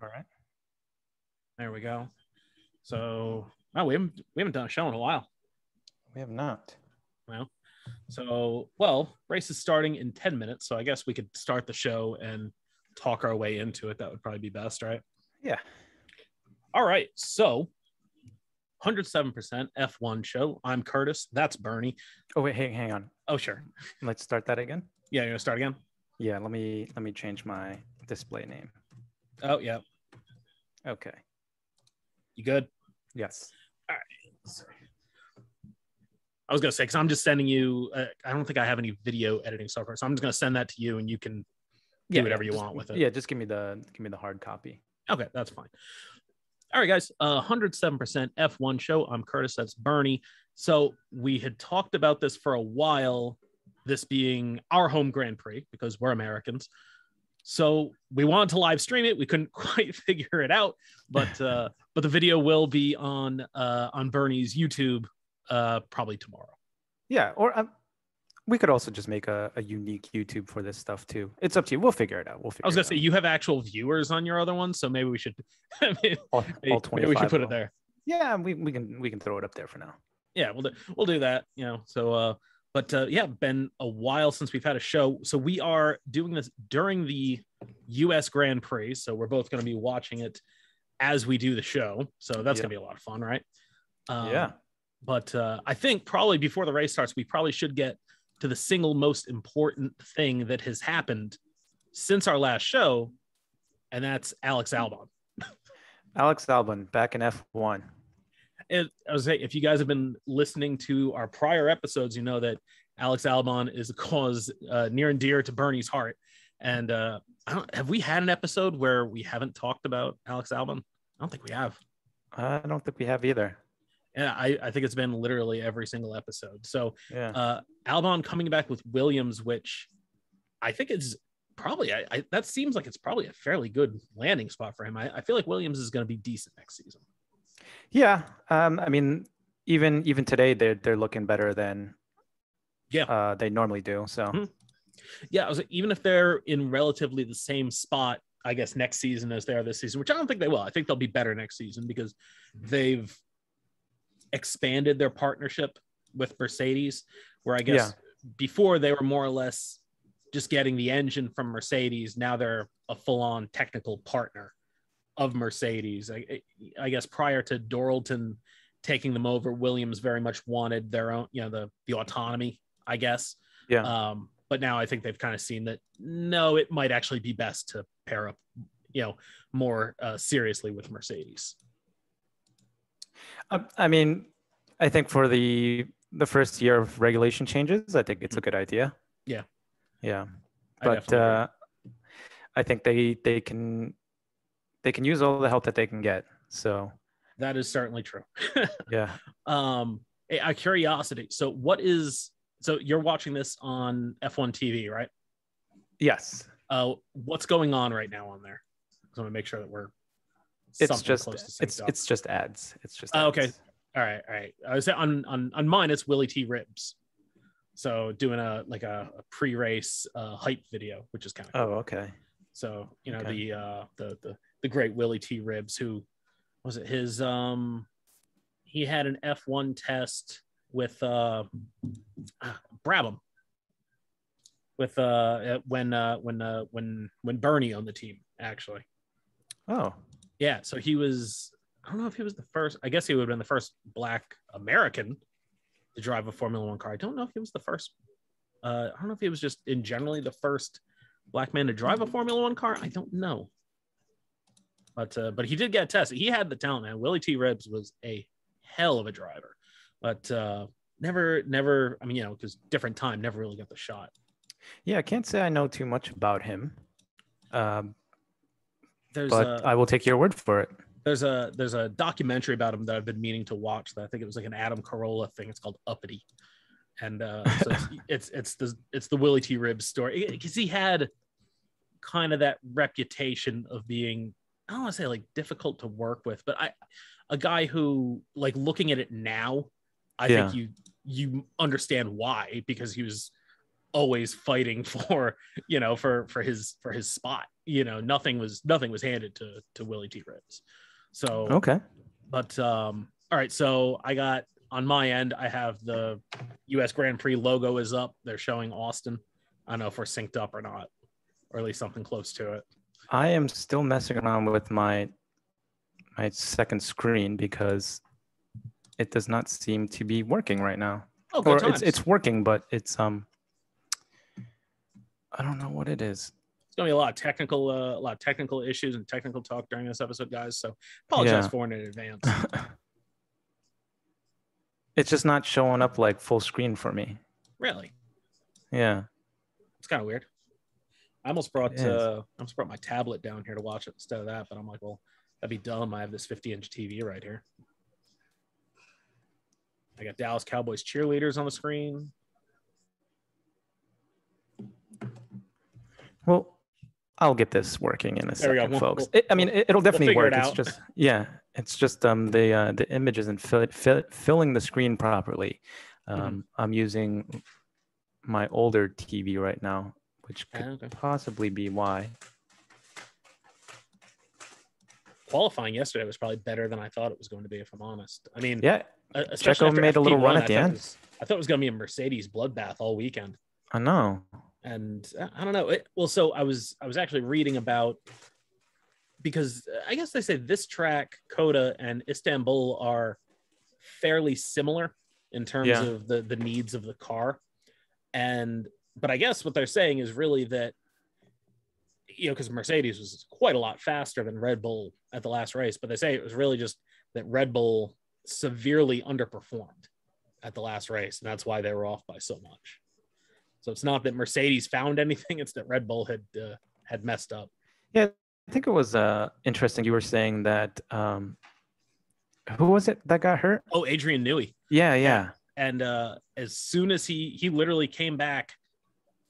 All right. There we go. So, we haven't done a show in a while. We have not. Race is starting in 10 minutes, so I guess we could start the show and talk our way into it. That would probably be best, right? Yeah. All right. So, 107% F1 show. I'm Curtis. That's Bernie. Oh wait, hang on. Oh, sure. Let's start that again. Yeah, you're gonna start again? Yeah, let me change my display name. Oh, yeah. Okay. You good? Yes. All right. I was gonna say, because I'm just sending you. I don't think I have any video editing software, so I'm just gonna send that to you, and you can do whatever you want with it. Yeah, just give me the hard copy. Okay, that's fine. All right, guys. 107% F1 show. I'm Curtis. That's Bernie. So we had talked about this for a while. This being our home Grand Prix because we're Americans. So we wanted to live stream it. We couldn't quite figure it out, but the video will be on Bernie's YouTube probably tomorrow. Yeah, or we could also just make a unique YouTube for this stuff too. It's up to you. We'll figure it out. I was gonna say you have actual viewers on your other one, so maybe we should. Maybe we should put it there. Yeah, we can throw it up there for now. Yeah, we'll do that. Been a while since we've had a show. So we are doing this during the US Grand Prix. So we're both going to be watching it as we do the show. So that's going to be a lot of fun, right? Yeah. But I think probably before the race starts, we probably should get to the single most important thing that has happened since our last show. And that's Alex Albon. Alex Albon back in F1. I was saying, if you guys have been listening to our prior episodes, you know that Alex Albon is a cause near and dear to Bernie's heart. And have we had an episode where we haven't talked about Alex Albon? I don't think we have. I don't think we have either. Yeah, I think it's been literally every single episode. So yeah. Albon coming back with Williams, which I think is probably, that seems like it's probably a fairly good landing spot for him. I feel like Williams is going to be decent next season. Yeah, I mean, even today they're looking better than they normally do. So yeah, even if they're in relatively the same spot, I guess next season as they are this season, which I don't think they will. I think they'll be better next season because they've expanded their partnership with Mercedes, where I guess before they were more or less just getting the engine from Mercedes. Now they're a full-on technical partner of Mercedes. I guess prior to Doralton taking them over, Williams very much wanted their own, the autonomy, I guess. Yeah. But now I think they've kind of seen that, no, it might actually be best to pair up, more seriously with Mercedes. I mean, I think for the first year of regulation changes, I think it's a good idea. Yeah. Yeah. But I think they can use all the help that they can get. So that is certainly true. Yeah. A curiosity. So you're watching this on F1 TV, right? Yes. What's going on right now on there? I want to make sure that we're. It's just ads. It's just ads. Okay. All right. I was on mine. It's Willie T Ribs. So doing a pre-race hype video, which is kind of cool. Oh, okay. So the great Willie T Ribs, who was it? His he had an F1 test with Brabham with when Bernie owned the team, actually. Oh. Yeah, so he was, I don't know if he was the first, I guess he would have been the first Black American to drive a Formula One car. I don't know if he was the first, I don't know if he was just in generally the first Black man to drive a Formula One car. I don't know. But he did get tested. He had the talent, man. Willie T. Ribs was a hell of a driver. But never, I mean, because different time, never really got the shot. Yeah, I can't say I know too much about him. But I will take your word for it. There's a documentary about him that I've been meaning to watch. That I think it was like an Adam Carolla thing. It's called Uppity, and so it's the Willie T. Ribs story, because he had kind of that reputation of being, I don't want to say like difficult to work with, but a guy who, like, looking at it now, I think you understand why, because he was always fighting for, for his spot. Nothing was handed to Willie T. Ribbs. So Okay. But all right, so I got on my end, I have the US Grand Prix logo is up. They're showing Austin. I don't know if we're synced up or not, or at least something close to it. I am still messing around with my second screen because it does not seem to be working right now. Oh, good times. It's working, but it's I don't know what it is. It's gonna be a lot of technical issues and technical talk during this episode, guys. So apologize for it in advance. It's just not showing up like full screen for me. Really? Yeah. It's kind of weird. I almost brought my tablet down here to watch it instead of that, but I'm like, well, that'd be dumb. I have this 50-inch TV right here. I got Dallas Cowboys cheerleaders on the screen. Well, I'll get this working in a second, folks. It'll definitely work. It's just the image isn't filling the screen properly. I'm using my older TV right now, which could possibly be why. Qualifying yesterday was probably better than I thought it was going to be, if I'm honest. I mean, yeah, especially Checo made a little run at the end. I thought it was going to be a Mercedes bloodbath all weekend. I know. And I don't know. So I was actually reading about, because I guess they say this track, Coda and Istanbul, are fairly similar in terms of the needs of the car. But I guess what they're saying is really that, because Mercedes was quite a lot faster than Red Bull at the last race, but they say it was really just that Red Bull severely underperformed at the last race, and that's why they were off by so much. So it's not that Mercedes found anything; it's that Red Bull had messed up. Yeah, I think it was interesting. You were saying that who was it that got hurt? Oh, Adrian Newey. Yeah. And as soon as he literally came back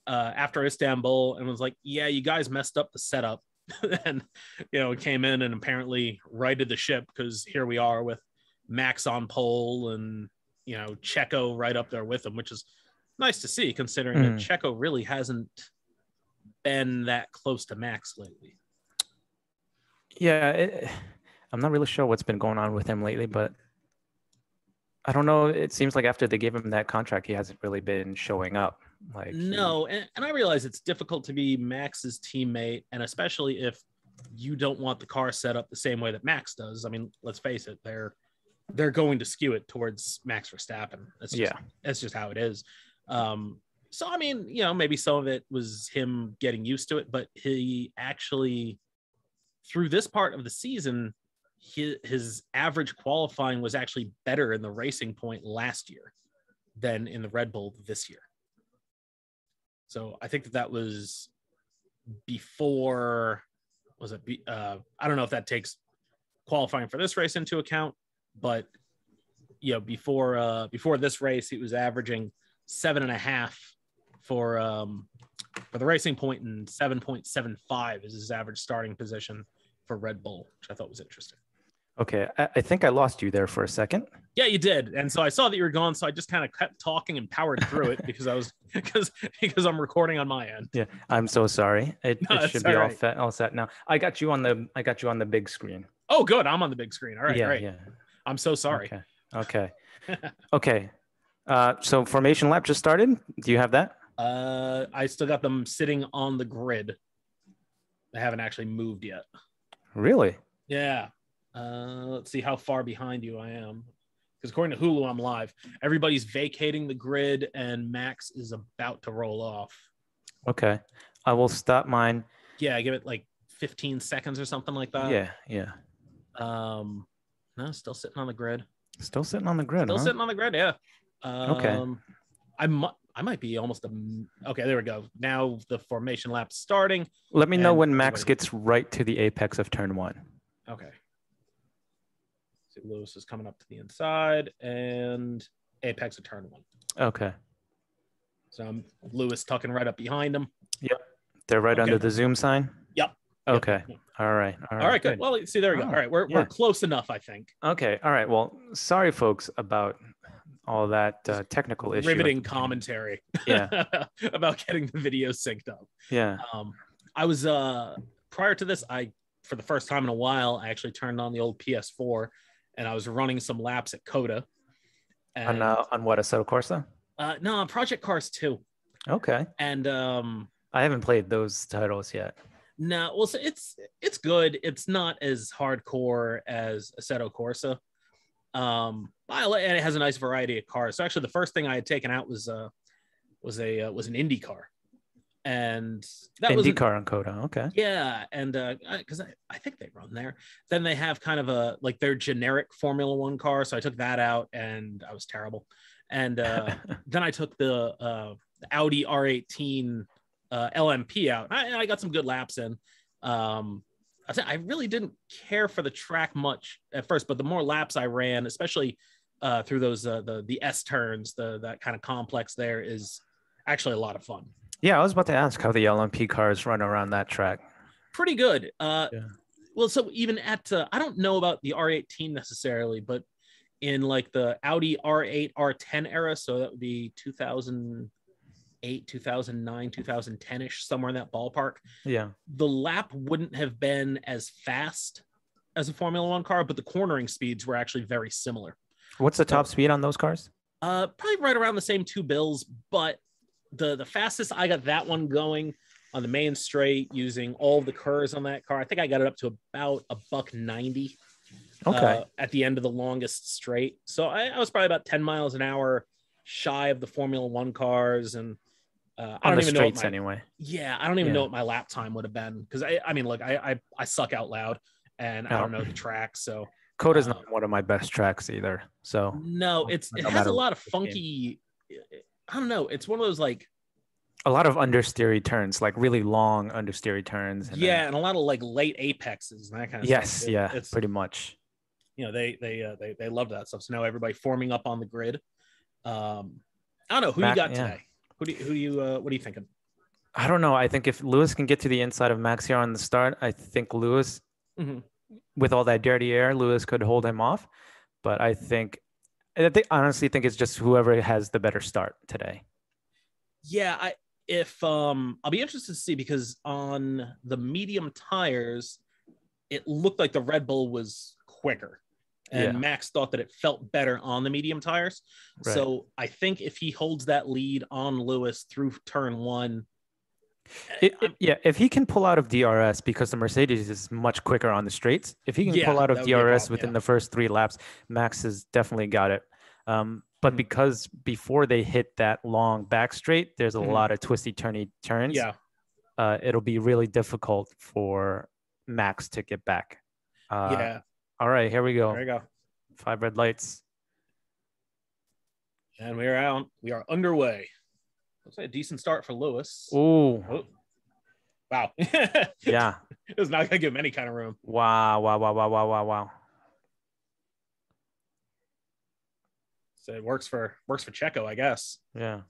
after Istanbul and was like, "Yeah, you guys messed up the setup," and came in and apparently righted the ship, because here we are with Max on pole and Checo right up there with him, which is nice to see, considering that Checo really hasn't been that close to Max lately. Yeah, I'm not really sure what's been going on with him lately, but I don't know. It seems like after they gave him that contract, he hasn't really been showing up. No, and I realize it's difficult to be Max's teammate, and especially if you don't want the car set up the same way that Max does. I mean, let's face it, they're going to skew it towards Max Verstappen. That's just how it is. So I mean, maybe some of it was him getting used to it, but he actually, through this part of the season, his average qualifying was actually better in the Racing Point last year than in the Red Bull this year. So I think that was before. I don't know if that takes qualifying for this race into account, but before this race, he was averaging 7.5 for the Racing Point, and 7.75 is his average starting position for Red Bull, which I thought was interesting. Okay, I think I lost you there for a second. Yeah, you did, and so I saw that you were gone, so I just kind of kept talking and powered through it because I'm recording on my end. Yeah, I'm so sorry. It should be all set now. I got you on the big screen. Oh, good. I'm on the big screen. All right, great. Yeah. I'm so sorry. Okay. Okay. So formation lap just started. Do you have that? I still got them sitting on the grid. They haven't actually moved yet. Really? Yeah. Let's see how far behind you I am. Because according to Hulu, I'm live. Everybody's vacating the grid, and Max is about to roll off. Okay. I will stop mine. Yeah, give it like 15 seconds or something like that. Yeah. No, still sitting on the grid. Still sitting on the grid. Sitting on the grid, yeah. Okay. I might be almost okay, there we go. Now the formation lap's starting. Let me know when Max gets right to the apex of turn 1. Okay. See, Lewis is coming up to the inside and apex of turn 1. Okay. So Lewis tucking right up behind him. Yep. They're right under the zoom sign. Yep. Okay. Yep. All right. All right. Good. Well, see, there we go. All right. We're close enough, I think. Okay. All right. Well, sorry, folks, about all that technical issue. Riveting commentary. Yeah. About getting the video synced up. Yeah. I was prior to this, for the first time in a while, I actually turned on the old PS4 and I was running some laps at Coda. And, on what, Assetto Corsa? No, on Project Cars 2. Okay. And I haven't played those titles yet. No, well, so it's good. It's not as hardcore as Assetto Corsa. And it has a nice variety of cars. So actually, the first thing I had taken out was an Indy car, and that was IndyCar on Coda. Okay. Yeah, and because I think they run there. Then they have kind of their generic Formula One car. So I took that out, and I was terrible. And then I took the Audi R18 LMP out. I got some good laps in. I really didn't care for the track much at first, but the more laps I ran, especially through those the S turns, that kind of complex there is actually a lot of fun. Yeah, I was about to ask how the LMP cars run around that track. Pretty good. Yeah. Well, so even at I don't know about the R18 necessarily, but in like the Audi R8, R10 era, so that would be 2008, 2009, 2010-ish, somewhere in that ballpark. Yeah. The lap wouldn't have been as fast as a Formula One car, but the cornering speeds were actually very similar. What's the top speed on those cars? Probably right around the same 2 bills, but the fastest I got that one going on the main straight using all of the curves on that car. I think I got it up to about $190. Okay. At the end of the longest straight. So I was probably about 10 miles an hour shy of the Formula One cars. And I don't even know what anyway. Yeah, I don't even know what my lap time would have been. Because I mean, look, I suck out loud and I don't know the track. So Coda's not one of my best tracks either. So no, it has a lot of funky. I don't know. It's one of those like a lot of understeery turns, like really long understeery turns. And and a lot of like late apexes and that kind of stuff. Yes, it's pretty much. You know, they love that stuff. So now everybody forming up on the grid. I don't know who you got today. What are you thinking? I don't know. I think if Lewis can get to the inside of Max here on the start, I think Lewis, with all that dirty air, Lewis could hold him off. But I honestly think it's just whoever has the better start today. Yeah, I'll be interested to see, because on the medium tires, it looked like the Red Bull was quicker. And Max thought that it felt better on the medium tires. Right. So I think if he holds that lead on Lewis through turn 1. If he can pull out of DRS, because the Mercedes is much quicker on the straights, if he can pull out of DRS within the first 3 laps, Max has definitely got it. But because before they hit that long back straight, there's a lot of twisty turny turns. Yeah. It'll be really difficult for Max to get back. All right, here we go. There we go. 5 red lights. And we are out. We are underway. Looks like a decent start for Lewis. Ooh. Oh. Wow. Yeah. It was not going to give him any kind of room. Wow. So it works for Checo, I guess. Yeah.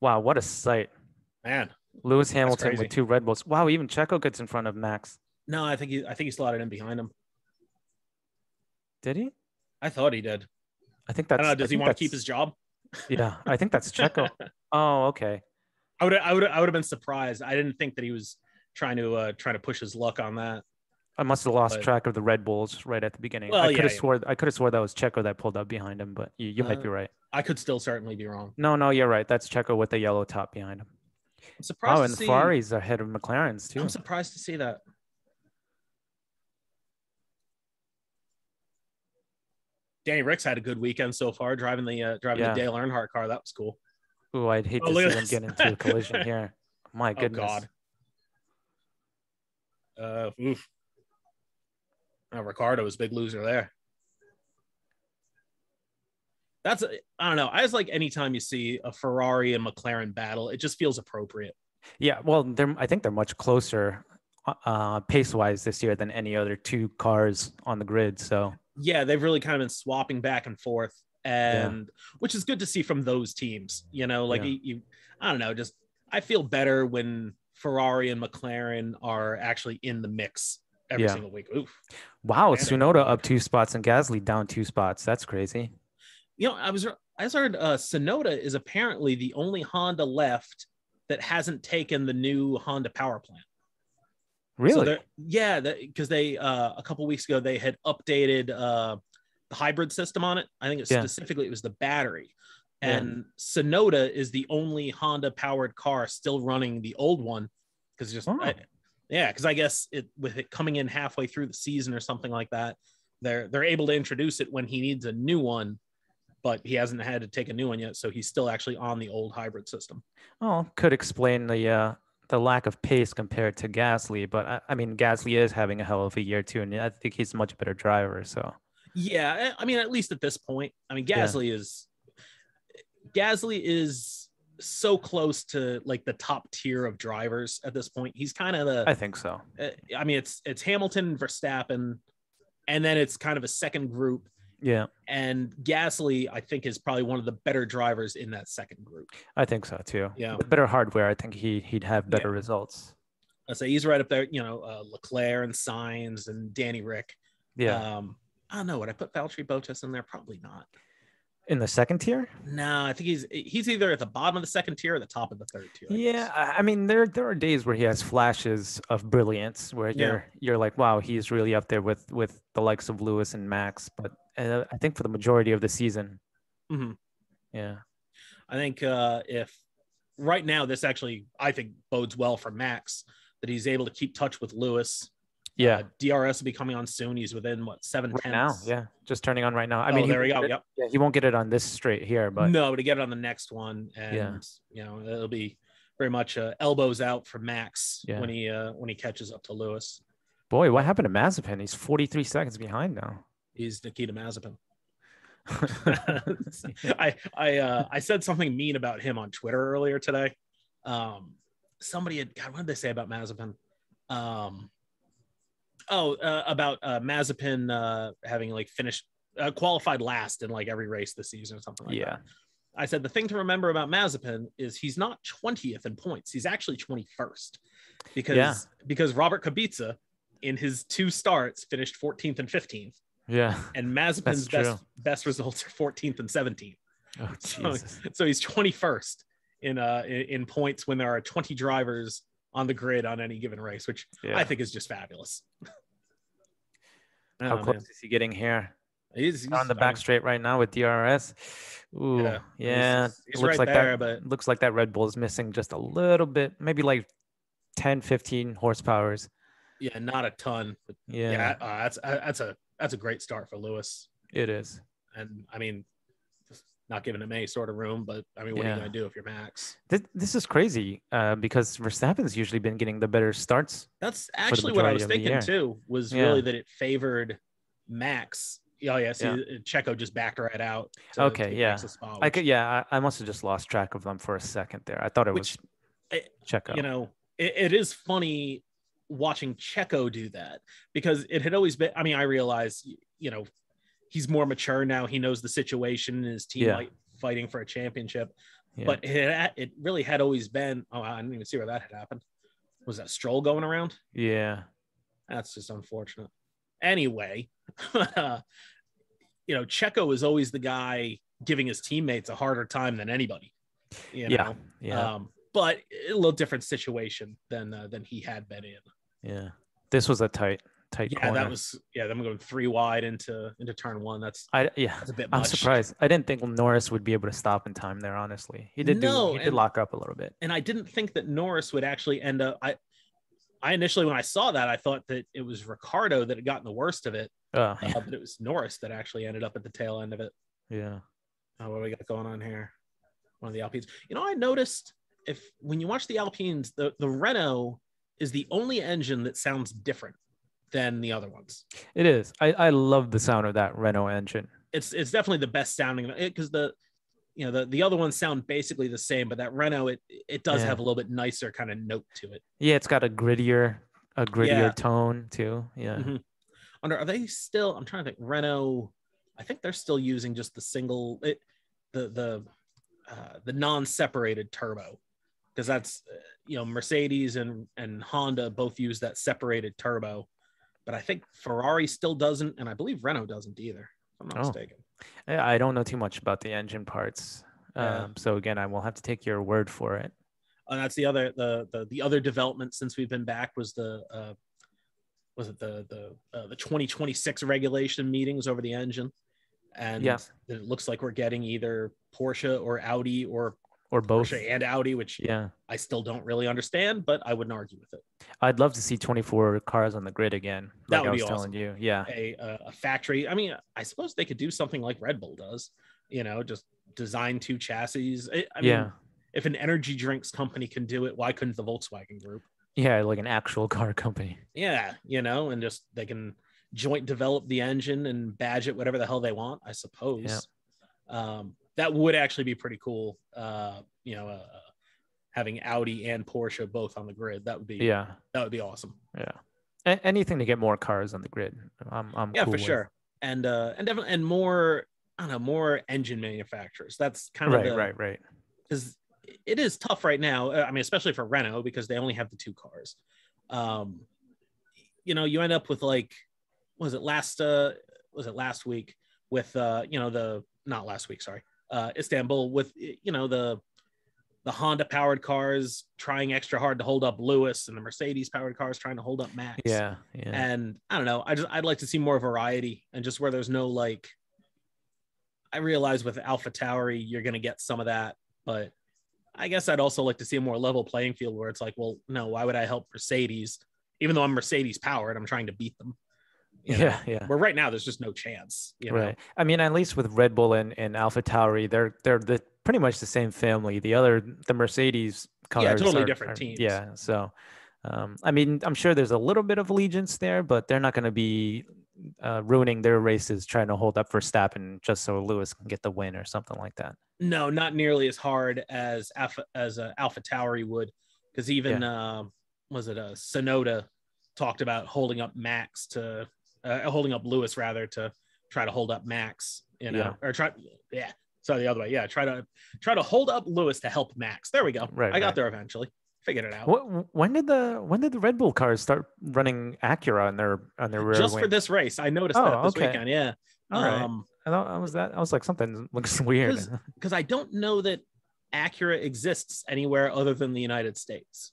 Wow, what a sight. Man. Lewis Hamilton with 2 Red Bulls. Wow, even Checo gets in front of Max. No, I think he slotted in behind him. Did he? I thought he did. I think that's. I don't know. Does he want to keep his job? Yeah, I think that's Checo. Oh, okay. I would have been surprised. I didn't think that he was trying to push his luck on that. I must have lost track of the Red Bulls right at the beginning. Well, I could have swore that was Checo that pulled up behind him, but you might be right. I could still certainly be wrong. No, you're right. That's Checo with the yellow top behind him. I'm surprised. And the Ferrari's ahead of McLaren's too. I'm surprised to see that. Danny Ricks had a good weekend so far, driving the Dale Earnhardt car. That was cool. Ooh, I'd hate to see them get into a collision here. My goodness. Oh, God. Oof. Ricardo was a big loser there. I don't know. I just like anytime you see a Ferrari and McLaren battle, it just feels appropriate. Yeah, well, I think they're much closer pace-wise this year than any other 2 cars on the grid. So yeah, they've really kind of been swapping back and forth, and which is good to see from those teams. You know, like I don't know, just I feel better when Ferrari and McLaren are actually in the mix every single week. Oof. Wow, Tsunoda up 2 spots and Gasly down 2 spots. That's crazy. You know, I heard Sonoda is apparently the only Honda left that hasn't taken the new Honda power plant. Really? So because they a couple weeks ago they had updated the hybrid system on it. I think specifically it was the battery. And Sonoda is the only Honda powered car still running the old one because because I guess with it coming in halfway through the season or something like that, they're able to introduce it when he needs a new one, but he hasn't had to take a new one yet, so he's still actually on the old hybrid system. Oh, could explain the lack of pace compared to Gasly, but I mean Gasly is having a hell of a year too, and I think he's a much better driver. So yeah, I mean at least at this point, I mean Gasly is so close to like the top tier of drivers at this point. He's kind of I think so. I mean it's Hamilton, Verstappen, and then it's kind of a second group. Yeah. And Gasly, I think, is probably one of the better drivers in that second group. I think so too. Yeah. With better hardware, I think he'd have better results. I say he's right up there, you know, Leclerc and Sainz and Danny Rick. Yeah. I don't know. Would I put Valtteri Bottas in there? Probably not. In the second tier? No, I think he's either at the bottom of the second tier or the top of the third tier. Yeah, I mean there are days where he has flashes of brilliance where you're like, wow, he's really up there with the likes of Lewis and Max. But I think for the majority of the season, yeah, I think if right now this actually I think bodes well for Max that he's able to keep touch with Lewis. Yeah, DRS will be coming on soon. He's within 7 right tenths now. Yeah, just turning on right now. I mean, there we go. Yep. Yeah, he won't get it on this straight here, but no, to get it on the next one, and you know it'll be very much elbows out for Max when he catches up to Lewis. Boy, what happened to Mazepin? He's 43 seconds behind now. He's Nikita Mazepin. I said something mean about him on Twitter earlier today. Somebody had what did they say about Mazepin? About Mazepin having like finished qualified last in like every race this season or something like that. I said the thing to remember about Mazepin is he's not 20th in points. He's actually 21st because Robert Kubica in his 2 starts finished 14th and 15th. Yeah. And Mazepin's best results are 14th and 17th. Oh, Jesus. So he's 21st in points when there are 20 drivers on the grid on any given race, which I think is just fabulous. How close is he getting here? He's on the back straight right now with DRS. Ooh, yeah. He's looks right like there, but looks like that Red Bull is missing just a little bit, maybe like 10, 15 horsepowers. Yeah, not a ton. But that's a great start for Lewis. It is. And I mean, not giving him any sort of room, but I mean, what are you going to do if you're Max? This is crazy because Verstappen's usually been getting the better starts. That's actually what I was thinking too, was really that it favored Max. Oh, yeah. See, Checo just backed right out. Spot, I must have just lost track of them for a second there. I thought it was Checo. You know, it is funny watching Checo do that because it had always been, I mean, I realize, you know, he's more mature now. He knows the situation and his team fighting for a championship. Yeah. But it really had always been, I didn't even see where that had happened. Was that Stroll going around? Yeah. That's just unfortunate. Anyway, you know, Checo is always the guy giving his teammates a harder time than anybody. You know? But a little different situation than he had been in. Yeah. This was a tight corner. That was them going 3 wide into turn 1. That's a bit much. I'm surprised. I didn't think Norris would be able to stop in time there, honestly. He did lock up a little bit. And I didn't think that Norris would actually end up I initially, when I saw that, I thought that it was Ricciardo that had gotten the worst of it. But it was Norris that actually ended up at the tail end of it. Yeah. What do we got going on here? One of the Alpines. You know, I noticed when you watch the Alpines, the Renault is the only engine that sounds different than the other ones. It is. I love the sound of that Renault engine. It's definitely the best sounding because the other ones sound basically the same, but that Renault it does have a little bit nicer kind of note to it. Yeah, it's got a grittier tone too. Yeah. Mm-hmm. Are they still? I'm trying to think. Renault, I think they're still using just the single the non-separated turbo, because that's Mercedes and Honda both use that separated turbo, but I think Ferrari still doesn't, and I believe Renault doesn't either, if I'm not mistaken. I don't know too much about the engine parts. Yeah. So again, I will have to take your word for it. And that's the other development since we've been back was the 2026 regulation meetings over the engine, and it looks like we're getting either Porsche or Audi or both. Porsche and Audi, which I still don't really understand, but I wouldn't argue with it. I'd love to see 24 cars on the grid again. That would I was be telling you. Yeah. A factory. I mean, I suppose they could do something like Red Bull does, just design 2 chassis. I mean, if an energy drinks company can do it, why couldn't the Volkswagen Group? Yeah, like an actual car company. Yeah, and just they can joint develop the engine and badge it whatever the hell they want, I suppose. Yeah. That would actually be pretty cool. Having Audi and Porsche both on the grid, that would be awesome. Yeah, anything to get more cars on the grid. I'm cool for with. Sure, and definitely and more. I don't know, more engine manufacturers. That's kind of right. Because it is tough right now. I mean, especially for Renault because they only have the 2 cars. You end up with like, was it last week with not last week, sorry, Istanbul with the Honda powered cars trying extra hard to hold up Lewis and the Mercedes powered cars trying to hold up Max. Yeah. And I don't know, I'd like to see more variety and just where there's no like. I realize with AlphaTauri you're going to get some of that, but I guess I'd also like to see a more level playing field where it's like, well, no, why would I help Mercedes? Even though I'm Mercedes powered, I'm trying to beat them. Yeah. Where right now there's just no chance. Right. I mean, at least with Red Bull and AlphaTauri, they're pretty much the same family. The Mercedes cars totally different teams. Yeah. So, I mean, I'm sure there's a little bit of allegiance there, but they're not going to be ruining their races trying to hold up Verstappen just so Lewis can get the win or something like that. No, not nearly as hard as AlphaTauri would, because even Sonoda talked about holding up Lewis rather to try to hold up Max, or sorry, the other way. Try to hold up Lewis to help Max. There we go. I got there eventually. Figured it out. When did the Red Bull cars start running Acura on their rear just wing? For this race? I noticed that this weekend. Yeah. All right. I was like, something looks weird because I don't know that Acura exists anywhere other than the United States.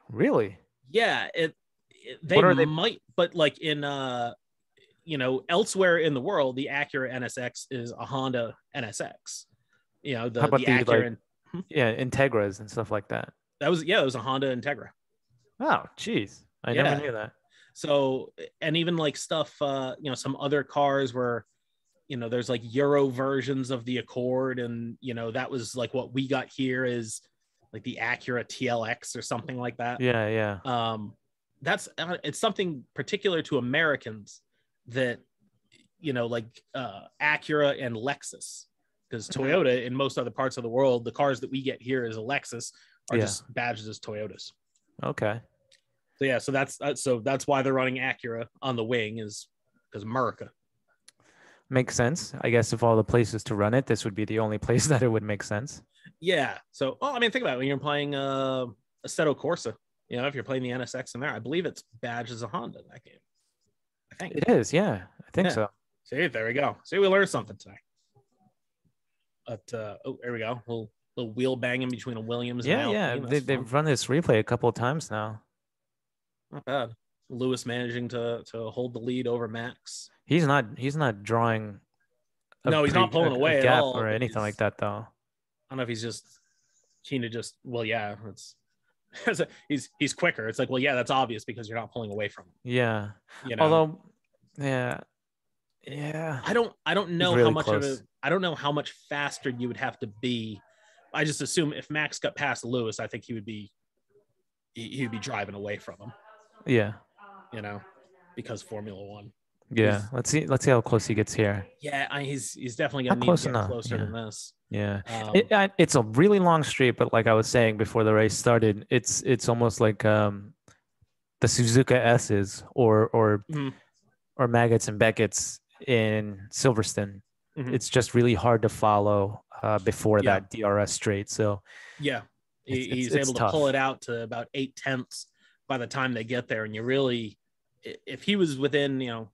Really? Yeah. They might, but like in elsewhere in the world, the Acura NSX is a Honda NSX. How about the Acura Integras and stuff like that? That was a Honda Integra. Oh, geez. I never knew that. So, and even like stuff, some other cars where, there's like Euro versions of the Accord. And, that was like what we got here is like the Acura TLX or something like that. Yeah. It's something particular to Americans that, like Acura and Lexus, because Toyota in most other parts of the world, the cars that we get here as a Lexus are just badged as Toyotas. Okay. So that's why they're running Acura on the wing is because America. Makes sense. I guess if all the places to run it, this would be the only place that it would make sense. Yeah. So, think about it. When you're playing Assetto Corsa, if you're playing the NSX in there, I believe it's badged as a Honda in that game. I think it is. Yeah, I think so. See, there we go. See, we learned something today. But there we go. Little wheel banging between a Williams and Alpine. They've run this replay a couple of times now. Not bad. Lewis managing to hold the lead over Max. He's not drawing. He's not pulling away at all or anything like that, though. I don't know if he's just keen to just. Well, yeah, he's quicker. It's like, well, yeah, that's obvious because you're not pulling away from him. Yeah. Although, yeah. I don't know really how much close. I don't know how much faster you would have to be. I just assume if Max got past Lewis, I think he would be driving away from him. Yeah. Because Formula One. Yeah. Let's see how close he gets here. Yeah, he's definitely going to need to get closer than this. Yeah. It's a really long straight, but like I was saying before the race started, it's almost like the Suzuka S's or Maggots and Beckett's in Silverstone. Mm-hmm. It's just really hard to follow before that DRS straight. So he's able to pull it out to about 0.8 by the time they get there. And you really, if he was within,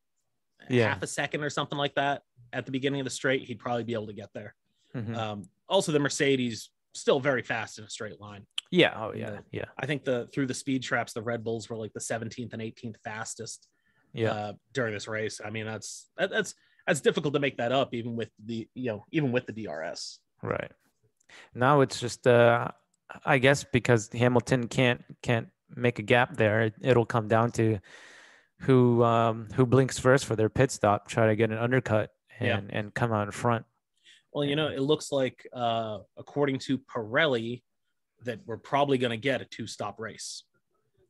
half a second or something like that at the beginning of the straight, he'd probably be able to get there. Mm-hmm. Also, the Mercedes still very fast in a straight line. Yeah. Oh, yeah. Yeah. I think through the speed traps, the Red Bulls were like the 17th and 18th fastest. Yeah. During this race. I mean, that's difficult to make that up, even with the DRS. Right. Now it's just I guess because Hamilton can't make a gap there, it'll come down to who blinks first for their pit stop, try to get an undercut and come out in front. Well, it looks like according to Pirelli that we're probably going to get a 2-stop race,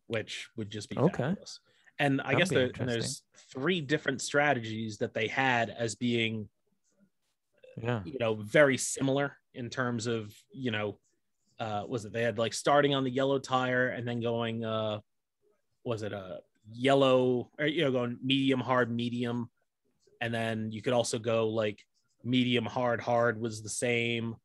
which would just be fabulous. And I guess there's 3 different strategies that they had as being, very similar in terms of, they had like starting on the yellow tire and then going, yellow, or, going medium, hard, medium. And then you could also go like medium, hard was the same.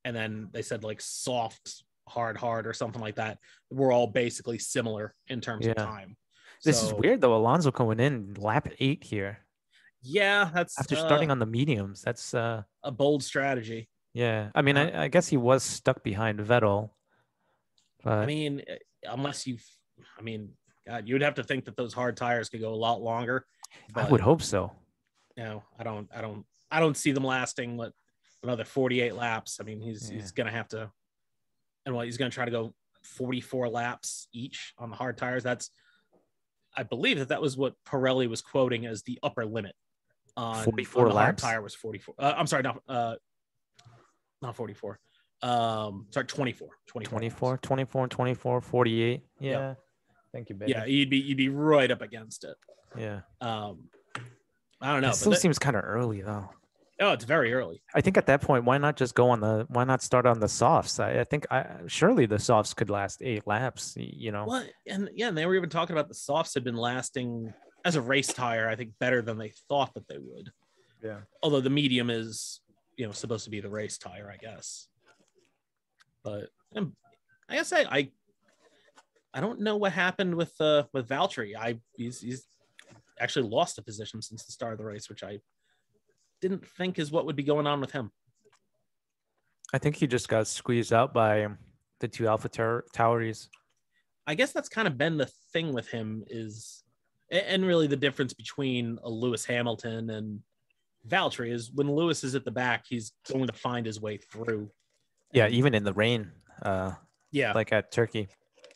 And then they said like soft, hard or something like that. We're all basically similar in terms of time. This is weird though. Alonso going in lap 8 here. Yeah, that's after starting on the mediums. That's a bold strategy. Yeah, I mean, I guess he was stuck behind Vettel. But I mean, God, you'd have to think that those hard tires could go a lot longer. I would hope so. I don't see them lasting another 48 laps. I mean, he's gonna have to, and he's gonna try to go 44 laps each on the hard tires. I believe that was what Pirelli was quoting as the upper limit on 44 on the laps. hard tire was 44. I'm sorry, not 44. Sorry, 24. 24, 48. Yeah. Yep. Thank you, baby. Yeah, you'd be right up against it. Yeah. I don't know. It still seems kind of early though. Oh, it's very early. I think at that point, why not start on the softs? I think surely the softs could last 8 laps, Well, and they were even talking about the softs had been lasting as a race tire, I think, better than they thought that they would. Yeah. Although the medium is, supposed to be the race tire, I guess. But I guess I don't know what happened with Valtteri. He's actually lost a position since the start of the race, which I didn't think is what would be going on with him. I think he just got squeezed out by the 2 Alpha Tauris. I guess that's kind of been the thing with him and really the difference between a Lewis Hamilton and Valtteri is when Lewis is at the back, he's going to find his way through. Yeah, even in the rain. Like at Turkey.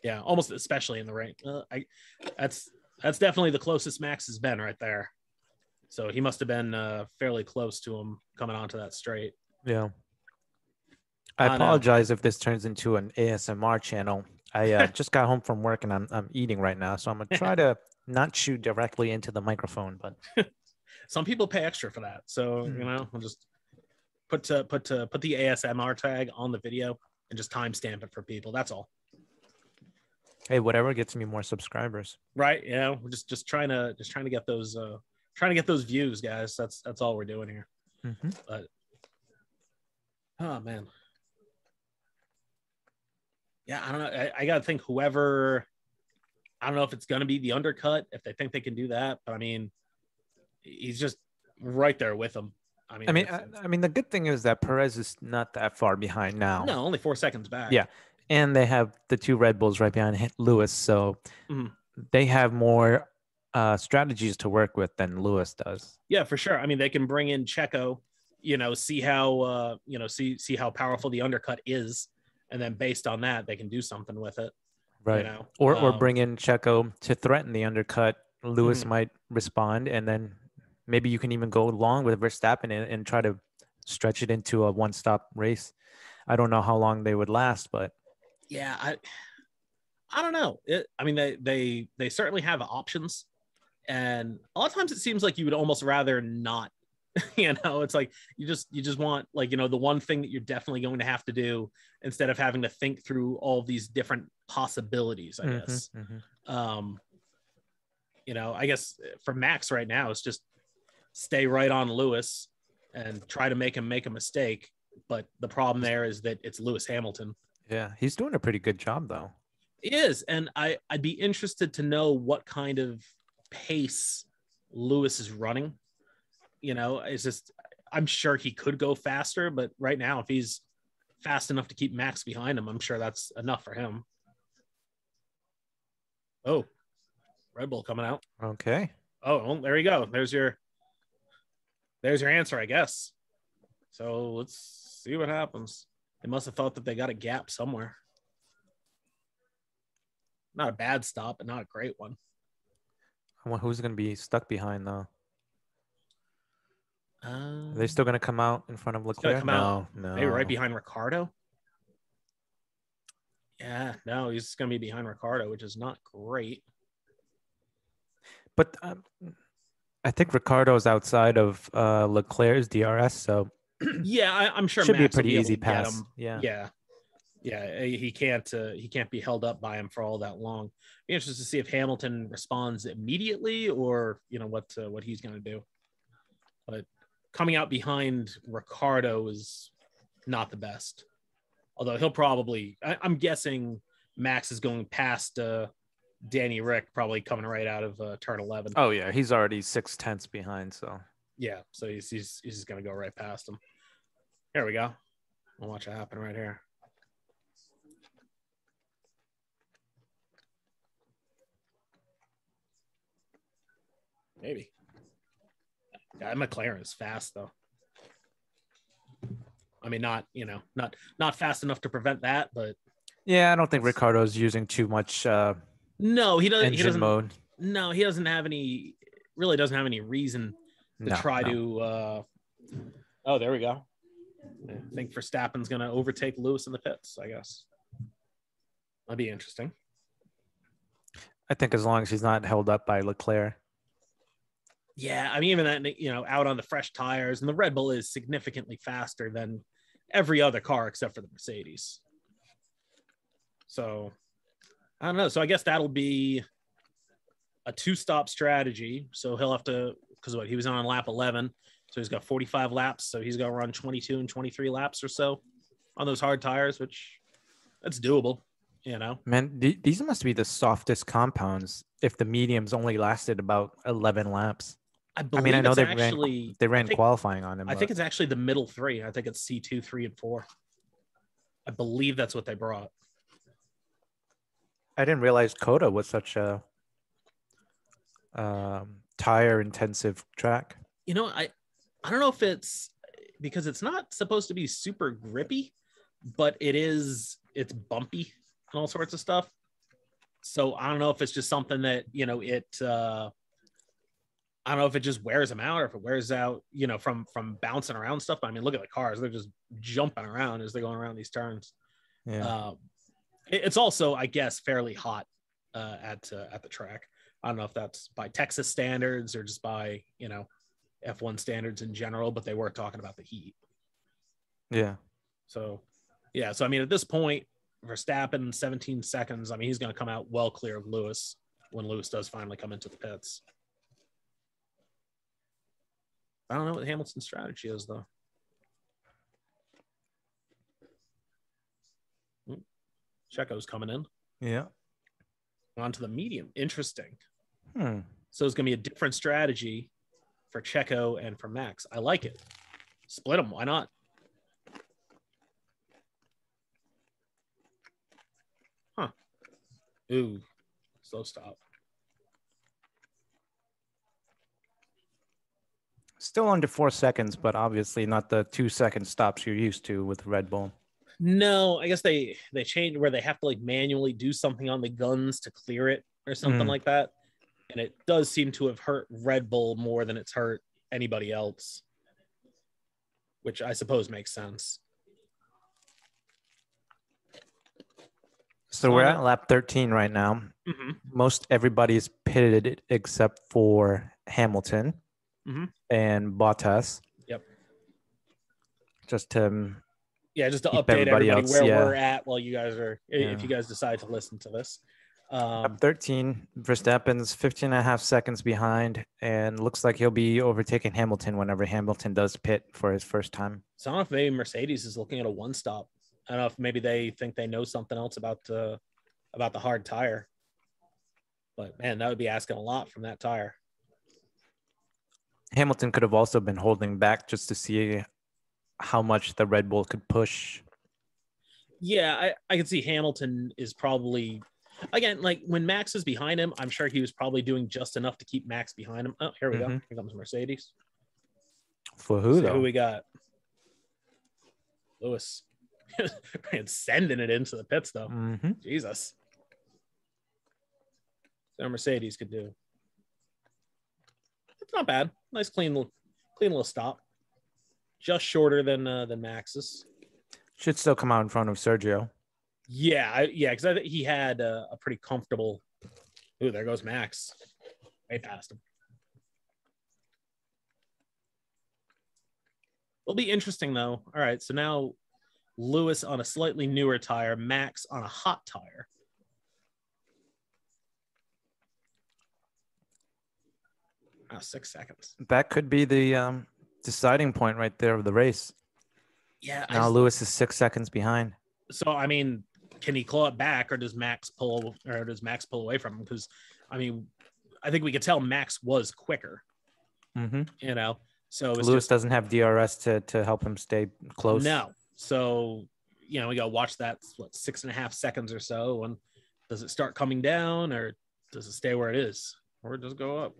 Yeah, almost especially in the rain. That's definitely the closest Max has been right there. So he must have been fairly close to him coming onto that straight. Yeah. I apologize if this turns into an ASMR channel. I just got home from work and I'm eating right now, so I'm gonna try to not shoot directly into the microphone. But some people pay extra for that, so we'll just put the ASMR tag on the video and just timestamp it for people. That's all. Hey, whatever gets me more subscribers. Right? Yeah, we're just trying to get those. Trying to get those views, guys. That's all we're doing here. Mm-hmm. But oh man, yeah, I don't know. I gotta think whoever. I don't know if it's gonna be the undercut if they think they can do that, but I mean, he's just right there with them. I mean, the good thing is that Perez is not that far behind now. No, only 4 seconds back. Yeah, and they have the 2 Red Bulls right behind Lewis, so they have more strategies to work with than Lewis does. Yeah, for sure. I mean, they can bring in Checo, see how see how powerful the undercut is, and then based on that, they can do something with it. Right. Or bring in Checo to threaten the undercut. Lewis might respond, and then maybe you can even go along with Verstappen and try to stretch it into a one-stop race. I don't know how long they would last, but yeah, I don't know. They certainly have options. And a lot of times it seems like you would almost rather not, it's like you just want the one thing that you're definitely going to have to do instead of having to think through all these different possibilities, I guess. I guess for Max right now, it's just stay right on Lewis and try to make him make a mistake. But the problem there is that it's Lewis Hamilton. Yeah, he's doing a pretty good job though. He is. And I'd be interested to know what kind of pace Lewis is running. It's just I'm sure he could go faster, but right now, if he's fast enough to keep Max behind him, I'm sure that's enough for him. Oh, Red Bull coming out. Okay. Oh, well, there you go. There's your answer, I guess. So let's see what happens. They must have thought that they got a gap somewhere. Not a bad stop, but not a great one. I wonder who's going to be stuck behind, though. Are they still going to come out in front of Leclerc? No. Maybe right behind Ricciardo. Yeah, no, he's going to be behind Ricciardo, which is not great. But I think Ricciardo's outside of Leclerc's DRS, so yeah, I'm sure should Max be a pretty will be easy able to get pass. him. Yeah. He can't be held up by him for all that long. Be interested to see if Hamilton responds immediately or what he's going to do. But coming out behind Ricciardo is not the best. Although he'll probably, I'm guessing Max is going past Danny Rick, probably coming right out of turn 11. Oh yeah, he's already 6/10 behind. So yeah, so he's just going to go right past him. Here we go. We'll watch it happen right here. Maybe. Yeah, McLaren is fast though. I mean, not fast enough to prevent that, but yeah, I don't think Ricciardo's using too much. No, he doesn't. Engine mode. No, he doesn't have any. Really, doesn't have any reason to try to. Oh, there we go. I think Verstappen's going to overtake Lewis in the pits. I guess that'd be interesting. I think as long as he's not held up by Leclerc. Yeah, I mean, even that, out on the fresh tires, and the Red Bull is significantly faster than every other car except for the Mercedes. So, I don't know. So I guess that'll be a 2-stop strategy. So he'll have to, because he was on lap 11. So he's got 45 laps. So he's going to run 22 and 23 laps or so on those hard tires, which that's doable, Man, these must be the softest compounds if the mediums only lasted about 11 laps. I know they ran qualifying on them. I think it's actually the middle three. I think it's C2, 3, and 4. I believe that's what they brought. I didn't realize Coda was such a tire intensive track. I don't know if it's because it's not supposed to be super grippy, but it's bumpy and all sorts of stuff. So I don't know if it's just something that, I don't know if it just wears them out or if it wears out, from bouncing around stuff. I mean, look at the cars. They're just jumping around as they're going around these turns. Yeah. It's also, I guess, fairly hot at the track. I don't know if that's by Texas standards or just by, F1 standards in general, but they were talking about the heat. Yeah. So, yeah. So, I mean, at this point, Verstappen, 17 seconds. I mean, he's going to come out well clear of Lewis when Lewis does finally come into the pits. I don't know what Hamilton's strategy is, though. Checo's coming in. Yeah. On to the medium. Interesting. So it's going to be a different strategy for Checo and for Max. I like it. Split them. Why not? Huh. Ooh. Slow stop. Still under 4 seconds, but obviously not the 2-second stops you're used to with Red Bull. No, I guess they changed where they have to manually do something on the guns to clear it or something like that. And it does seem to have hurt Red Bull more than it's hurt anybody else, which I suppose makes sense. So we're at lap 13 right now. Mm-hmm. Most everybody's pitted except for Hamilton and Bottas. Yep. Just to update everybody where we're at while you guys are, if you guys decide to listen to this. Up 13, Verstappen's 15.5 seconds behind, and looks like he'll be overtaking Hamilton whenever Hamilton does pit for his first time. So I don't know if maybe Mercedes is looking at a 1-stop. I don't know if maybe they think they know something else about the hard tire. But man, that would be asking a lot from that tire. Hamilton could have also been holding back just to see how much the Red Bull could push. Yeah, I can see Hamilton is probably, again, like when Max is behind him, I'm sure he was probably doing just enough to keep Max behind him. Oh, here we go. Here comes Mercedes. For who, though? Who we got? Lewis. And sending it into the pits, though. Jesus. So Mercedes could do. It's not bad. Nice, clean little stop. Just shorter than Max's. Should still come out in front of Sergio. Yeah, because I think he had a pretty comfortable. Ooh, there goes Max. Right past him. It'll be interesting, though. All right, so now Lewis on a slightly newer tire, Max on a hot tire. Oh, 6 seconds. That could be the deciding point right there of the race. Yeah. Now Lewis is 6 seconds behind. So, I mean, can he claw it back, or does Max pull away from him? Because, I mean, I think we could tell Max was quicker. You know, so Lewis doesn't have DRS to help him stay close. No. So, you know, we got to watch that 6.5 seconds or so. And does it start coming down, or does it stay where it is, or does it go up?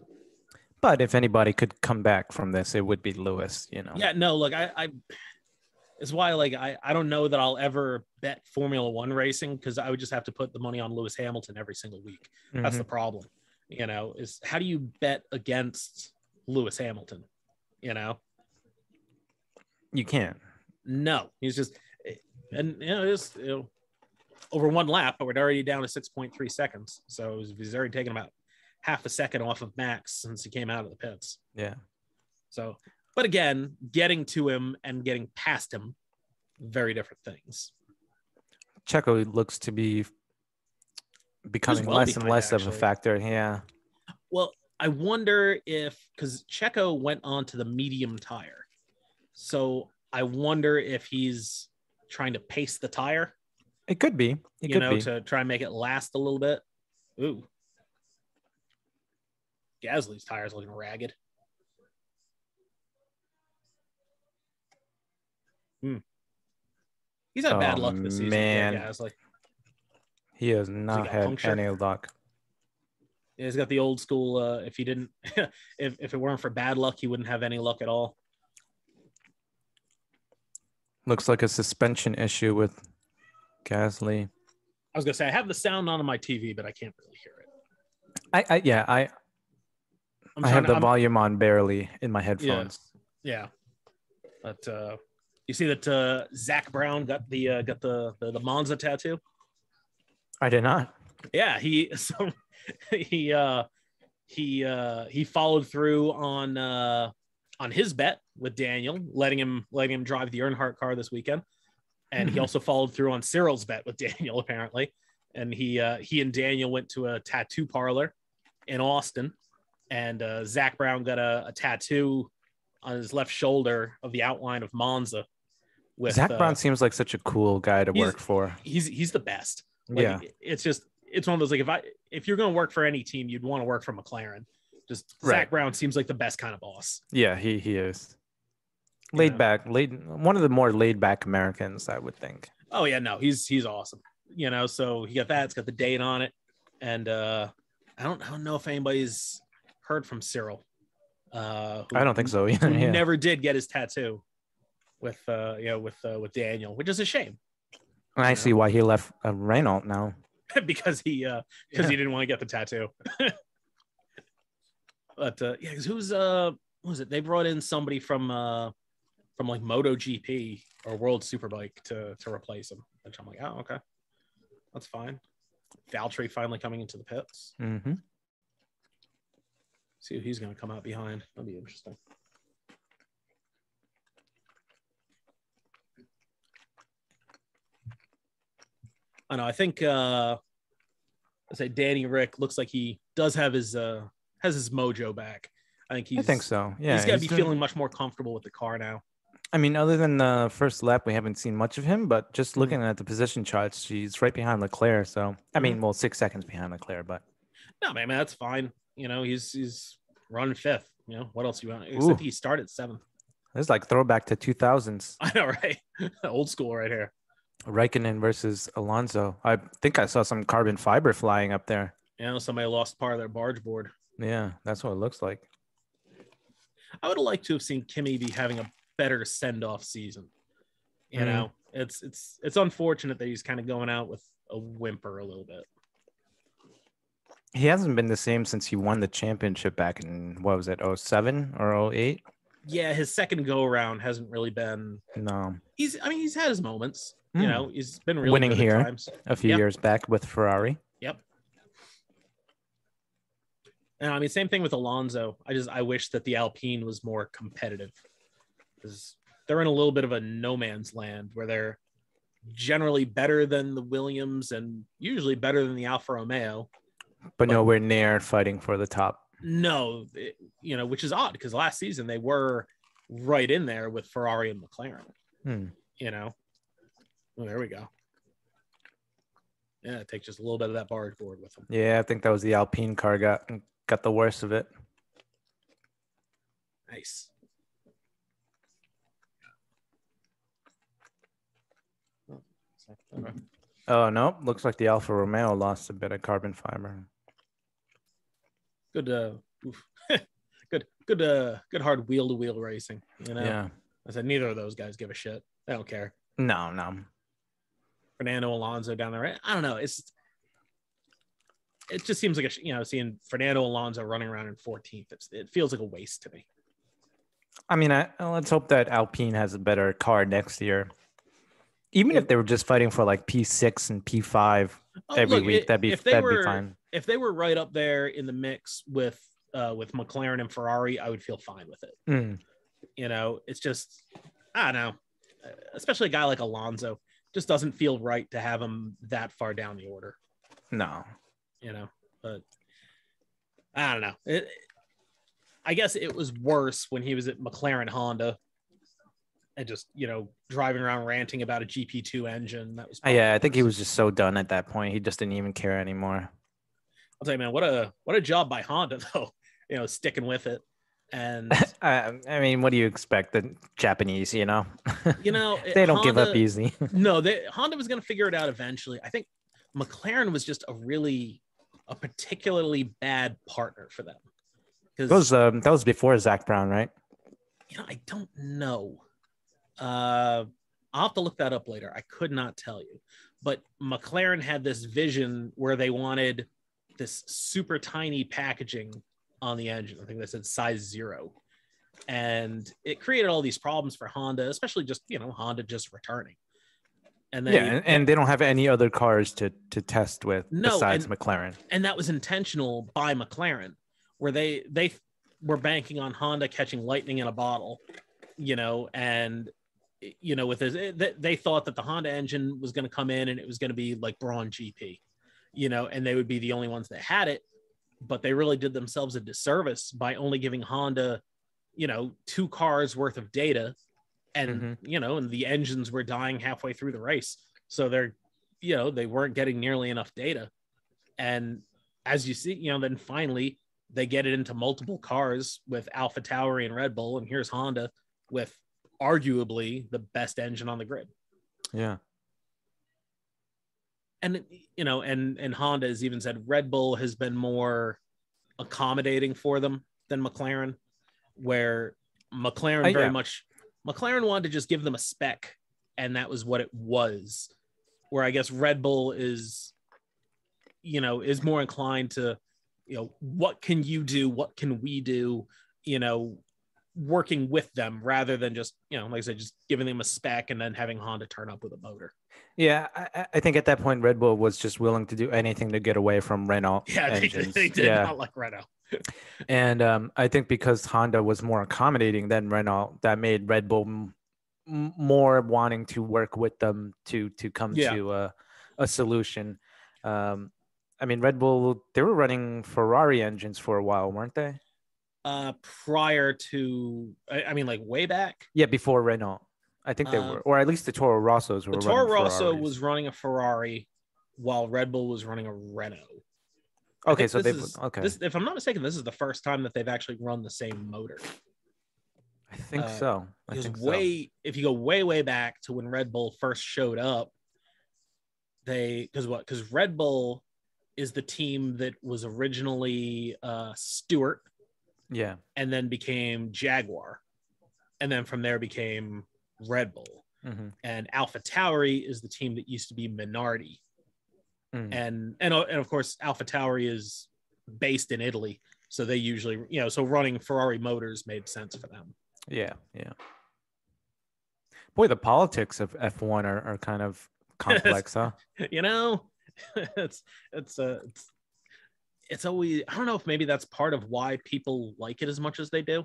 But if anybody could come back from this, it would be Lewis, you know. Yeah, no, like I it's why, like, I don't know that I'll ever bet Formula One racing, because I would just have to put the money on Lewis Hamilton every single week. That's the problem, you know, is how do you bet against Lewis Hamilton? You know, you can't. No, he's just, and you know, it's over one lap, but we're already down to 6.3 seconds. So he's already taken about half a second off of Max since he came out of the pits. Yeah. So, but again, getting to him and getting past him, very different things. Checo looks to be becoming less and less of a factor. Yeah. Well, I wonder if, because Checo went on to the medium tire. So I wonder if he's trying to pace the tire. It could be. You know, to try and make it last a little bit. Ooh. Gasly's tire's looking ragged. He's had bad luck this season. Man. Gasly. He has not had any luck. Yeah, he's got the old school, if he didn't, if it weren't for bad luck, he wouldn't have any luck at all. Looks like a suspension issue with Gasly. I was gonna say I have the sound on my TV, but I can't really hear it. I have the volume on barely in my headphones. Yeah. But you see that Zach Brown got the Monza tattoo? I did not. Yeah, he followed through on his bet with Daniel, letting him drive the Earnhardt car this weekend. And he also followed through on Cyril's bet with Daniel, apparently. And he and Daniel went to a tattoo parlor in Austin, and Zach Brown got a tattoo on his left shoulder of the outline of Monza. Zach Brown seems like such a cool guy to work for. He's the best. Like, it's one of those, like, if you're going to work for any team, you'd want to work for McLaren. Just Zach Brown seems like the best kind of boss. Yeah, he is. Laid back, one of the more laid back Americans, I would think. Oh yeah, no, he's awesome. You know, so he got that. It's got the date on it, and I don't know if anybody's heard from Cyril. I don't think so either. He never did get his tattoo with Daniel, which is a shame. I see why he left Renault now. because he didn't want to get the tattoo. But yeah, because what was it? They brought in somebody from like MotoGP or World Superbike to replace him. Which I'm like, oh, okay, that's fine. Valtteri finally coming into the pits. Mm-hmm. See who he's going to come out behind. That'll be interesting. I know. I think I say Danny Rick looks like he does have his mojo back. I think so. Yeah, he's got to be feeling much more comfortable with the car now. I mean, other than the first lap, we haven't seen much of him, but just looking at the position charts, he's right behind Leclerc. So, I mean, well, 6 seconds behind Leclerc, but no, man, that's fine. You know, he's running fifth. You know, what else you want? Except he started 7th. It's like throwback to 2000s. I know, right? Old school right here. Raikkonen versus Alonso. I think I saw some carbon fiber flying up there. You know, somebody lost part of their barge board. Yeah, that's what it looks like. I would have liked to have seen Kimi be having a better send-off season. You know, it's unfortunate that he's kind of going out with a whimper a little bit. He hasn't been the same since he won the championship back in, what was it, 07 or 08? Yeah, his second go-around hasn't really been... No. He's had his moments. You know, he's been really winning good here at times. A few years back with Ferrari. Yep. And I mean, same thing with Alonso. I wish that the Alpine was more competitive, because they're in a little bit of a no man's land where they're generally better than the Williams and usually better than the Alfa Romeo, but nowhere near fighting for the top. No, you know, which is odd because last season they were right in there with Ferrari and McLaren. You know, well, there we go. Yeah, take just a little bit of that barge board with them. Yeah, I think that was the Alpine car got the worst of it. Nice. Oh no, looks like the Alfa Romeo lost a bit of carbon fiber. Good good hard wheel to wheel racing, you know. Yeah. I said neither of those guys give a shit. They don't care. No. Fernando Alonso down there. I don't know. It just seems like seeing Fernando Alonso running around in 14th. It feels like a waste to me. I mean, let's hope that Alpine has a better car next year. Even if they were just fighting for like P6 and P5 every week, that'd be fine. If they were right up there in the mix with McLaren and Ferrari, I would feel fine with it. You know, it's just, I don't know, especially a guy like Alonso, just doesn't feel right to have him that far down the order. No. You know, but I don't know. I guess it was worse when he was at McLaren Honda and just, you know, driving around ranting about a GP2 engine. That was I think he was just so done at that point. He just didn't even care anymore. I'll tell you, man, what a job by Honda though, you know, sticking with it. And I mean, what do you expect? The Japanese, you know, they don't Honda, give up easy. No, Honda was going to figure it out eventually. I think McLaren was just a particularly bad partner for them. That was before Zach Brown, right? You know, I don't know. I'll have to look that up later. I could not tell you. But McLaren had this vision where they wanted this super tiny packaging on the engine. I think they said size 0. And it created all these problems for Honda, especially just, you know, Honda just returning. And and they don't have any other cars to test with besides McLaren. And that was intentional by McLaren, where they were banking on Honda catching lightning in a bottle, you know, and, you know, with this, they thought that the Honda engine was going to come in and it was going to be like Braun GP, you know, and they would be the only ones that had it. But they really did themselves a disservice by only giving Honda, you know, 2 cars worth of data. And, you know, and the engines were dying halfway through the race. So they weren't getting nearly enough data. And as you see, you know, then finally they get it into multiple cars with AlphaTauri and Red Bull. And here's Honda with arguably the best engine on the grid. Yeah. And, you know, and Honda has even said Red Bull has been more accommodating for them than McLaren, where McLaren wanted to just give them a spec, and that was what it was. Where I guess Red Bull is more inclined to, you know, what can you do? What can we do? You know, working with them rather than just, you know, like I said, just giving them a spec and then having Honda turn up with a motor. Yeah, I think at that point, Red Bull was just willing to do anything to get away from Renault. Yeah, they did not like Renault. And I think because Honda was more accommodating than Renault, that made Red Bull more wanting to work with them to come to a solution. I mean, Red Bull, they were running Ferrari engines for a while, weren't they? Prior to, I mean, like way back. Yeah, before Renault. I think they were, or at least the Toro Rossos were. The Toro Rosso was running a Ferrari while Red Bull was running a Renault. Okay, so if I'm not mistaken, this is the first time that they've actually run the same motor. I think so. If you go way back to when Red Bull first showed up, because Red Bull is the team that was originally Stewart, and then became Jaguar, and then from there became Red Bull. And AlphaTauri is the team that used to be Minardi, and of course AlphaTauri is based in Italy, so they usually, so running Ferrari motors made sense for them. Yeah. Boy, the politics of F1 are kind of complex, huh? It's always, I don't know if maybe that's part of why people like it as much as they do,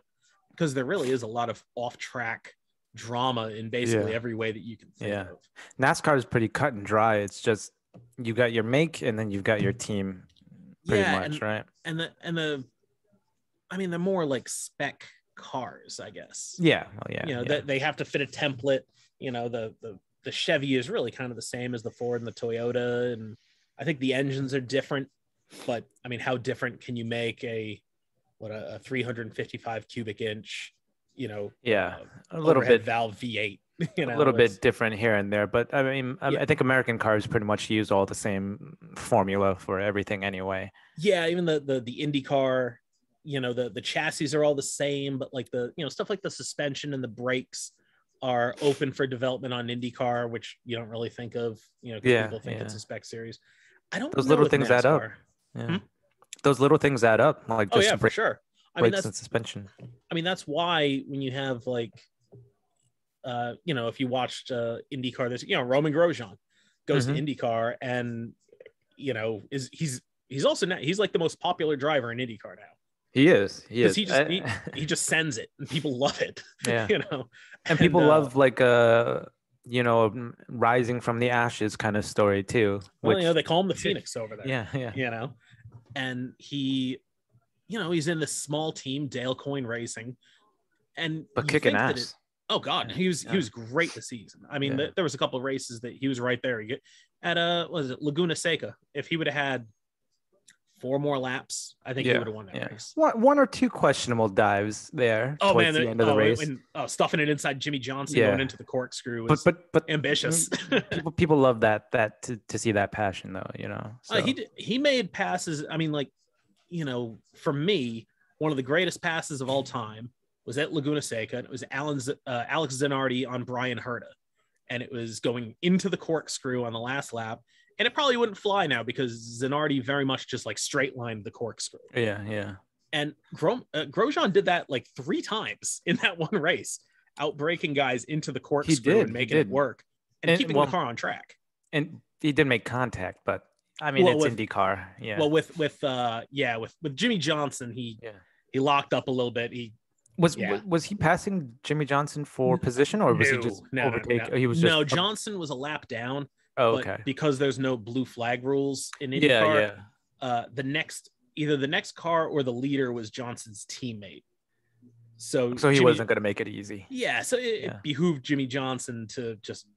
because there really is a lot of off-track drama in basically every way that you can think of. NASCAR is pretty cut and dry. It's just you got your make and then you've got your team, pretty much, right? And the more like spec cars, I guess. That they have to fit a template. The Chevy is really kind of the same as the Ford and the Toyota, and I think the engines are different, but I mean, how different can you make a 355 cubic inch, a little bit valve V8, a little bit different here and there, but I mean, I think American cars pretty much use all the same formula for everything anyway. Even the Indy car, the chassis are all the same, but like the stuff like the suspension and the brakes are open for development on IndyCar, which you don't really think of, because people think it's a spec series. I don't. Those little things add up. Those little things add up. Like for sure. Brakes and suspension. I mean, that's why when you have like, if you watched IndyCar, there's Roman Grosjean goes to IndyCar, and he's also he's like the most popular driver in IndyCar now. He is. He just sends it, and people love it. And people love like rising from the ashes kind of story too. Well, they call him the Phoenix over there. Yeah. And he, he's in this small team, Dale Coyne Racing, but kicking ass. Oh God, he was great this season. I mean, there was a couple of races that he was right there. At Laguna Seca. If he would have had 4 more laps, I think he would have won that race. One or two questionable dives there towards the end of the race. Stuffing it inside Jimmy Johnson going into the corkscrew was but ambitious. people love that to see that passion though, So. He made passes. I mean, like, for me, one of the greatest passes of all time was at Laguna Seca. It was Alex Zanardi on Brian Herta, and it was going into the corkscrew on the last lap. And it probably wouldn't fly now because Zanardi very much just like straight lined the corkscrew. Yeah. And Grosjean did that like 3 times in that one race, outbraking guys into the corkscrew and making it work and keeping the car on track. And he did make contact, but I mean, it's IndyCar. Yeah. Well, with Jimmy Johnson, he locked up a little bit. Was he passing Jimmy Johnson for position, or was he just overtake? No. He was just Johnson was a lap down. Oh, okay. But because there's no blue flag rules in IndyCar, either the next car or the leader was Johnson's teammate. So he wasn't going to make it easy. Yeah, so it behooved Jimmy Johnson to just,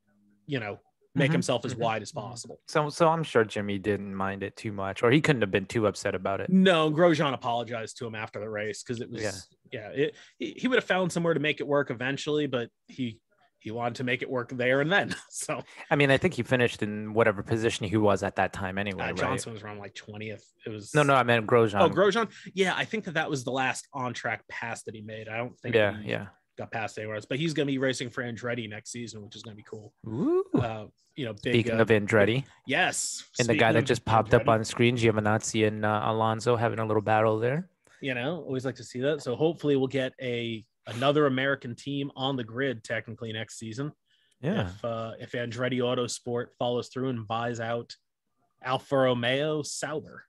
make himself as wide as possible. So I'm sure Jimmy didn't mind it too much, or he couldn't have been too upset about it. No, Grosjean apologized to him after the race because it was he would have found somewhere to make it work eventually, but he wanted to make it work there and then. So I mean, I think he finished in whatever position he was at that time anyway. Right? Johnson was around like 20th. It was no, I meant Grosjean. Oh, Grosjean. Yeah, I think that was the last on-track pass that he made. I don't think he got past anywhere else. But he's going to be racing for Andretti next season, which is going to be cool. Ooh. Big, speaking of Andretti, yes, and the guy that just popped up on screen, Giovinazzi and Alonso having a little battle there. Always like to see that. So hopefully we'll get another American team on the grid technically next season. Yeah. If Andretti Autosport follows through and buys out Alfa Romeo Sauber.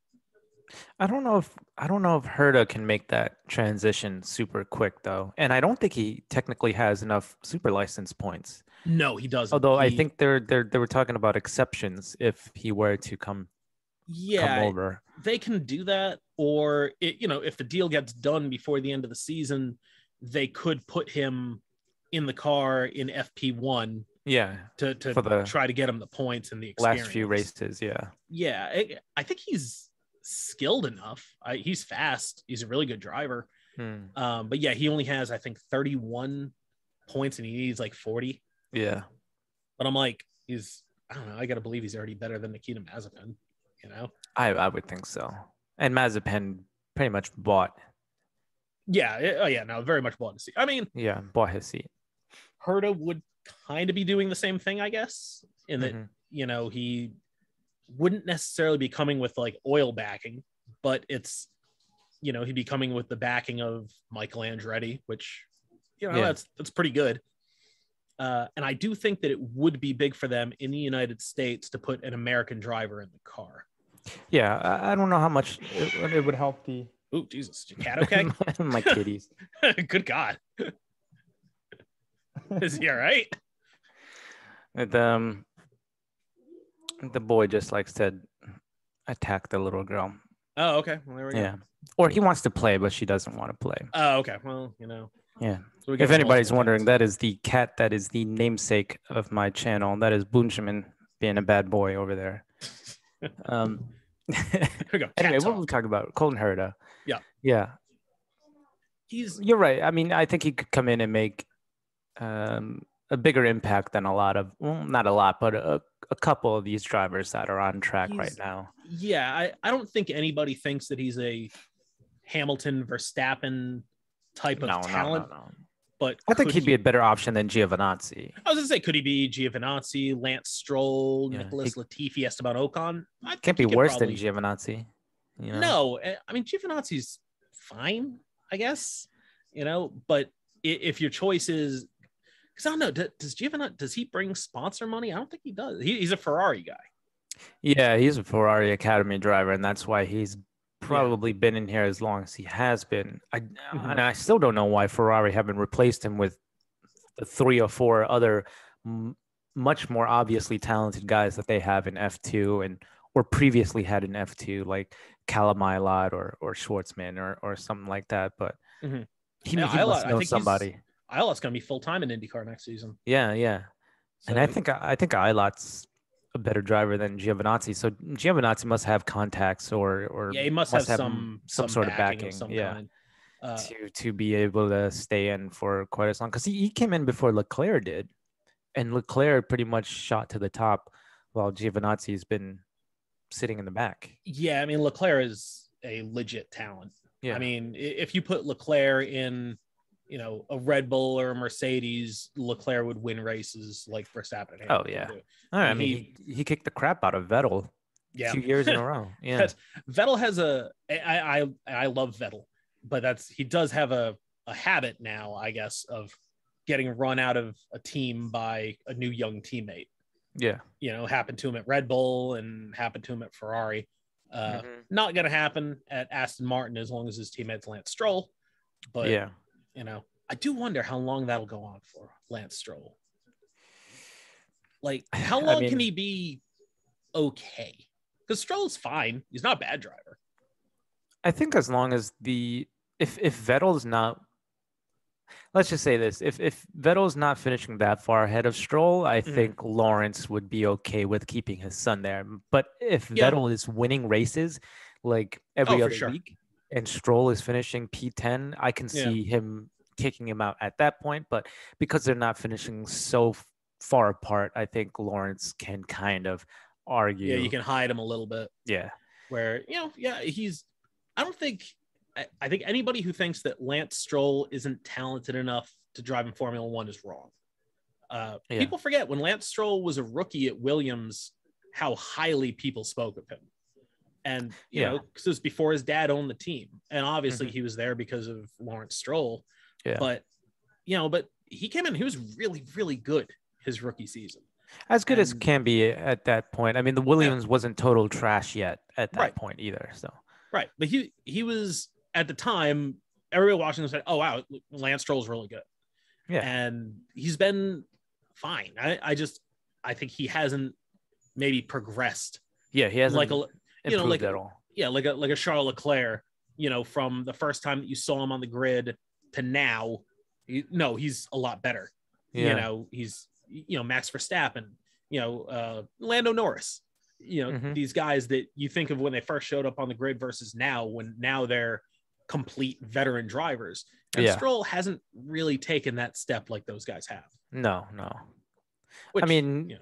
I don't know if Herta can make that transition super quick though, and I don't think he technically has enough super license points. No, he doesn't. Although I think they were talking about exceptions if he were to come over. They can do that, or if the deal gets done before the end of the season, they could put him in the car in FP1. Yeah, to try to get him the points and the experience. Last few races. Yeah. I think he's skilled enough. He's fast. He's a really good driver. But yeah, he only has, I think, 31 points and he needs like 40. Yeah. But I'm like, I don't know. I got to believe he's already better than Nikita Mazepin, you know? I would think so. And Mazepin pretty much bought. Yeah. No, very much bought his seat. I mean, yeah, bought his seat. Herta would kind of be doing the same thing, I guess, in that, you know, he wouldn't necessarily be coming with like oil backing, but it's, you know, he'd be coming with the backing of Michael Andretti, which, you know, that's pretty good. And I do think that it would be big for them in the United States to put an American driver in the car. Yeah, I don't know how much it would help the. Oh, Jesus. Is your cat okay? My kitties. Good God. Is he all right? The boy just likes to attack the little girl. Oh, okay. Well, there we go. Yeah. Or he wants to play, but she doesn't want to play. Oh, okay. Well, you know. Yeah. So if anybody's wondering, that is the cat that is the namesake of my channel. That is Benjamin being a bad boy over there. Anyway, what were we talking about? Colton Herta. Yeah. You're right. I mean, I think he could come in and make a bigger impact than a lot of, well, not a lot, but a couple of these drivers that are on track right now. Yeah, I don't think anybody thinks that he's a Hamilton, Verstappen type of talent. No. But I think he'd be a better option than Giovinazzi. I was going to say, could he be Giovinazzi, Lance Stroll, Nicholas Latifi, Esteban Ocon? Can't be worse than Giovinazzi. You know? No, I mean, Giovinazzi's fine, I guess, you know, but if your choice is, because I don't know, does he bring sponsor money? I don't think he does. He's a Ferrari guy. Yeah, he's a Ferrari Academy driver, and that's why he's probably been in here as long as he has been. And I still don't know why Ferrari haven't replaced him with the 3 or 4 other much more obviously talented guys that they have in F2 or previously had in F2, like Callum Ilott or Schwartzman or something like that. But he must know somebody. Ilott's going to be full-time in IndyCar next season. Yeah. So, and I think Ilott's a better driver than Giovinazzi. So Giovinazzi must have contacts or he must have some sort of backing. Kind. To be able to stay in for quite as long, because he came in before Leclerc did, and Leclerc pretty much shot to the top while Giovinazzi's been sitting in the back. Yeah, I mean, Leclerc is a legit talent. Yeah. I mean, if you put Leclerc in, you know, a Red Bull or a Mercedes, Leclerc would win races like Verstappen. Oh yeah. All right. I mean, he kicked the crap out of Vettel 2 years in a row. Yeah. Vettel has I love Vettel, but he does have a habit now, I guess, of getting run out of a team by a new young teammate. Yeah. You know, happened to him at Red Bull and happened to him at Ferrari. Not going to happen at Aston Martin as long as his teammate's Lance Stroll. But yeah. You know, I do wonder how long that'll go on for Lance Stroll. Like, how long can he be okay? Because Stroll's fine. He's not a bad driver. I think as long as if Vettel's not, let's just say this, if Vettel's not finishing that far ahead of Stroll, I think Lawrence would be okay with keeping his son there. But if Vettel is winning races like every other week, and Stroll is finishing P10, I can see him kicking him out at that point. But because they're not finishing so far apart, I think Lawrence can kind of argue. Yeah, you can hide him a little bit. Yeah. Where, I think anybody who thinks that Lance Stroll isn't talented enough to drive in Formula One is wrong. People forget when Lance Stroll was a rookie at Williams, how highly people spoke of him. And, you know, because it was before his dad owned the team. And obviously he was there because of Lawrence Stroll. Yeah. But he came in, he was really, really good his rookie season. As good as can be at that point. I mean, the Williams wasn't total trash yet at that point either. So right. But he was, at the time, everybody watching said, oh, wow, Lance Stroll's really good. Yeah. And he's been fine. I think he hasn't maybe progressed. Yeah, he hasn't improved at all. Yeah, like a Charles Leclerc, you know, from the first time that you saw him on the grid to now, he's a lot better. Yeah. You know, he's, Max Verstappen, Lando Norris, these guys that you think of when they first showed up on the grid versus now they're complete veteran drivers. And Stroll hasn't really taken that step like those guys have. No. Which, I mean,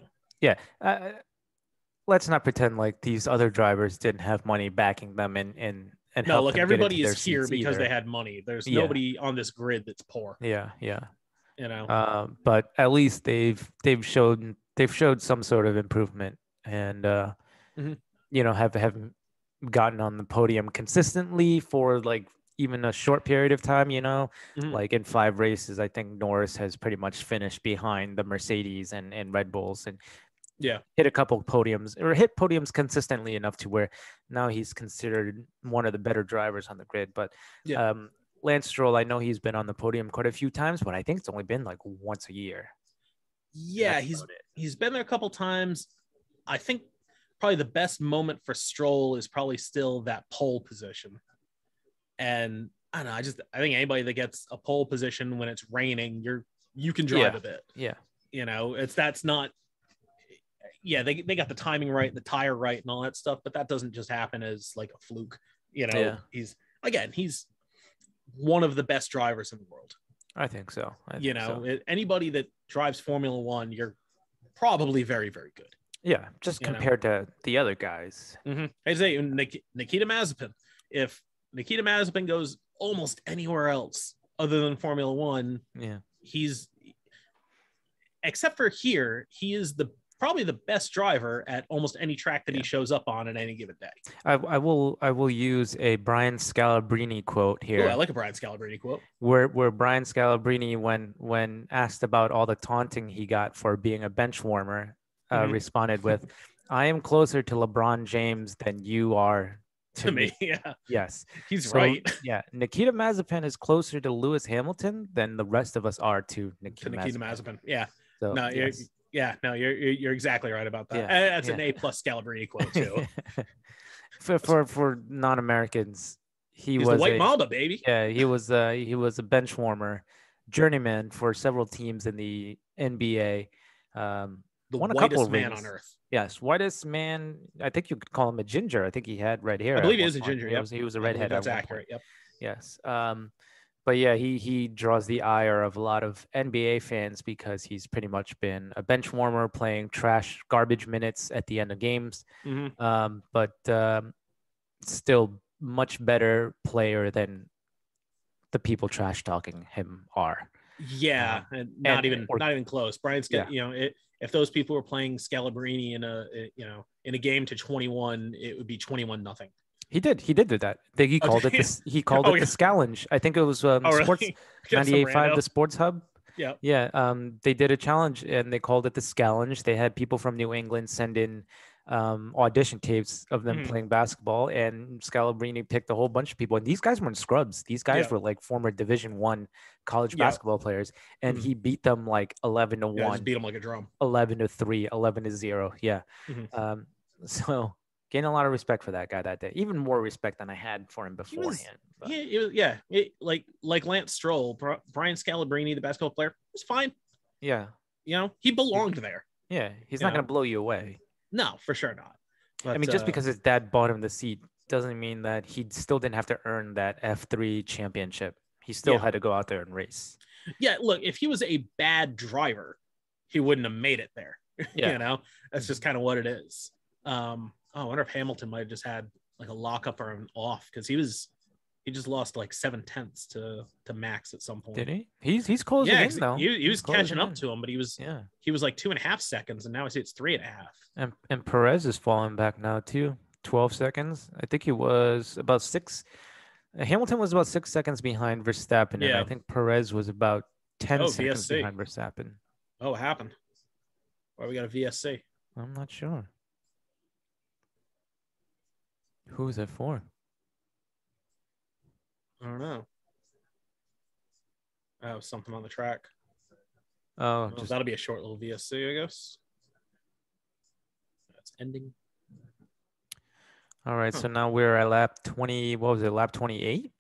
let's not pretend like these other drivers didn't have money backing them and no, look, everybody is here because they had money. There's nobody on this grid that's poor. Yeah. But at least they've showed some sort of improvement and have gotten on the podium consistently for like even a short period of time, like in 5 races. I think Norris has pretty much finished behind the Mercedes and Red Bulls and hit a couple hit podiums consistently enough to where now he's considered one of the better drivers on the grid. But Lance Stroll, I know he's been on the podium quite a few times, but I think it's only been like once a year. Yeah, he's been there a couple times. I think probably the best moment for Stroll is probably still that pole position. And I don't know, I think anybody that gets a pole position when it's raining, you can drive a bit. Yeah. They got the timing right, the tire right and all that stuff, but that doesn't just happen as like a fluke. He's one of the best drivers in the world. I think so. Anybody that drives Formula One, you're probably very, very good. Yeah, just compared to the other guys. I'd say Nikita Mazepin. If Nikita Mazepin goes almost anywhere else other than Formula One, he's, except for here, he is probably the best driver at almost any track that he shows up on any given day. I will use a Brian Scalabrine quote here. I like a Brian Scalabrine quote. Where Brian Scalabrine, when asked about all the taunting he got for being a bench warmer, responded with, "I am closer to LeBron James than you are to me." Yeah. Yes. He's right. Yeah. Nikita Mazepin is closer to Lewis Hamilton than the rest of us are to Nikita Mazepin. Yeah. So, you're exactly right about that. Yeah, that's an A+ Scalabrine quote too. for non-Americans, he's the white Mamba, baby. Yeah, he was a bench warmer, journeyman for several teams in the NBA. The whitest man on earth. Yes, whitest man. I think you could call him a ginger. I think he had red hair. I believe he is a ginger. He was a redhead. That's accurate. Yep. Yes. But yeah, he draws the ire of a lot of NBA fans because he's pretty much been a bench warmer playing garbage minutes at the end of games. But still much better player than the people trash talking him are. Yeah, not even close. Brian's got, if those people were playing Scalabrine in a game to 21, it would be 21-0. He did do that. He called it the Scallenge. I think it was Sports 98.5, the Sports Hub. Yeah. Yeah. They did a challenge and they called it the Scallenge. They had people from New England send in audition tapes of them playing basketball, and Scalabrine picked a whole bunch of people. And these guys weren't scrubs. These guys were like former Division I college basketball players, and he beat them like 11-1. Just beat them like a drum. 11-3, 11-0. Yeah. So gained a lot of respect for that guy that day. Even more respect than I had for him beforehand. Like Lance Stroll, Brian Scalabrine, the basketball player, was fine. Yeah. He belonged there. Yeah. He's not going to blow you away. No, for sure not. But, I mean, just because his dad bought him the seat doesn't mean that he still didn't have to earn that F3 championship. He still had to go out there and race. Yeah, look, if he was a bad driver, he wouldn't have made it there. Yeah. That's just kind of what it is. I wonder if Hamilton might have just had like a lockup or an off, because he just lost like 0.7 to Max at some point. Did he? He's closing in though. He was catching up to him, but he was like 2.5 seconds, and now I see it's 3.5. And Perez is falling back now too. 12 seconds. I think he was about 6. Hamilton was about 6 seconds behind Verstappen, and I think Perez was about 10 seconds behind Verstappen. Oh, what happened? Why we got a VSC? I'm not sure. Who is it for? I don't know. Oh, something on the track. Oh, that'll be a short little VSC, I guess. That's ending. All right, so now we're at lap 20. What was it? Lap 28?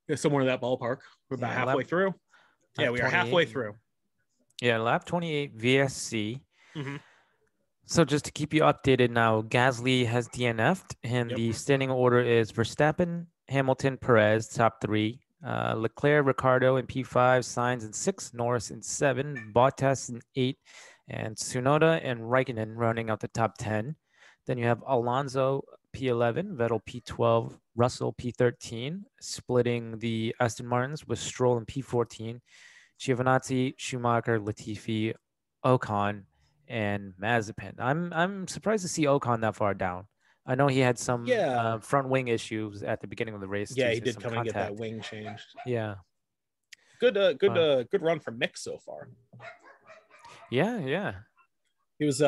Yeah, somewhere in that ballpark. We're about halfway through. Yeah, we are halfway through. Yeah, lap 28 VSC. So just to keep you updated now, Gasly has DNF'd, and the standing order is Verstappen, Hamilton, Perez, top 3. Leclerc, Ricardo in P5, Sainz in 6, Norris in 7, Bottas in 8, and Tsunoda and Raikkonen rounding out the top 10. Then you have Alonso P11, Vettel P12, Russell P13, splitting the Aston Martins with Stroll in P14, Giovinazzi, Schumacher, Latifi, Ocon, and Mazepin. I'm surprised to see Ocon that far down. I know he had some front wing issues at the beginning of the race. Yeah, he did come and get that wing changed. Yeah. Good run from Mick so far. Yeah. He was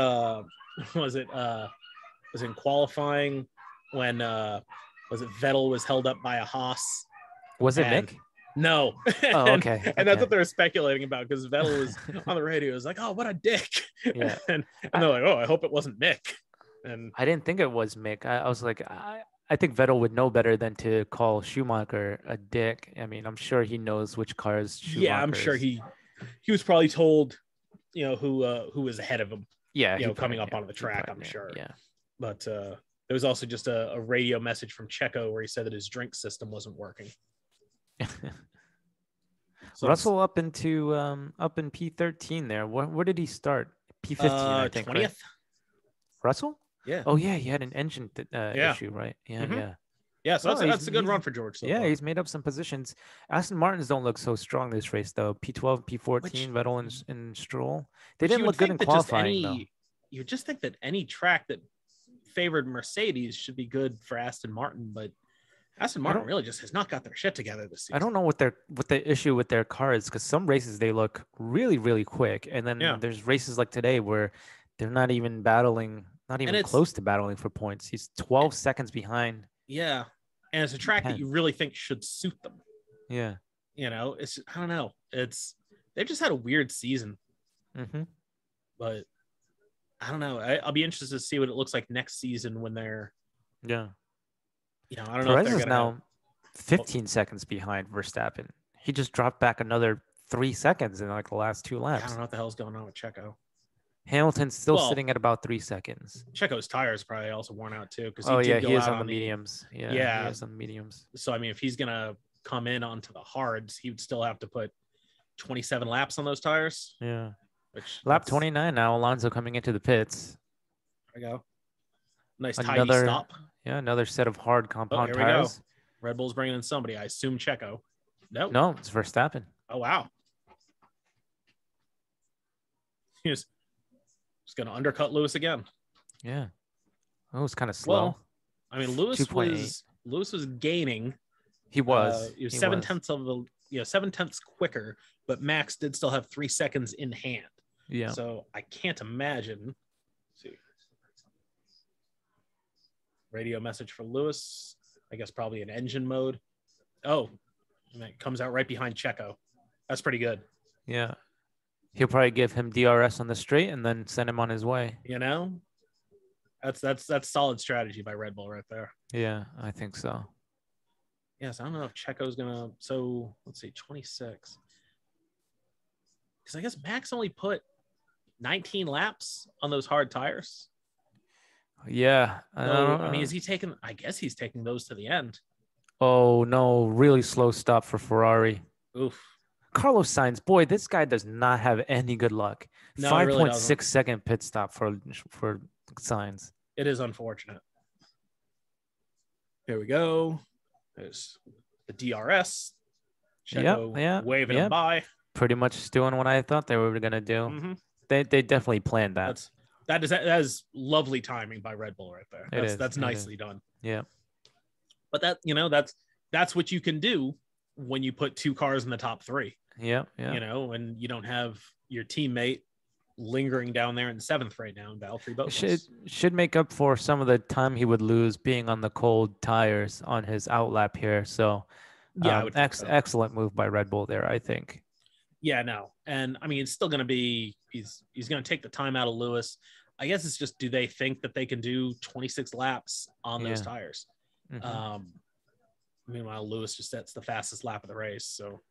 was in qualifying when Vettel was held up by a Haas. Was it Mick? No. Oh, okay. And that's what they were speculating about, because Vettel was on the radio. It was like, oh, what a dick. Yeah. and they're like, oh, I hope it wasn't Mick. And I didn't think it was Mick. I was like, I think Vettel would know better than to call Schumacher a dick. I mean, I'm sure he knows which cars Schumacher I'm sure he was probably told, who was ahead of him. Yeah. Coming up onto the track, I'm sure. Yeah. But there was also just a radio message from Checo where he said that his drink system wasn't working. So Russell up in P13 there. Where did he start? P15, I think. 20th. Right? Russell? Yeah. Oh yeah, he had an engine issue, right? Yeah, yeah. Yeah, so that's a good run for George. So far. He's made up some positions. Aston Martins don't look so strong this race though. P12, P14, Vettel and Stroll. They didn't look good in qualifying though. You would just think that any track that favored Mercedes should be good for Aston Martin, but Aston Martin really just has not got their shit together this season. I don't know what the issue with their car is, because some races they look really, really quick, and then there's races like today where they're not even battling, not even close to battling for points. He's 12 seconds behind. Yeah, and it's a track that you really think should suit them. Yeah, it's I don't know. They've just had a weird season. But I don't know. I'll be interested to see what it looks like next season when they're. Yeah. I don't know. Perez is now 15 seconds behind Verstappen. He just dropped back another 3 seconds in like the last 2 laps. I don't know what the hell's going on with Checo. Hamilton's still sitting at about 3 seconds. Checo's tires probably also worn out too, because he is on the mediums. Yeah, he is on the mediums. So I mean, if he's gonna come in onto the hards, he would still have to put 27 laps on those tires. Yeah. Lap 29 now. Alonso coming into the pits. There we go. Nice tidy stop. Yeah, another set of hard compound tires. Go. Red Bull's bringing in somebody. I assume Checo. No, it's Verstappen. Oh, wow. He's going to undercut Lewis again. Yeah. Oh, it was kind of slow. Well, I mean, Lewis was gaining. He was. He was 7/10 quicker, but Max did still have 3 seconds in hand. Yeah. So I can't imagine. Let's see. Radio message for Lewis. I guess probably in engine mode. Oh, and it comes out right behind Checo. That's pretty good. Yeah. He'll probably give him DRS on the straight and then send him on his way. That's solid strategy by Red Bull right there. Yeah, I think so. Yes, I don't know if Checo's gonna. So let's see, 26. Because I guess Max only put 19 laps on those hard tires. Yeah. I mean, is he taking? I guess he's taking those to the end. Oh no! Really slow stop for Ferrari. Oof. Carlos Sainz, boy, this guy does not have any good luck. No, 5.6 second pit stop for Sainz. It is unfortunate. Here we go. There's the DRS. Checo waving him by. Pretty much doing what I thought they were going to do. Mm-hmm. They definitely planned that. That is lovely timing by Red Bull right there. That's nicely done. Yeah. But that's what you can do when you put 2 cars in the top 3. Yeah. And you don't have your teammate lingering down there in 7th right now in Valtteri Bottas. Should make up for some of the time he would lose being on the cold tires on his outlap here. So excellent move by Red Bull there, I think. Yeah, no. And I mean, it's still going to be, he's going to take the time out of Lewis. I guess it's just, do they think that they can do 26 laps on those tires? Mm-hmm. Meanwhile, Lewis just sets the fastest lap of the race. So,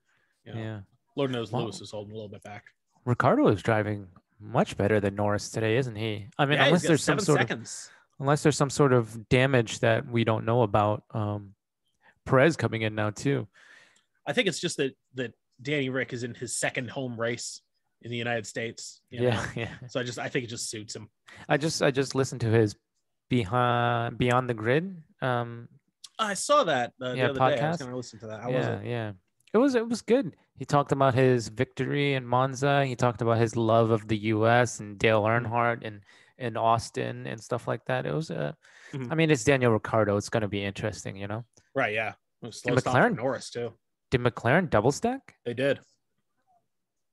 Lord knows Lewis is holding a little bit back. Ricardo is driving much better than Norris today, isn't he? I mean, Yeah, unless he's got there's 7 seconds. Unless there's some sort of damage that we don't know about. Perez coming in now too. I think it's just that Danny Rick is in his second home race in the United States. You know? So I think it just suits him. I just listened to his Beyond the Grid. I saw that the other podcast. day. I was going to listen to that. How was it? Yeah. It was good. He talked about his victory in Monza. He talked about his love of the U.S. and Dale Earnhardt and Austin and stuff like that. It was I mean, it's Daniel Ricciardo. It's going to be interesting, you know. Right? Yeah. Slow stop for Norris too. Did McLaren double stack? They did.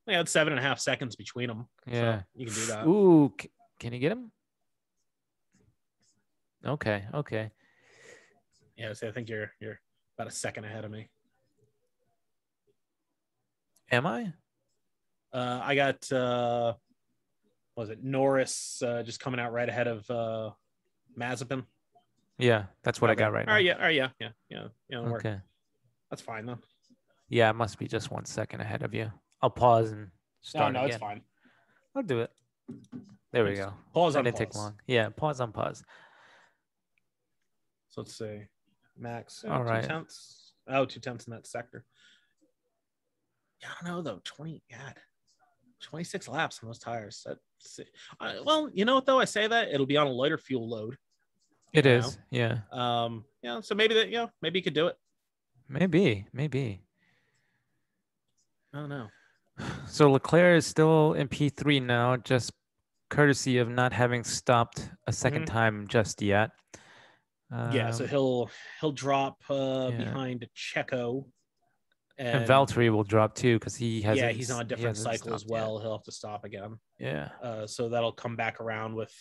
They had 7.5 seconds between them. Yeah, so you can do that. Ooh, can you get him? Okay. Yeah, so I think you're about a second ahead of me. Am I? I got what was it Norris just coming out right ahead of Mazepin. Yeah, that's what I got right now. Yeah. Okay, that's fine then. Yeah, it must be just 1 second ahead of you. I'll pause and start. No, it's fine. I'll do it. There we go. Pause on didn't pause. take long. Yeah, pause on pause. So let's say Max. All right. 2/10. Oh, 2/10 in that sector. Yeah, I don't know though. 26 laps on those tires. Well, you know what though? I say that it'll be on a lighter fuel load. It is. Yeah. Yeah. So maybe maybe you could do it. Maybe. I don't know. So Leclerc is still in P3 now, just courtesy of not having stopped a second time just yet. So he'll drop behind Checo. And Valtteri will drop too because he has. Yeah, he's on a different cycle as well. He'll have to stop again. Yeah. So that'll come back around with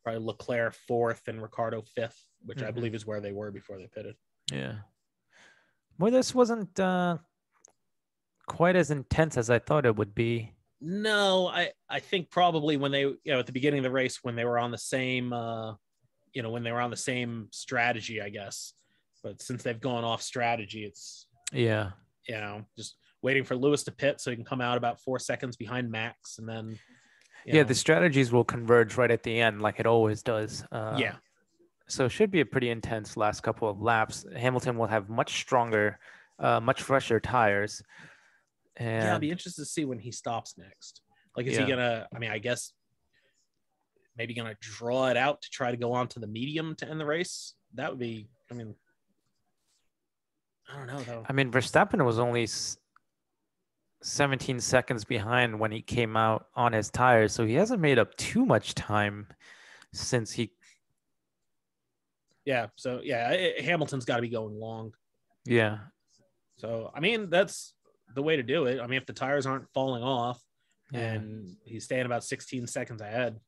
probably Leclerc 4th and Ricciardo 5th, which I believe is where they were before they pitted. Yeah. Well, this wasn't quite as intense as I thought it would be. No, I think probably when they, at the beginning of the race, when they were on the same, when they were on the same strategy, I guess. But since they've gone off strategy, it's just waiting for Lewis to pit so he can come out about 4 seconds behind Max, and then. The strategies will converge right at the end, like it always does. So it should be a pretty intense last couple of laps. Hamilton will have much stronger, much fresher tires. And I'll be interested to see when he stops next. Like, is he gonna? I mean, I guess maybe gonna draw it out to try to go on to the medium to end the race. That would be. I mean, I don't know though. I mean, Verstappen was only 17 seconds behind when he came out on his tires, so he hasn't made up too much time since he. Yeah. So Hamilton's got to be going long. Yeah. So I mean, that's the way to do it. I mean, if the tires aren't falling off and he's staying about 16 seconds ahead,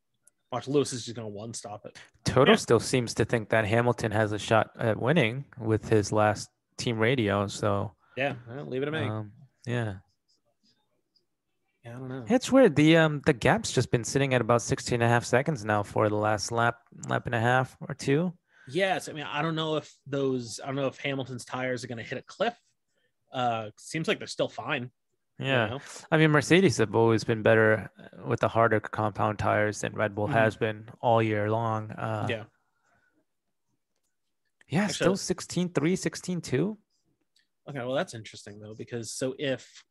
watch Lewis is just going to one stop it. Toto still seems to think that Hamilton has a shot at winning with his last team radio. So leave it to me. Yeah, I don't know. It's weird. The gap's just been sitting at about 16 and a half seconds now for the last lap and a half or two. Yes. I mean, I don't know if Hamilton's tires are going to hit a cliff. Seems like they're still fine. Yeah. I mean, Mercedes have always been better with the harder compound tires than Red Bull has been all year long. Actually, still 16.3, 16.2. Okay, well, that's interesting though, because so if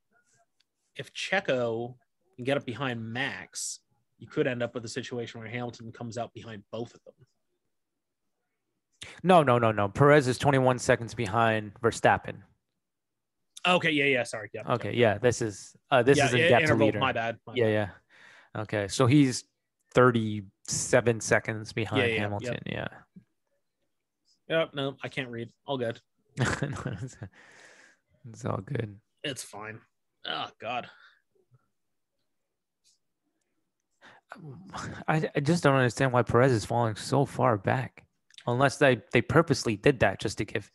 Checo can get up behind Max, you could end up with a situation where Hamilton comes out behind both of them. No. Perez is 21 seconds behind Verstappen. Okay, yeah, sorry. Yeah. Okay, yeah, this is in gap to leader. My bad. Yeah. Okay, so he's 37 seconds behind Hamilton. Yep, no, I can't read. All good. It's all good. It's fine. Oh, God. I just don't understand why Perez is falling so far back. Unless they purposely did that just to give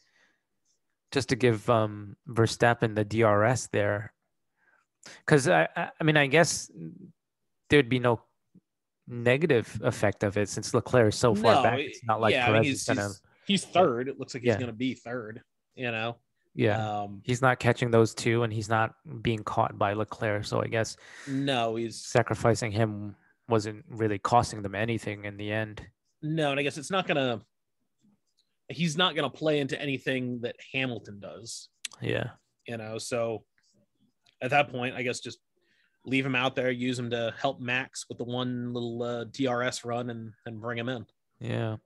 Verstappen the DRS there. Because I mean, I guess there'd be no negative effect of it since Leclerc is so far back. It's not like Perez is gonna. He's third. It looks like he's gonna be third. Yeah, he's not catching those two, and he's not being caught by Leclerc. So I guess he's sacrificing him wasn't really costing them anything in the end. No, and I guess he's not gonna play into anything that Hamilton does. Yeah, so at that point, I guess just leave him out there, use him to help Max with the one little DRS run, and bring him in. Yeah.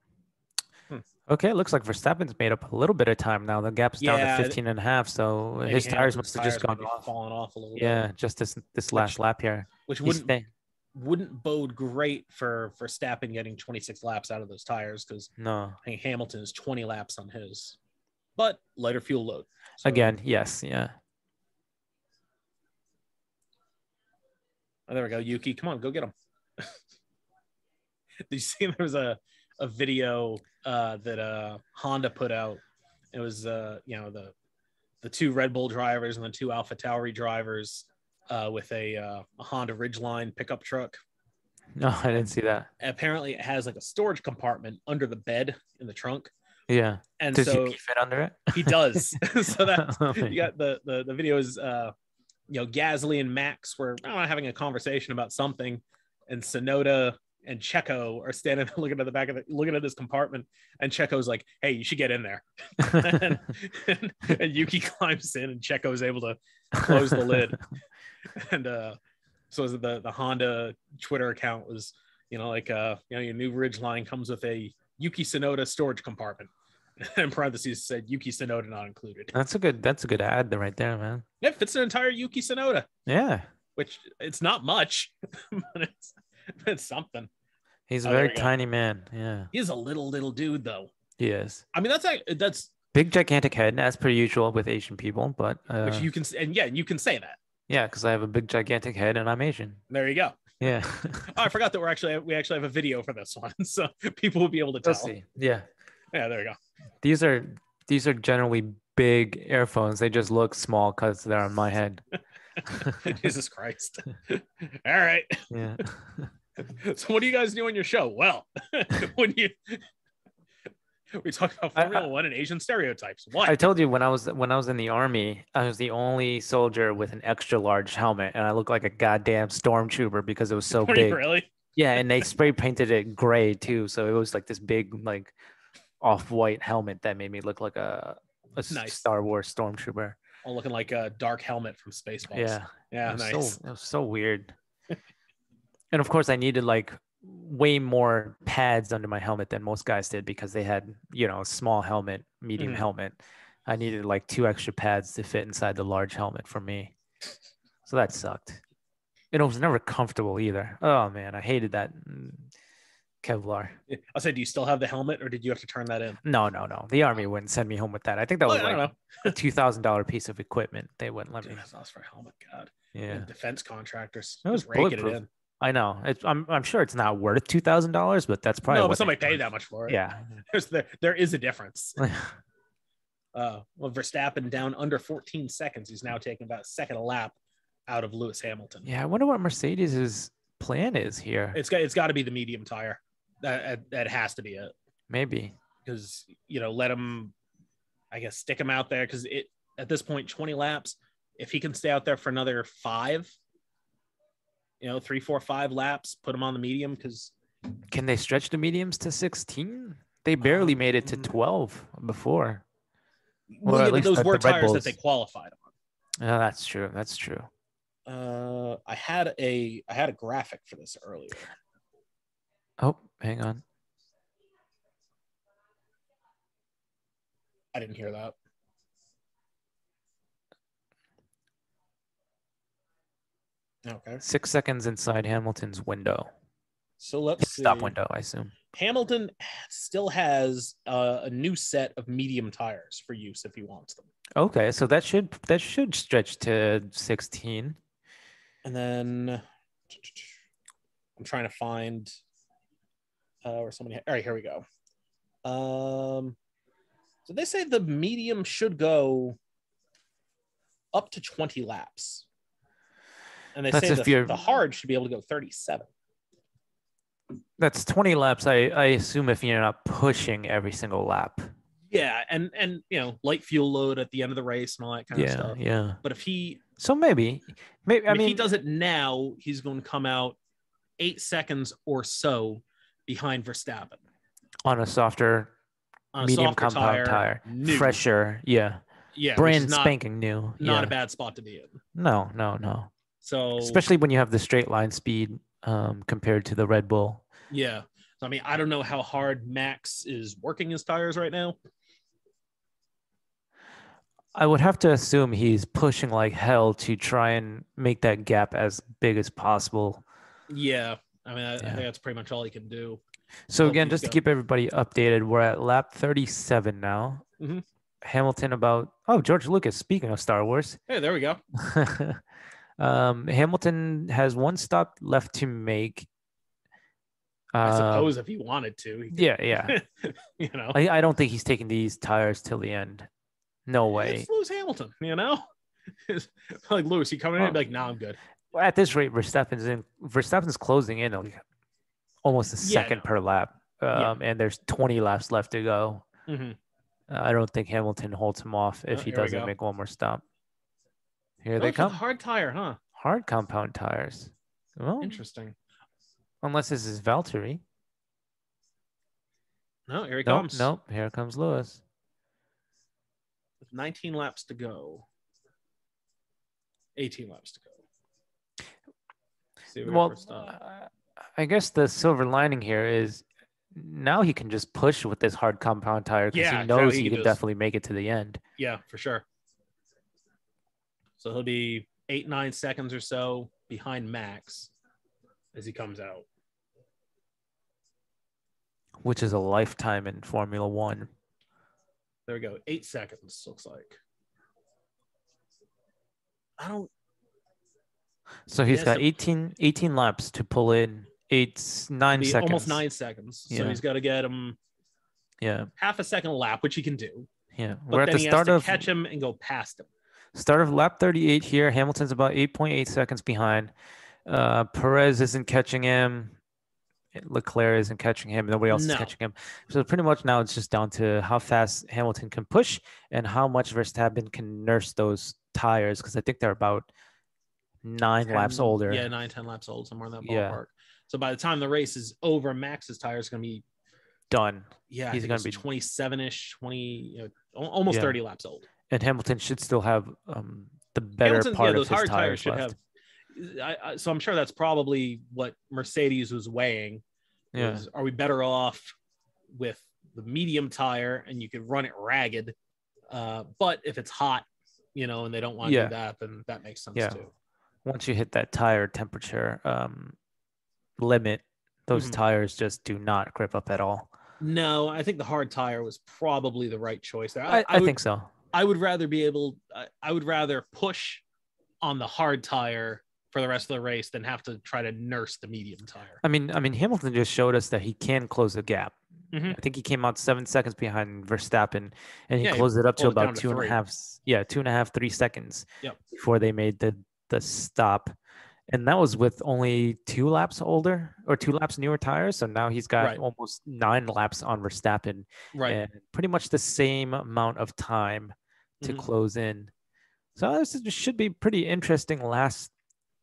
Okay, looks like Verstappen's made up a little bit of time now. The gap's down to 15 and a half, so his tires must have just gone off. Fallen off a little bit. Yeah, just this last lap here. Which wouldn't bode great for Verstappen getting 26 laps out of those tires, because I think Hamilton is 20 laps on his. But lighter fuel load. So. Again, yes, yeah. Oh, there we go. Yuki, come on, go get him. Did you see there was a video that Honda put out? It was the two Red Bull drivers and the two AlphaTauri drivers with a Honda Ridgeline pickup truck. No, I didn't see that. Apparently, it has like a storage compartment under the bed in the trunk. Yeah, and does so Yuki fit under it? He does. So that you got the video is Gasly and Max were having a conversation about something, and Tsunoda and Checo are standing there looking at this compartment, and Checo's like, "Hey, you should get in there." and Yuki climbs in, and Checo is able to close the lid. And so the Honda Twitter account was, your new Ridgeline comes with a Yuki Tsunoda storage compartment. In parentheses said Yuki Tsunoda not included. That's a good ad right there, man. It fits an entire Yuki Tsunoda. Yeah. Which it's not much, but it's something. He's a very tiny man. Yeah. He is a little dude though. He is. I mean, that's big gigantic head, as per usual with Asian people, but which you can say that. Yeah, because I have a big gigantic head and I'm Asian. There you go. Yeah. I forgot that we actually have a video for this one, so people will be able to tell. Let's see. Yeah. Yeah, there you go. These are generally big earphones. They just look small because they're on my head. Jesus Christ. All right. Yeah. So what do you guys do on your show? Well, we talk about Formula One and Asian stereotypes. What? I told you when I was in the Army, I was the only soldier with an extra large helmet, and I looked like a goddamn stormtrooper because it was so big. Really? Yeah, and they spray painted it gray too, so it was like this big like off-white helmet that made me look like a nice Star Wars stormtrooper. Oh, looking like a dark helmet from Spaceballs. Yeah, nice. It was so weird. And of course, I needed like way more pads under my helmet than most guys did because they had, a small helmet, medium helmet. I needed like 2 extra pads to fit inside the large helmet for me. So that sucked. It was never comfortable either. Oh man, I hated that Kevlar. I'll say, do you still have the helmet or did you have to turn that in? No. The Army wouldn't send me home with that. I think that was like a $2,000 piece of equipment. They wouldn't let me. That's for a helmet. God. Yeah. Defense contractors. It was raking it in. I know. I'm sure it's not worth $2,000, but that's probably but somebody paid that much for it. Yeah. There is a difference. Verstappen down under 14 seconds. He's now taking about a second a lap out of Lewis Hamilton. Yeah, I wonder what Mercedes' plan is here. It's got to be the medium tire. That has to be it. Maybe because let him, I guess, stick him out there because at this point 20 laps. If he can stay out there for another 5. 3, 4, 5 laps, put them on the medium because. Can they stretch the mediums to 16? They barely made it to 12 before. Well, at least those were tires that they qualified on. Oh, that's true. That's true. I had a graphic for this earlier. Oh, hang on. I didn't hear that. Okay. 6 seconds inside Hamilton's window. So let's see. Stop window, I assume. Hamilton still has a new set of medium tires for use if he wants them. Okay, so that should stretch to 16. And then I'm trying to find where somebody. All right, here we go. So they say the medium should go up to 20 laps. And they say the hard should be able to go 37. That's 20 laps. I assume if you're not pushing every single lap. Yeah, and light fuel load at the end of the race and all that kind of stuff. Yeah. But if he maybe if he does it now, he's going to come out 8 seconds or so behind Verstappen on a softer, medium compound tire. Fresher, yeah, brand spanking new. Not a bad spot to be in. No. So especially when you have the straight line speed compared to the Red Bull. Yeah. So I mean, I don't know how hard Max is working his tires right now. I would have to assume he's pushing like hell to try and make that gap as big as possible. Yeah. I mean, I think that's pretty much all he can do. So again, just to keep everybody updated, we're at lap 37 now. Mm-hmm. Hamilton George Lucas, speaking of Star Wars. Hey, there we go. Hamilton has one stop left to make. I suppose if he wanted to. Yeah. I don't think he's taking these tires till the end. No way. It's Lewis Hamilton, like Lewis, you coming in and be like, "No, I'm good." Well, at this rate, Verstappen's closing in almost a second per lap, and there's 20 laps left to go. Mm-hmm. I don't think Hamilton holds him off if he doesn't make one more stop. Here they come. Hard tire, huh? Hard compound tires. Well, interesting. Unless this is Valtteri. No, here he comes. Nope. Here comes Lewis. With 19 laps to go. 18 laps to go. I guess the silver lining here is now he can just push with this hard compound tire because he knows he can definitely make it to the end. Yeah, for sure. So he'll be 8-9 seconds or so behind Max as he comes out. Which is a lifetime in Formula One. There we go. 8 seconds, looks like. So he's got 18 laps to pull in 9 seconds. Almost 9 seconds. So he's got to get him half a second a lap, which he can do. Yeah. But we're at the start of catch him and go past him. Start of lap 38 here. Hamilton's about 8.8 seconds behind. Perez isn't catching him. Leclerc isn't catching him. Nobody else is catching him. So pretty much now it's just down to how fast Hamilton can push and how much Verstappen can nurse those tires, because I think they're about 9 laps older. Yeah, 9-10 laps old, somewhere in that ballpark. So by the time the race is over, Max's tire is going to be done. Yeah, he's going to be 27-ish, almost 30 laps old. And Hamilton should still have the better part of his tires should left. So I'm sure that's probably what Mercedes was weighing. Are we better off with the medium tire and you could run it ragged? But if it's hot, and they don't want to do that, then that makes sense too. Once you hit that tire temperature limit, those tires just do not grip up at all. No, I think the hard tire was probably the right choice there. I think so. I would rather push on the hard tire for the rest of the race than have to try to nurse the medium tire. I mean, Hamilton just showed us that he can close the gap. I think he came out 7 seconds behind Verstappen, and he closed it up to about 2.5, 3 seconds before they made the stop. And that was with only 2 laps older or 2 laps newer tires. So now he's got almost 9 laps on Verstappen, and pretty much the same amount of time to close in. So this should be pretty interesting last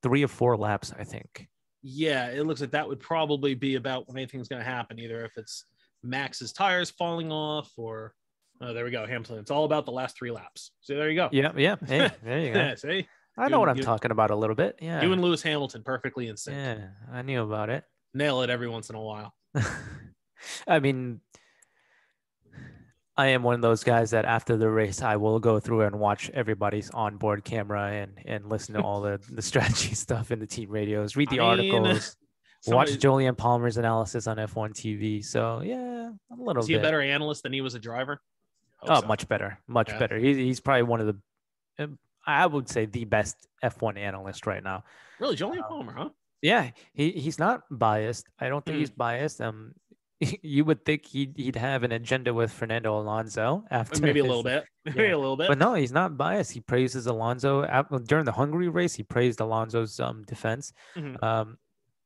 3 or 4 laps, I think. Yeah, it looks like that would probably be about when anything's going to happen, either if it's Max's tires falling off or there we go, Hamilton. It's all about the last 3 laps. So there you go. Yeah. Hey, there you go. See? I know what I'm talking about a little bit. Yeah. You and Lewis Hamilton perfectly in sync. Yeah, I knew about it. Nail it every once in a while. I mean, I am one of those guys that after the race, I will go through and watch everybody's onboard camera and listen to all the strategy stuff in the team radios, read the articles, watch Jolyon Palmer's analysis on F1 TV. So, yeah, a little bit. Is he a better analyst than he was a driver? So. Much better. Much better. He's probably one of the, I would say, the best F1 analyst right now. Really? Jolyon Palmer, huh? Yeah. He's not biased. I don't think he's biased. You would think he'd have an agenda with Fernando Alonso after maybe a little bit, but no, he's not biased. He praises Alonso during the Hungary race. He praised Alonso's defense,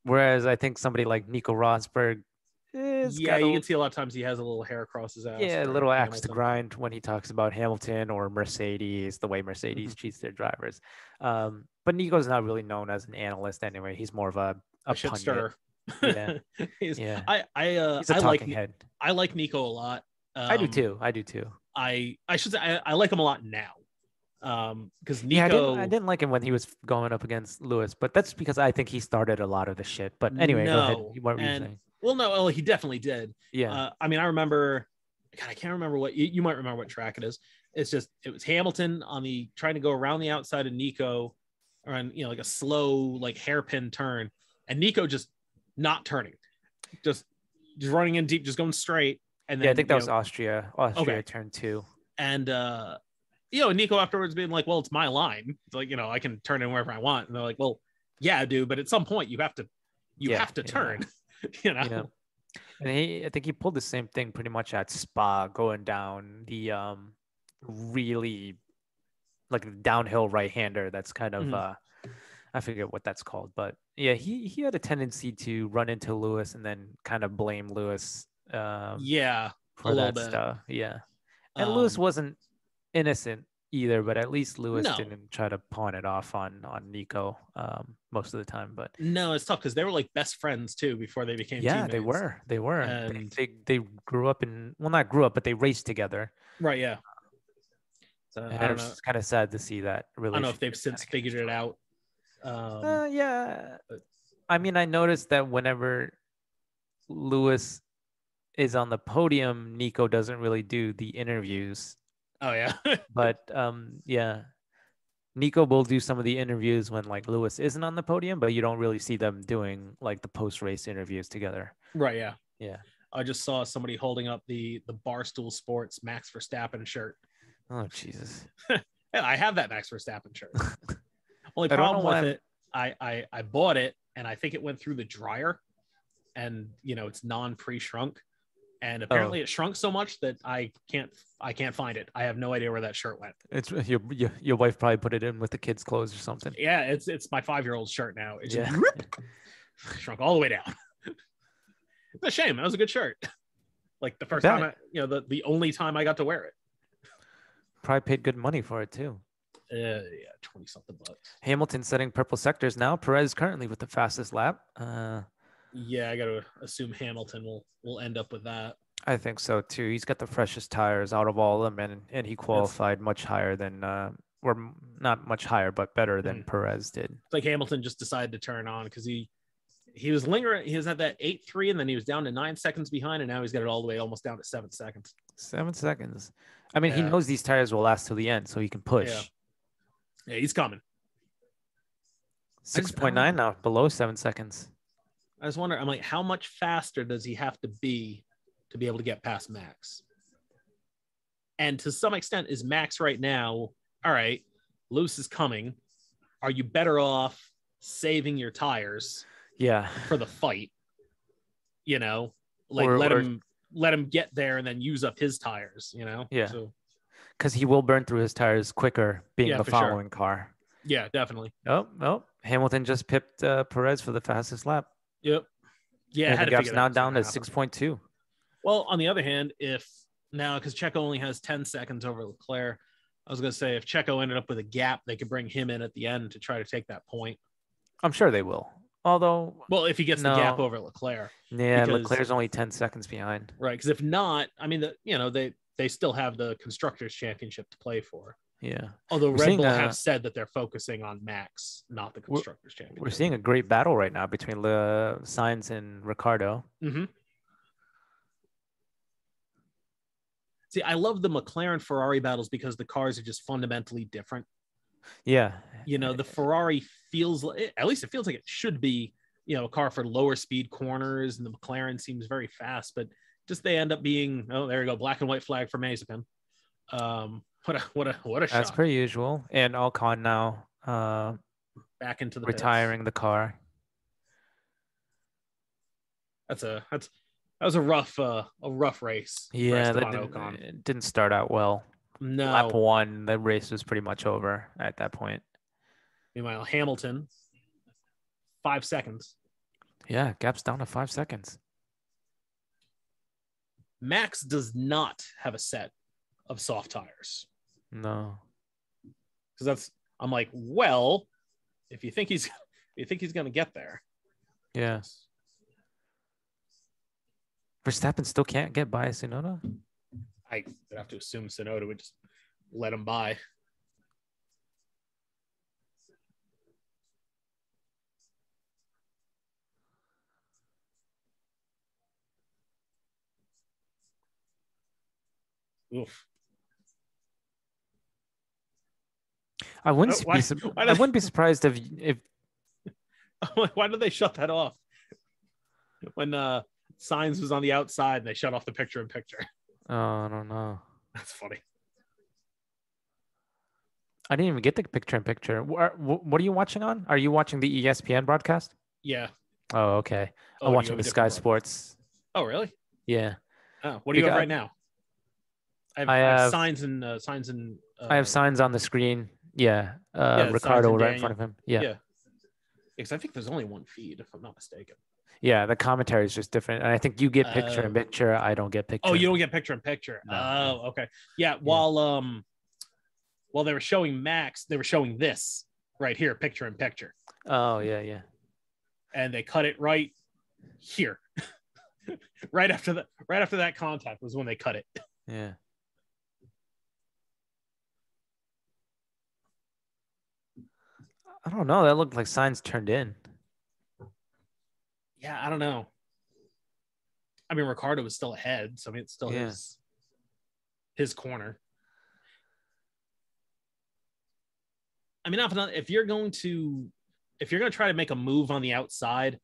whereas I think somebody like Nico Rosberg is. Yeah, you can see a lot of times he has a little hair across his ass. Yeah, a little axe to grind when he talks about Hamilton or Mercedes, the way Mercedes treats their drivers. But Nico's not really known as an analyst anyway. He's more of a shit pundit. stirrer. Yeah, he's a talking head. I like Nico a lot. I do too. I should say I like him a lot now. Because Nico, I didn't like him when he was going up against Lewis, but that's because I think he started a lot of the shit. But anyway, go ahead. What were you saying? Well, no, well, he definitely did. Yeah. I mean, I remember. God, I can't remember what you might remember what track it is. It was Hamilton trying to go around the outside of Nico, or on like a slow like hairpin turn, and Nico just not turning, just running in deep, just going straight. And then, I think that was Austria. Okay. Turn 2. And Nico afterwards being like, well, it's my line. It's like, I can turn in wherever I want. And they're like, well, yeah, dude, but at some point you have to turn, And I think he pulled the same thing pretty much at Spa, going down the really like downhill right-hander. That's kind of I forget what that's called, but yeah, he had a tendency to run into Lewis and then kind of blame Lewis. For that stuff. Yeah, and Lewis wasn't innocent either, but at least Lewis didn't try to pawn it off on Nico most of the time. But no, it's tough because they were like best friends too before they became teammates. They were and they grew up not grew up, but they raced together, right? Yeah. So it's kind of sad to see that. Really, I don't know if they've since figured it out. Yeah, I mean, I noticed that whenever Lewis is on the podium, Nico doesn't really do the interviews. Oh yeah. But Nico will do some of the interviews when like Lewis isn't on the podium, but you don't really see them doing like the post-race interviews together. Right. Yeah. Yeah. I just saw somebody holding up the Barstool Sports Max Verstappen shirt. Oh Jesus. Yeah, I have that Max Verstappen shirt. Only problem with it, I bought it and I think it went through the dryer, and it's non-pre-shrunk. And apparently it shrunk so much that I can't find it. I have no idea where that shirt went. It's your wife probably put it in with the kids' clothes or something. Yeah, it's my 5-year-old shirt now. It just shrunk all the way down. It's a shame. That was a good shirt. Like the first time, the only time I got to wear it. Probably paid good money for it too. 20-something bucks. Hamilton setting purple sectors now. Perez currently with the fastest lap. Yeah, I got to assume Hamilton will end up with that. I think so too. He's got the freshest tires out of all of them, and he qualified much higher than, or not much higher, but better than Perez did. It's like Hamilton just decided to turn on because he was lingering. He was at that 8.3, and then he was down to 9 seconds behind, and now he's got it all the way almost down to 7 seconds. 7 seconds. I mean, he knows these tires will last till the end, so he can push. Yeah, he's coming. 6.9 now, below 7 seconds. I just wonder, I'm like, how much faster does he have to be able to get past Max? And to some extent, is Max right now, all right, Lewis is coming. Are you better off saving your tires for the fight? Let him get there and then use up his tires, Yeah. Because he will burn through his tires quicker being the following car. Yeah, definitely. Oh, Hamilton just pipped Perez for the fastest lap. Yep. Yeah, and the gap's now down to 6.2. Well, on the other hand, because Checo only has 10 seconds over Leclerc, I was going to say if Checo ended up with a gap, they could bring him in at the end to try to take that point. I'm sure they will. Although, well, if he gets the gap over Leclerc. Yeah, Leclerc's only 10 seconds behind. Right, because if not, I mean, they still have the Constructors' Championship to play for. Yeah. Although Red Bull have said that they're focusing on Max, not the Constructors' Championship. We're seeing a great battle right now between Sainz and Ricciardo. Mm-hmm. See, I love the McLaren-Ferrari battles because the cars are just fundamentally different. Yeah. The Ferrari feels like it should be, a car for lower speed corners, and the McLaren seems very fast, but just they end up being, there you go, black and white flag for Mazepin. What a shot. That's per usual. And Ocon now back into the retiring pits. The car. That was a rough race. Yeah, it didn't start out well. No. Lap 1, the race was pretty much over at that point. Meanwhile, Hamilton, 5 seconds. Yeah, gap's down to 5 seconds. Max does not have a set of soft tires. No. Because I'm like, well, if you think he's going to get there. Yes. Verstappen still can't get by Tsunoda? I would have to assume Tsunoda would just let him by. Oof. I wouldn't be surprised if why did they shut that off when Sainz was on the outside and they shut off the picture-in-picture? Oh, I don't know. That's funny. I didn't even get the picture-in-picture. What are you watching on? Are you watching the ESPN broadcast? Yeah. Oh, okay. I'm watching the Sky Sports. Oh, really? Yeah. Oh, what do you have right now? I have signs and I have signs on the screen. Yeah. Ricardo right in front of him. Yeah. Because I think there's only one feed, if I'm not mistaken. Yeah, the commentary is just different. And I think you get picture-in-picture. I don't get picture. Oh, you don't get picture-in-picture. No. Oh, okay. Yeah, while they were showing Max, they were showing this right here, picture-in-picture. Oh, yeah. And they cut it right here. right after that contact was when they cut it. Yeah. I don't know. That looked like signs turned in. Yeah, I don't know. I mean, Ricardo was still ahead, so I mean, it's still his corner. I mean, if you're going to try to make a move on the outside,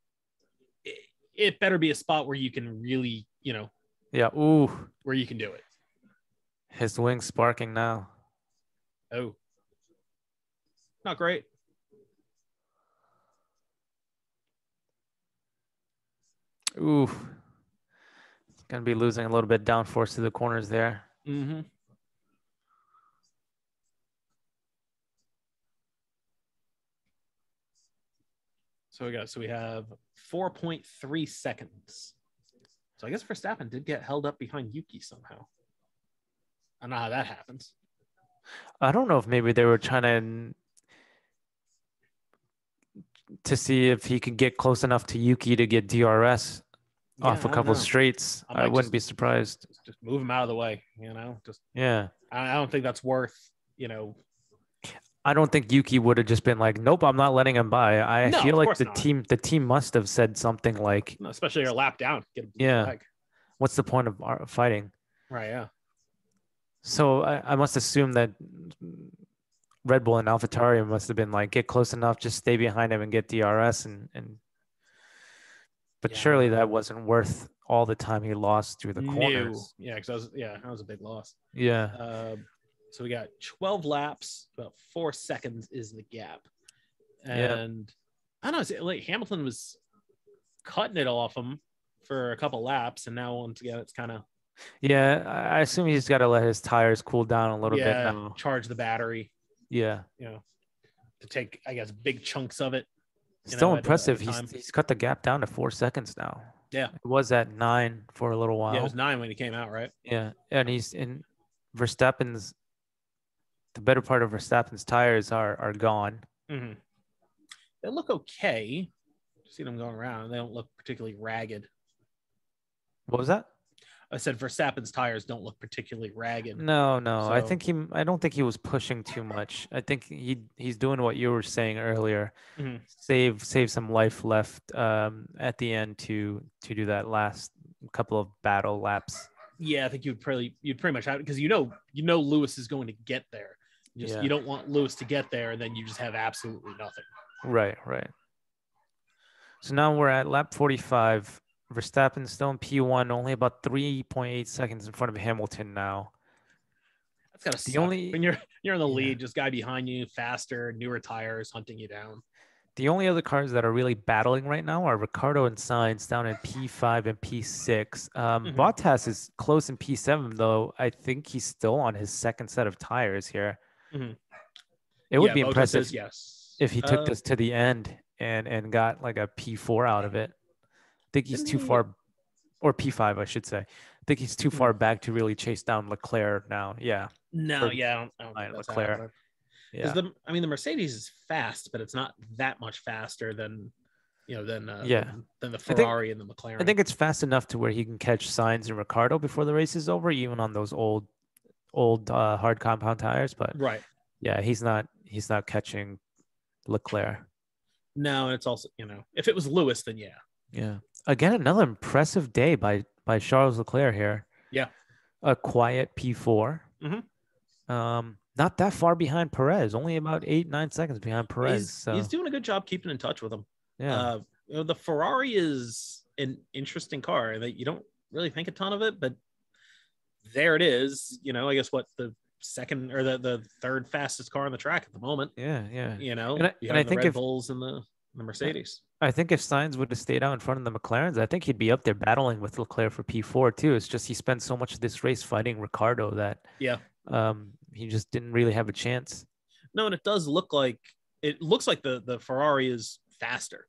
it better be a spot where you can really, Yeah. Ooh. Where you can do it. His wing's sparking now. Oh. Not great. Ooh. It's going to be losing a little bit downforce to the corners there. Mm-hmm. So we have 4.3 seconds. So I guess Verstappen did get held up behind Yuki somehow. I don't know how that happens. I don't know if maybe they were trying to see if he could get close enough to Yuki to get DRS off a couple of straights. I wouldn't be surprised. Just move him out of the way, Yeah. I don't think that's worth, I don't think Yuki would have just been like, nope, I'm not letting him by. I feel like the team must have said something like, especially a lap down. Get him back. What's the point of fighting? Right. Yeah. So I must assume that Red Bull and AlphaTauri must have been like, get close enough, just stay behind him and get DRS but surely that wasn't worth all the time he lost through the corners. Yeah, because that was a big loss. Yeah. So we got 12 laps, about 4 seconds is the gap. And I don't know, like Hamilton was cutting it off him for a couple laps, and now once again it's kind of I assume he's got to let his tires cool down a little bit now. Charge the battery. Yeah. To take, I guess, big chunks of it. Still impressive. He's cut the gap down to 4 seconds now. Yeah. It was at 9 for a little while. Yeah, it was 9 when he came out, right? Yeah. And he's in Verstappen's, the better part of Verstappen's tires are gone. Mm-hmm. They look okay. See them going around. They don't look particularly ragged. What was that? I said Verstappen's tires don't look particularly ragged. No. So, I don't think he was pushing too much. I think he's doing what you were saying earlier. Mm-hmm. Save some life left at the end to do that last couple of battle laps. Yeah, I think you'd pretty much have it because you know Lewis is going to get there. You don't want Lewis to get there and then you just have absolutely nothing. Right. So now we're at lap 45. Verstappen still in P1, only about 3.8 seconds in front of Hamilton now. That's gotta suck. When you're in the lead, just guy behind you, faster, newer tires, hunting you down. The only other cars that are really battling right now are Ricardo and Sainz down in P5 and P6. Bottas is close in P7, though. I think he's still on his second set of tires here. Mm-hmm. It would be impressive if he took this to the end and got like a P4 out of it. I think he's too far. or P5, I should say. I think he's too far back to really chase down Leclerc now. Yeah. No, I don't think that's Leclerc. happening. Yeah. The Mercedes is fast, but it's not that much faster than than the Ferrari and the McLaren. I think it's fast enough to where he can catch Sainz and Ricciardo before the race is over, even on those old hard compound tires. But right. Yeah, he's not catching Leclerc. No, and it's also, if it was Lewis, then yeah. Yeah. Again, another impressive day by Charles Leclerc here. Yeah. A quiet P4. Not that far behind Perez, only about 8-9 seconds behind Perez. He's doing a good job keeping in touch with him. Yeah. The Ferrari is an interesting car that you don't really think a ton of it, but there it is. I guess the second or the third fastest car on the track at the moment. Yeah. You have the Red Bulls and the Mercedes. I think if Sainz would have stayed out in front of the McLarens, I think he'd be up there battling with Leclerc for P4 too. It's just he spent so much of this race fighting Ricciardo that he just didn't really have a chance. No, and it looks like the Ferrari is faster.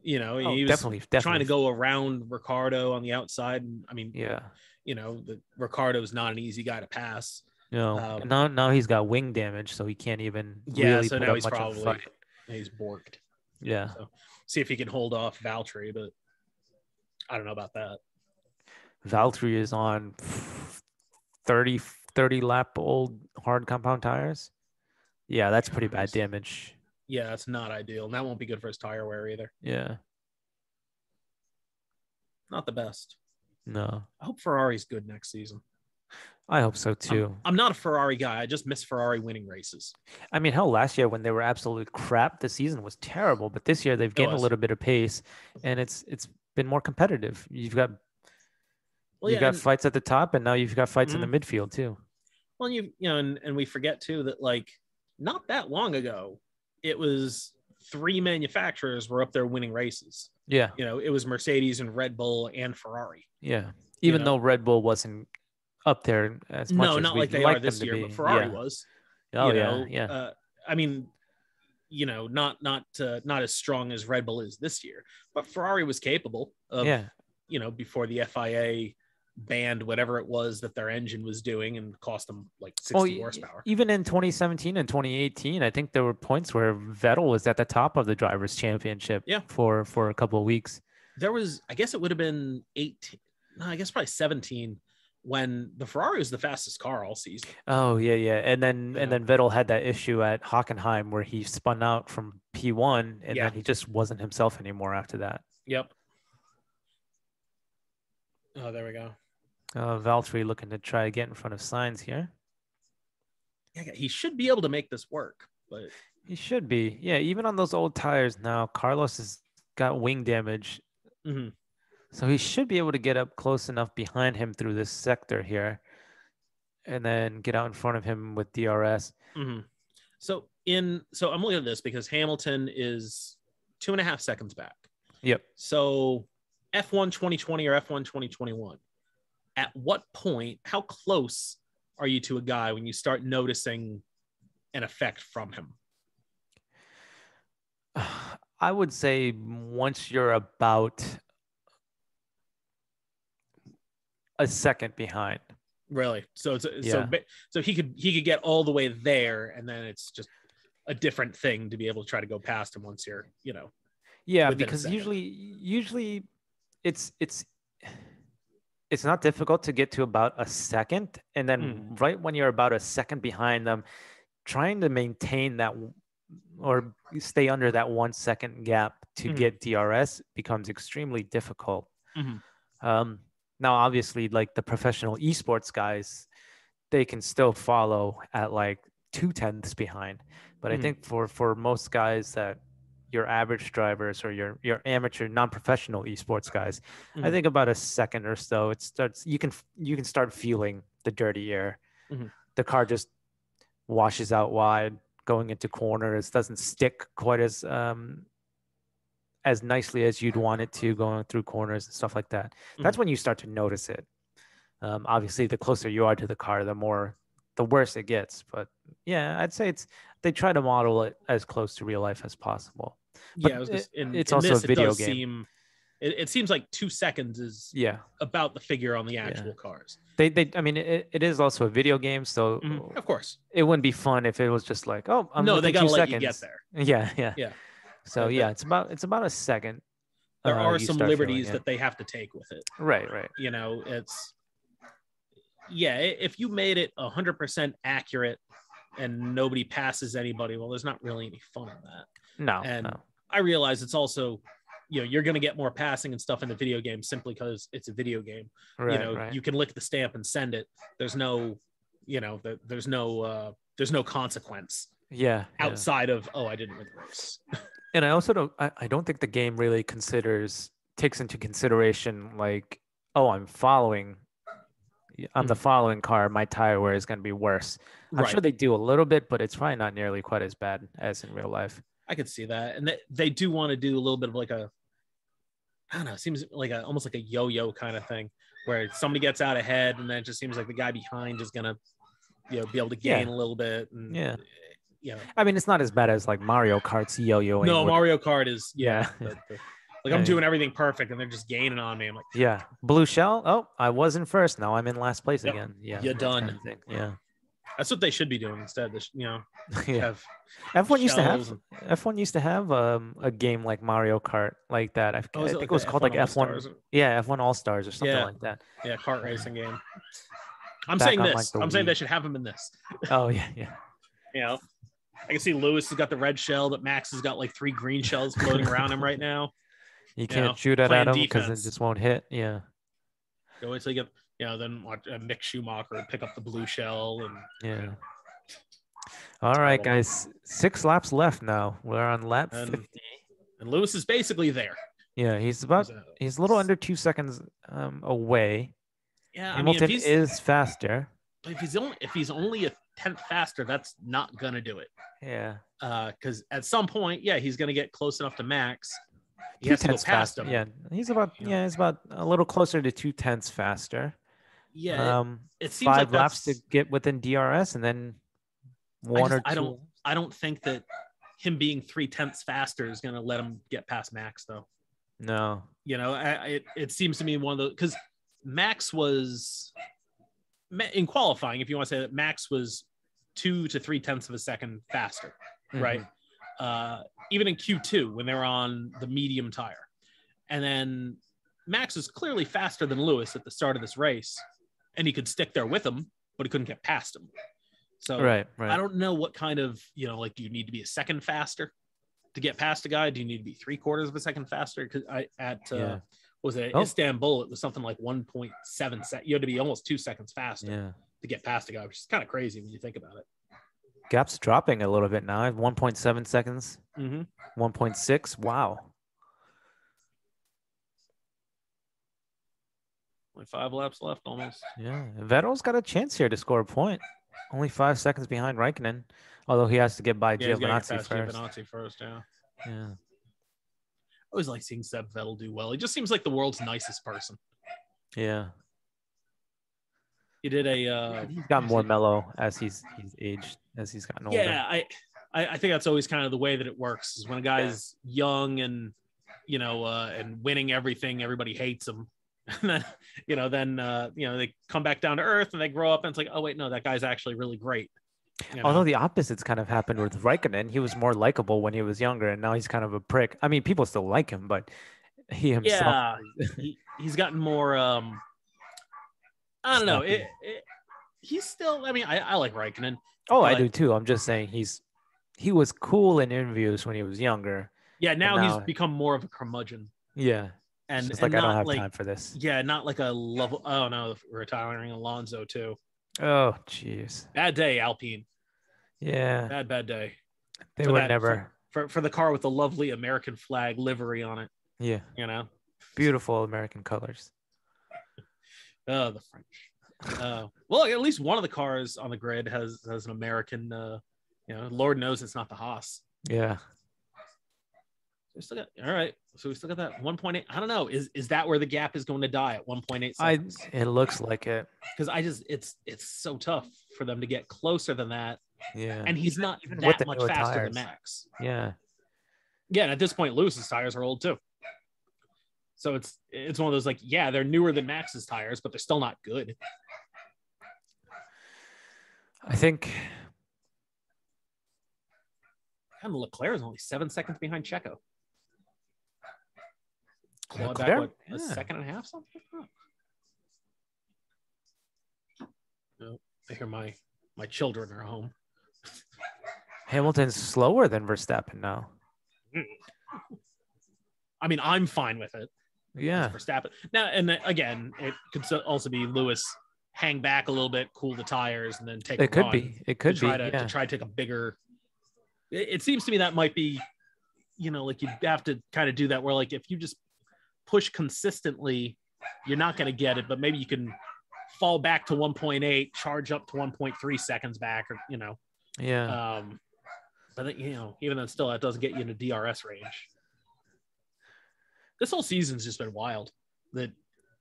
He was definitely trying to go around Ricciardo on the outside. And the Ricciardo's not an easy guy to pass. No, now he's got wing damage, so he can't even really so put now up he's much probably of a fight. He's borked. Yeah. So see if he can hold off Valtteri, but I don't know about that. Valtteri is on 30 lap old hard compound tires. Yeah, that's pretty bad damage. Yeah, that's not ideal. And that won't be good for his tire wear either. Yeah. Not the best. No. I hope Ferrari's good next season. I hope so too. I'm not a Ferrari guy. I just miss Ferrari winning races. I mean, hell, last year when they were absolute crap, the season was terrible. But this year they've gained a little bit of pace, and it's been more competitive. You've got fights at the top, and now you've got fights in the midfield too. Well, and we forget too that not that long ago, it was 3 manufacturers were up there winning races. Yeah. It was Mercedes and Red Bull and Ferrari. Yeah. Even though Red Bull wasn't up there as much as not like they are this year, but Ferrari was. Yeah. I mean, not as strong as Red Bull is this year, but Ferrari was capable of, before the FIA banned whatever it was that their engine was doing and cost them 60 horsepower. Even in 2017 and 2018, I think there were points where Vettel was at the top of the drivers' championship for a couple of weeks. There was, I guess it would have been 18, no, I guess probably 17, when the Ferrari was the fastest car all season. Oh yeah. And then Vettel had that issue at Hockenheim where he spun out from P1 and then he just wasn't himself anymore after that. Yep. Oh, there we go. Valtteri looking to try to get in front of Sainz here. Yeah, he should be able to make this work, but he should be. Yeah, even on those old tires now, Carlos has got wing damage. Mm-hmm. So he should be able to get up close enough behind him through this sector here and then get out in front of him with DRS. Mm-hmm. So I'm looking at this because Hamilton is 2.5 seconds back. Yep. So F1 2020 or F1 2021, at what point, how close are you to a guy when you start noticing an effect from him? I would say once you're about a second behind. Really? So he could get all the way there, and then it's just a different thing to be able to try to go past him once you're, Yeah, because usually it's not difficult to get to about a second, and then right when you're about a second behind them, trying to maintain that or stay under that 1 second gap to get DRS becomes extremely difficult. Now, obviously, the professional esports guys, they can still follow at 0.2 behind. But I think for most guys that your average drivers or your amateur non-professional esports guys, I think about a second or so, it starts. You can start feeling the dirty air. The car just washes out wide, going into corners, doesn't stick quite as nicely as you'd want it to, going through corners and stuff like that. That's when you start to notice it. Obviously, the closer you are to the car, the worse it gets. But yeah, I'd say they try to model it as close to real life as possible. But yeah, it's also a video game. it seems like 2 seconds is about the figure on the actual cars. I mean, it is also a video game, so of course it wouldn't be fun if it was just like, oh, they gotta let you get there. Yeah. So it's about a second. There are some liberties that they have to take with it. Right. You know, if you made it 100% accurate and nobody passes anybody, well, there's not really any fun in that. No. I realize it's also, you're going to get more passing and stuff in the video game simply because it's a video game. Right. You can lick the stamp and send it. There's no, there's no consequence. Outside of, I didn't win the race. And I also don't think the game really takes into consideration like, I'm the following car, my tire wear is going to be worse. I'm sure they do a little bit, but it's probably not nearly quite as bad as in real life. I could see that. And they do want to do a little bit of like I don't know, it seems like almost like a yo-yo kind of thing where somebody gets out ahead and then it just seems like the guy behind is going to, be able to gain a little bit. And, I mean, it's not as bad as like Mario Kart's yo-yoing. No, Mario Kart is, like I'm doing everything perfect and they're just gaining on me. I'm like, blue shell. Oh, I was in first. Now I'm in last place again. You're done. Kind of thing. Yeah. That's what they should be doing instead. Have F1 used to have a game like Mario Kart like that. I think it was called like F1. F1 All Stars or something like that. Yeah, kart racing game. I'm saying this. I'm saying they should have him in this. Oh yeah. I can see Lewis has got the red shell, but Max has got like 3 green shells floating around him right now. You can't shoot it at him because it just won't hit. Yeah. Go wait till you get. Then watch Mick Schumacher pick up the blue shell and All right, guys, 6 laps left now. We're on lap 50, and Lewis is basically there. Yeah, he's a little under 2 seconds away. Yeah, Hamilton is faster. But if he's only a tenth faster, that's not gonna do it. Yeah. Because at some point, he's gonna get close enough to Max. He has to go past him. Yeah, he's about a little closer to 2/10 faster. Yeah, it seems 5 like laps to get within DRS, and then I don't think that him being 3/10 faster is going to let him get past Max, though. No, it seems to me one of those, because Max was in qualifying. If you want to say that, Max was 2 to 3/10 of a second faster, right? Even in Q2 when they were on the medium tire, and then Max was clearly faster than Lewis at the start of this race. And he could stick there with him, but he couldn't get past him. So right. I don't know what kind of, like, do you need to be a second faster to get past a guy? Do you need to be 3/4 of a second faster? Because Istanbul, it was something like 1.7 seconds. You had to be almost 2 seconds faster to get past a guy, which is kind of crazy when you think about it. Gap's dropping a little bit now. 1.7 seconds. 1.6. Wow. Only 5 laps left almost. Yeah. Vettel's got a chance here to score a point. Only 5 seconds behind Raikkonen. Although he has to get by Giovinazzi first. Yeah. I always like seeing Seb Vettel do well. He just seems like the world's nicest person. Yeah. He did he's gotten more mellow as he's aged, as he's gotten older. Yeah, I think that's always kind of the way that it works, is when a guy's young and and winning everything, everybody hates him. And then they come back down to earth and they grow up and it's like, oh wait, no, that guy's actually really great. Although the opposites kind of happened with Raikkonen. He was more likable when he was younger, and now he's kind of a prick. I mean, people still like him, but he himself, he's gotten more. I don't know. He's still. I mean, I like Raikkonen. Oh, I do too. I'm just saying he was cool in interviews when he was younger. Yeah, now he's become more of a curmudgeon. Yeah. And it's like, I don't have time for this. Yeah, not like a level. Oh no, retiring Alonso too. Oh jeez. Bad day, Alpine. Yeah. Bad day. They would never for the car with the lovely American flag livery on it. Yeah. Beautiful American colors. Oh, the French. Well, at least one of the cars on the grid has an American. Lord knows it's not the Haas. Yeah. We still got, all right. So we still got that 1.8. I don't know. Is that where the gap is going to die at 1.8 seconds? It looks like it. Because it's so tough for them to get closer than that. Yeah. And he's not even that much faster than Max. Yeah. Yeah. And at this point, Lewis's tires are old too. So it's one of those, like, yeah, they're newer than Max's tires, but they're still not good. I think. And Leclerc is only 7 seconds behind Checo. Clawed Leclerc? back, what, a second and a half, something like that? No, I hear my children are home. Hamilton's slower than Verstappen now. I mean, I'm fine with it. Yeah. Verstappen. Now, and again, it could also be Lewis hang back a little bit, cool the tires, and then take a run. It could be. To try to take a bigger. It seems to me that might be, like you have to kind of do that where, like, if you just push consistently, you're not going to get it, but maybe you can fall back to 1.8, charge up to 1.3 seconds back, or, Yeah. But, even then still, that doesn't get you into DRS range. This whole season's just been wild. That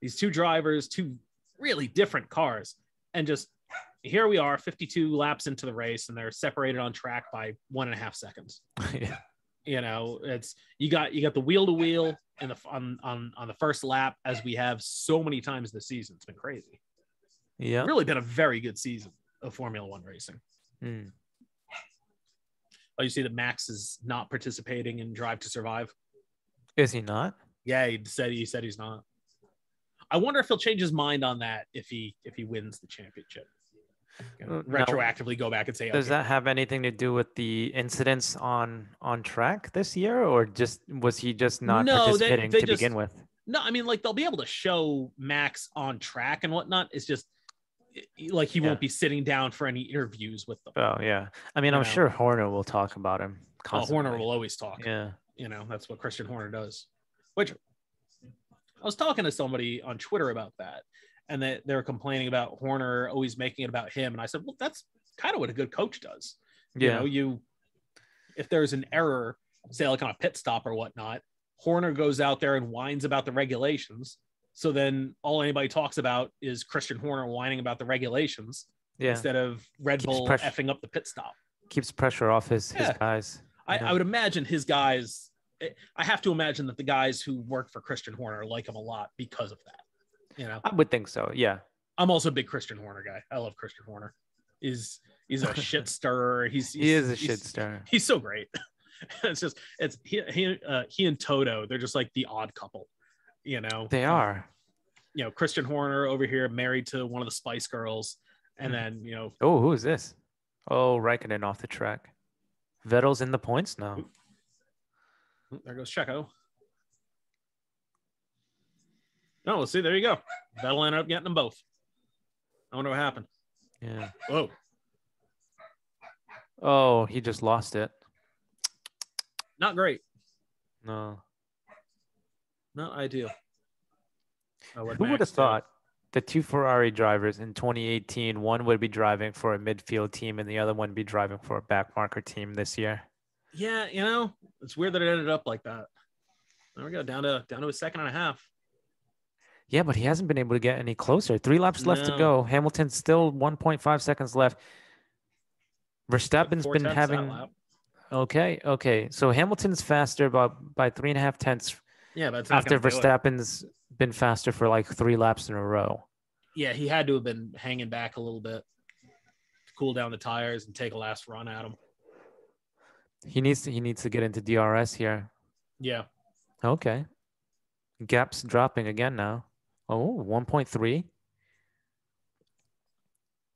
these two drivers, two really different cars, and just here we are 52 laps into the race, and they're separated on track by 1.5 seconds. Yeah. It's you got the wheel to wheel on the first lap, as we have so many times this season. It's been crazy. Yeah. Really been a very good season of Formula One racing. Oh, you see that Max is not participating in Drive to Survive? Is he not? Yeah, he said he's not. I wonder if he'll change his mind on that if he wins the championship. Retroactively go back and say, does that have anything to do with the incidents on track this year, or was he just not participating to begin with? No, I mean, like, they'll be able to show Max on track and whatnot. It's just like he won't be sitting down for any interviews with them. Oh yeah, I mean, I'm sure Horner will talk about him constantly. Horner will always talk. Yeah, that's what Christian Horner does. Which I was talking to somebody on Twitter about that, and they were complaining about Horner always making it about him. And I said, well, that's kind of what a good coach does. Yeah. If there's an error, say like on a pit stop or whatnot, Horner goes out there and whines about the regulations. So then all anybody talks about is Christian Horner whining about the regulations instead of Red Bull effing up the pit stop. Keeps pressure off his guys. I would imagine his guys. I have to imagine that the guys who work for Christian Horner like him a lot because of that. I would think so. Yeah. I'm also a big Christian Horner guy. I love Christian Horner. He's a shit stirrer. He is a shit stirrer. He's so great. He and Toto. They're just like the odd couple. They are. Christian Horner over here married to one of the Spice Girls, and then Oh, who is this? Oh, Raikkonen off the track. Vettel's in the points now. There goes Checo. No, let's see. There you go. Vettel ended up getting them both. I wonder what happened. Yeah. Whoa. Oh, he just lost it. Not great. No. Not ideal. Who would have thought the two Ferrari drivers in 2018, one would be driving for a midfield team and the other one would be driving for a backmarker team this year? Yeah, it's weird that it ended up like that. There we go, down to a second and a half. Yeah, but he hasn't been able to get any closer. 3 laps left to go. Hamilton's still 1.5 seconds left. Verstappen's been having. Okay. So Hamilton's faster by 3.5 tenths. Yeah, but after Verstappen's been faster for like 3 laps in a row. Yeah, he had to have been hanging back a little bit to cool down the tires and take a last run at him. He needs to get into DRS here. Yeah. Okay. Gap's dropping again now. Oh, 1.3.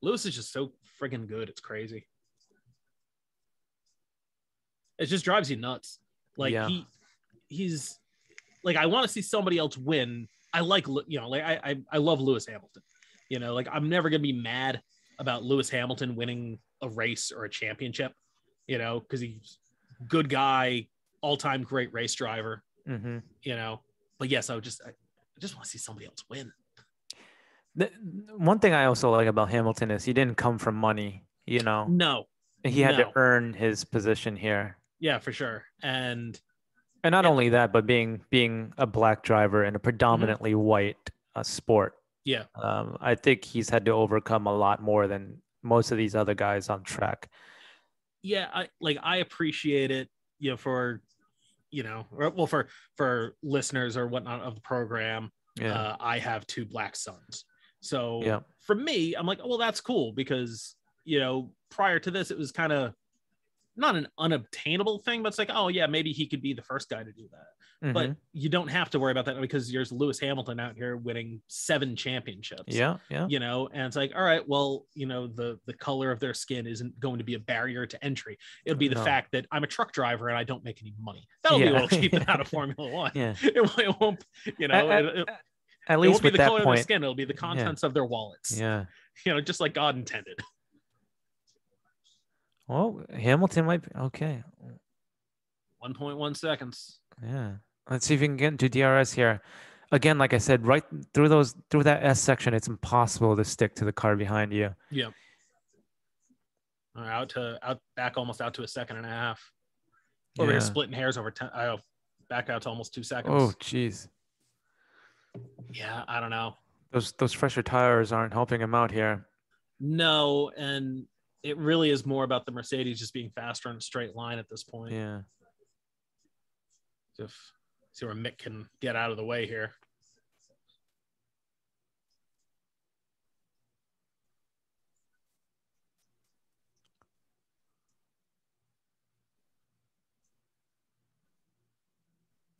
Lewis is just so friggin' good. It's crazy. It just drives you nuts. Like he's like, I want to see somebody else win. I like, I love Lewis Hamilton. Like, I'm never going to be mad about Lewis Hamilton winning a race or a championship, because he's a good guy, all-time great race driver, but yes, I just want to see somebody else win. The one thing I also like about Hamilton is he didn't come from money, No. He had to earn his position here. Yeah, for sure. And not only that, but being a black driver in a predominantly white sport. Yeah. I think he's had to overcome a lot more than most of these other guys on track. Yeah, I appreciate it, for well, for listeners or whatnot of the program, I have 2 black sons. So for me, I'm like, well, that's cool because, prior to this, it was kind of not an unobtainable thing, but it's like, oh yeah, maybe he could be the first guy to do that. But you don't have to worry about that because there's Lewis Hamilton out here winning 7 championships. Yeah. And it's like, all right, well, the color of their skin isn't going to be a barrier to entry. It'll be the fact that I'm a truck driver and I don't make any money. That'll be what'll keep them out of Formula One. Yeah. It won't, at least it won't be with the that color point, of their skin. It'll be the contents of their wallets. Yeah. Just like God intended. Well, Hamilton might be okay. 1.1 seconds. Yeah. Let's see if we can get into DRS here. Again, like I said, right through that S section, it's impossible to stick to the car behind you. Yeah. Back almost out to a second and a half. Over here splitting hairs over 10. Back out to almost 2 seconds. Oh, jeez. Yeah, I don't know. Those fresher tires aren't helping him out here. No, and it really is more about the Mercedes just being faster in a straight line at this point. Yeah. See where Mick can get out of the way here.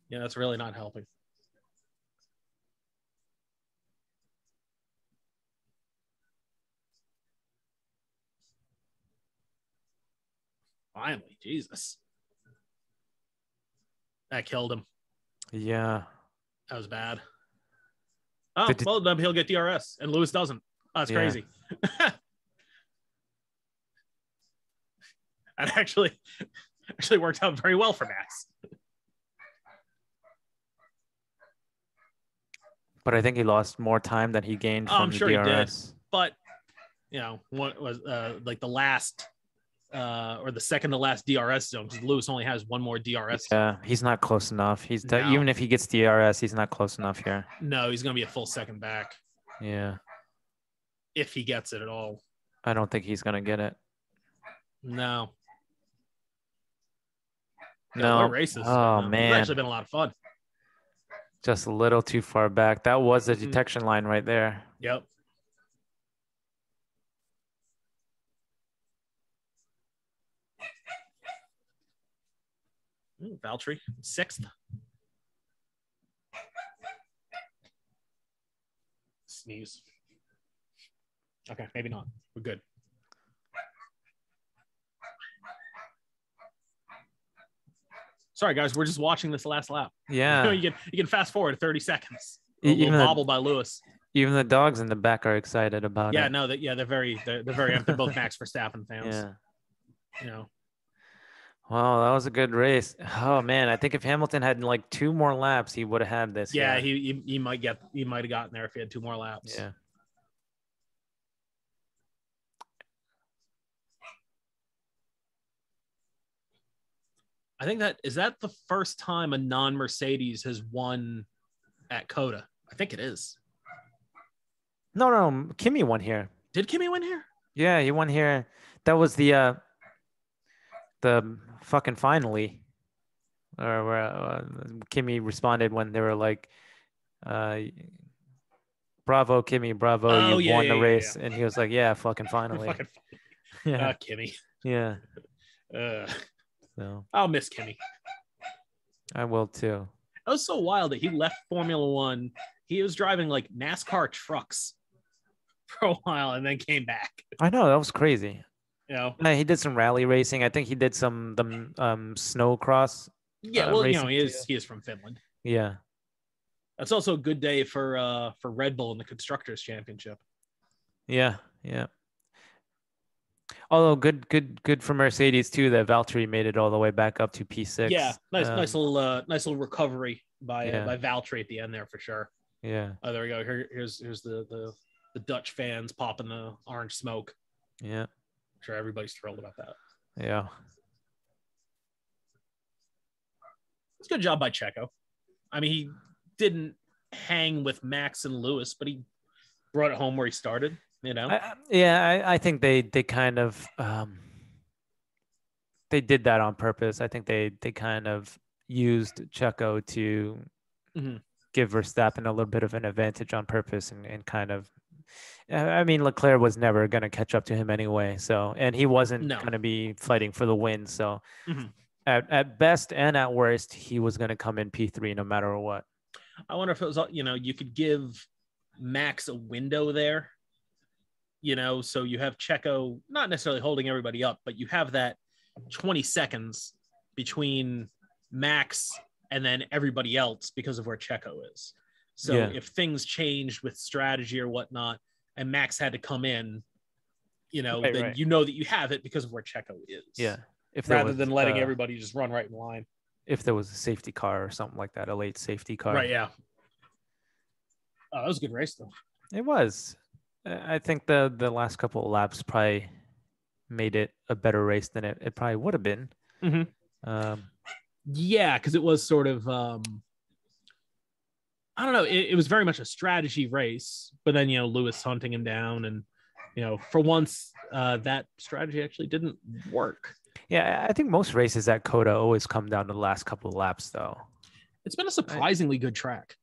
Yeah, that's really not helping. Finally, Jesus. That killed him. Yeah. That was bad. Oh, well, then he'll get DRS, and Lewis doesn't. Oh, that's crazy. That actually worked out very well for Max. But I think he lost more time than he gained from the DRS. He did. But, what was like the last or the second to last DRS zone, because Lewis only has one more DRS. Yeah, he's not close enough. Even if he gets DRS, he's not close enough here. No, he's going to be a full second back. Yeah. If he gets it at all. I don't think he's going to get it. No. No. What races? Oh, man. It's actually been a lot of fun. Just a little too far back. That was the detection line right there. Yep. Valtteri, 6th. Sneeze. Okay, maybe not. We're good. Sorry, guys. We're just watching this last lap. Yeah. You can fast forward 30 seconds. A little bobble by Lewis. Even the dogs in the back are excited about it. No, they're very they're both Max Verstappen fans. Yeah. Wow, that was a good race. Oh man, I think if Hamilton had like 2 more laps, he would have had this. Yeah, he might have gotten there if he had 2 more laps. Yeah. I think that the first time a non-Mercedes has won at COTA. I think it is. No, Kimi won here. Did Kimi win here? Yeah, he won here. That was the fucking finally, or where Kimi responded when they were like, "Bravo, Kimi, bravo, you won the race," and he was like, "Yeah, fucking finally." Yeah, Kimi. Yeah. So I'll miss Kimi. I will too. That was so wild that he left Formula One. He was driving like NASCAR trucks for a while and then came back. I know, that was crazy. He did some rally racing. I think he did some snow cross. Yeah, well, he is from Finland. Yeah. That's also a good day for Red Bull in the Constructors Championship. Yeah. Although good for Mercedes too that Valtteri made it all the way back up to P6. Yeah, nice little recovery by Valtteri at the end there for sure. Yeah. Oh, there we go. Here's the Dutch fans popping the orange smoke. Yeah. I'm sure everybody's thrilled about that. Yeah. It's a good job by Checo. I mean, he didn't hang with Max and Lewis, but he brought it home where he started. I think they kind of they did that on purpose. I think they kind of used Checo to give Verstappen a little bit of an advantage on purpose and kind of. I mean, Leclerc was never going to catch up to him anyway. So, and he wasn't going to be fighting for the win. So, at best and at worst, he was going to come in P3 no matter what. I wonder if it was, you could give Max a window there, so you have Checo not necessarily holding everybody up, but you have that 20 seconds between Max and then everybody else because of where Checo is. So if things changed with strategy or whatnot, and Max had to come in, then you know that you have it because of where Checo is. Yeah. Rather than letting everybody just run right in line. If there was a safety car or something like that, a late safety car. Right, yeah. Oh, that was a good race, though. It was. I think the last couple of laps probably made it a better race than it probably would have been. Yeah, because it was sort of... I don't know. It was very much a strategy race, but then, Lewis hunting him down. And, for once, that strategy actually didn't work. Yeah, I think most races at COTA always come down to the last couple of laps, though. It's been a surprisingly good track.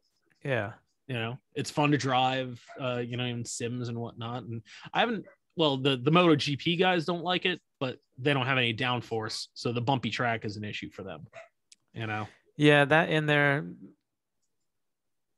Yeah. It's fun to drive, in sims and whatnot. And I haven't, the MotoGP guys don't like it, but they don't have any downforce. So the bumpy track is an issue for them, Yeah, that in there,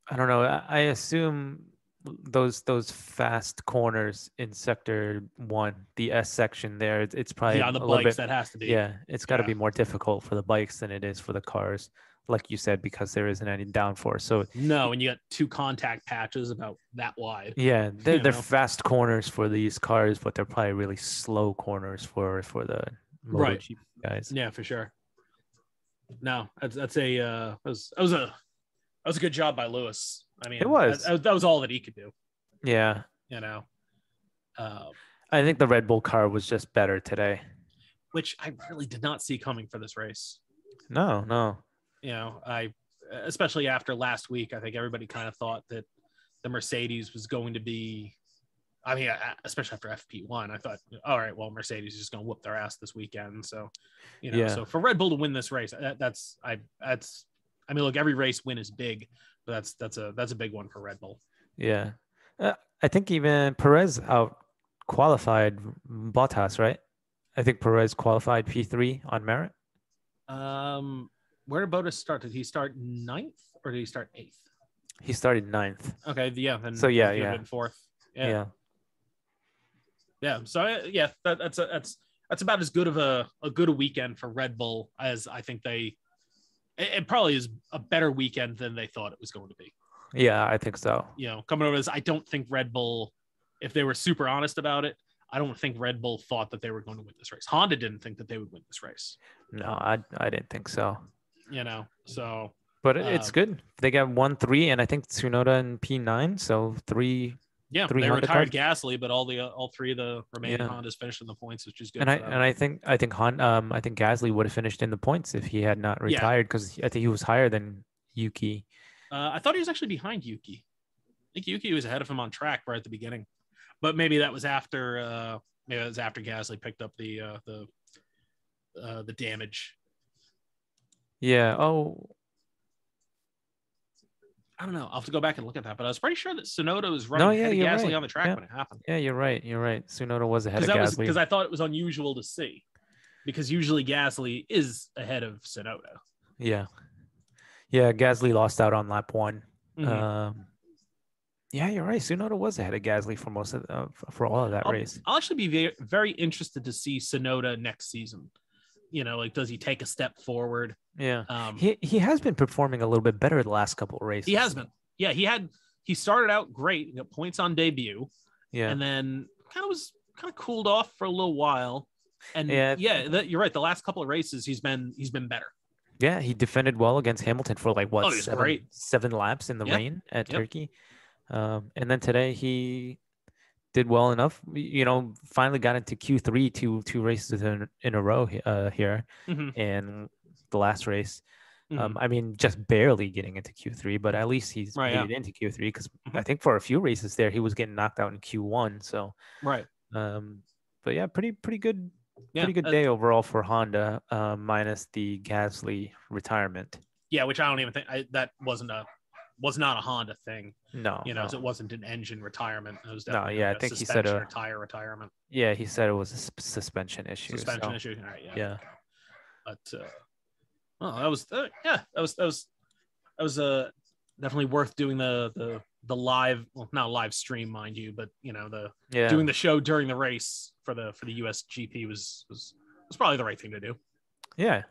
I don't know. I assume those fast corners in sector 1, the S section there, it's probably on the bikes that has to be. Yeah, it's got to be more difficult for the bikes than it is for the cars, like you said, because there isn't any downforce. So no, and you got 2 contact patches about that wide. Yeah, they're fast corners for these cars, but they're probably really slow corners for the MotoGP guys. Yeah, for sure. No, that's a that was a good job by Lewis. I mean, it was. That was all that he could do. Yeah. I think the Red Bull car was just better today. Which I really did not see coming for this race. No. Especially after last week, I think everybody kind of thought that the Mercedes was going to be, especially after FP1, I thought, all right, well, Mercedes is just going to whoop their ass this weekend. So, so for Red Bull to win this race, look, every race win is big, but that's a big one for Red Bull. Yeah. I think even Perez out qualified Bottas, right? I think Perez qualified P3 on merit. Where did Bottas start? Did he start 9th or did he start 8th? He started 9th. Okay, yeah. Then so yeah. Been 4th. Yeah. So that's about as good of a good weekend for Red Bull as I think it probably is a better weekend than they thought it was going to be. Yeah, I think so. Coming over as I don't think Red Bull, if they were super honest about it, I don't think Red Bull thought that they were going to win this race. Honda didn't think that they would win this race. No, I didn't think so. So. But it's good. They got 1-3, and I think Tsunoda in P9, so 3. Yeah, they retired Gasly, but all 3 of the remaining Hondas finished in the points, which is good. I think Gasly would have finished in the points if he had not retired, because I think he was higher than Yuki. I thought he was actually behind Yuki. I think Yuki was ahead of him on track right at the beginning, but maybe that was after Gasly picked up the damage. Yeah. Oh. I don't know. I'll have to go back and look at that, but I was pretty sure that Tsunoda was running ahead of Gasly on the track when it happened. Yeah, you're right. Tsunoda was ahead of Gasly. Because I thought it was unusual to see, because usually Gasly is ahead of Tsunoda. Yeah. Yeah, Gasly lost out on lap 1. Mm-hmm. Yeah, you're right. Tsunoda was ahead of Gasly for all of that race. I'll actually be very, very interested to see Tsunoda next season. Does he take a step forward? Yeah. He has been performing a little bit better the last couple of races. He has been. Yeah, he started out great. He got points on debut. Yeah. And then kind of cooled off for a little while. And you're right. The last couple of races he's been better. Yeah, he defended well against Hamilton for 7 laps in the rain at Turkey. And then today he did well enough, finally got into Q3 two races in a row here. Mm-hmm. And the last race, just barely getting into Q3, but at least he's made it into Q3, because I think for a few races there, he was getting knocked out in Q1. So, right. But yeah, pretty good pretty good day overall for Honda, minus the Gasly retirement. Yeah, which I don't even think that was not a Honda thing. No, no. So it wasn't an engine retirement. It was definitely I think he said a tire retirement. Yeah, he said it was a suspension issue. Suspension issue. All right, yeah. But that was definitely worth doing the live, well, not live stream, mind you, but doing the show during the race for the US GP was probably the right thing to do. Yeah,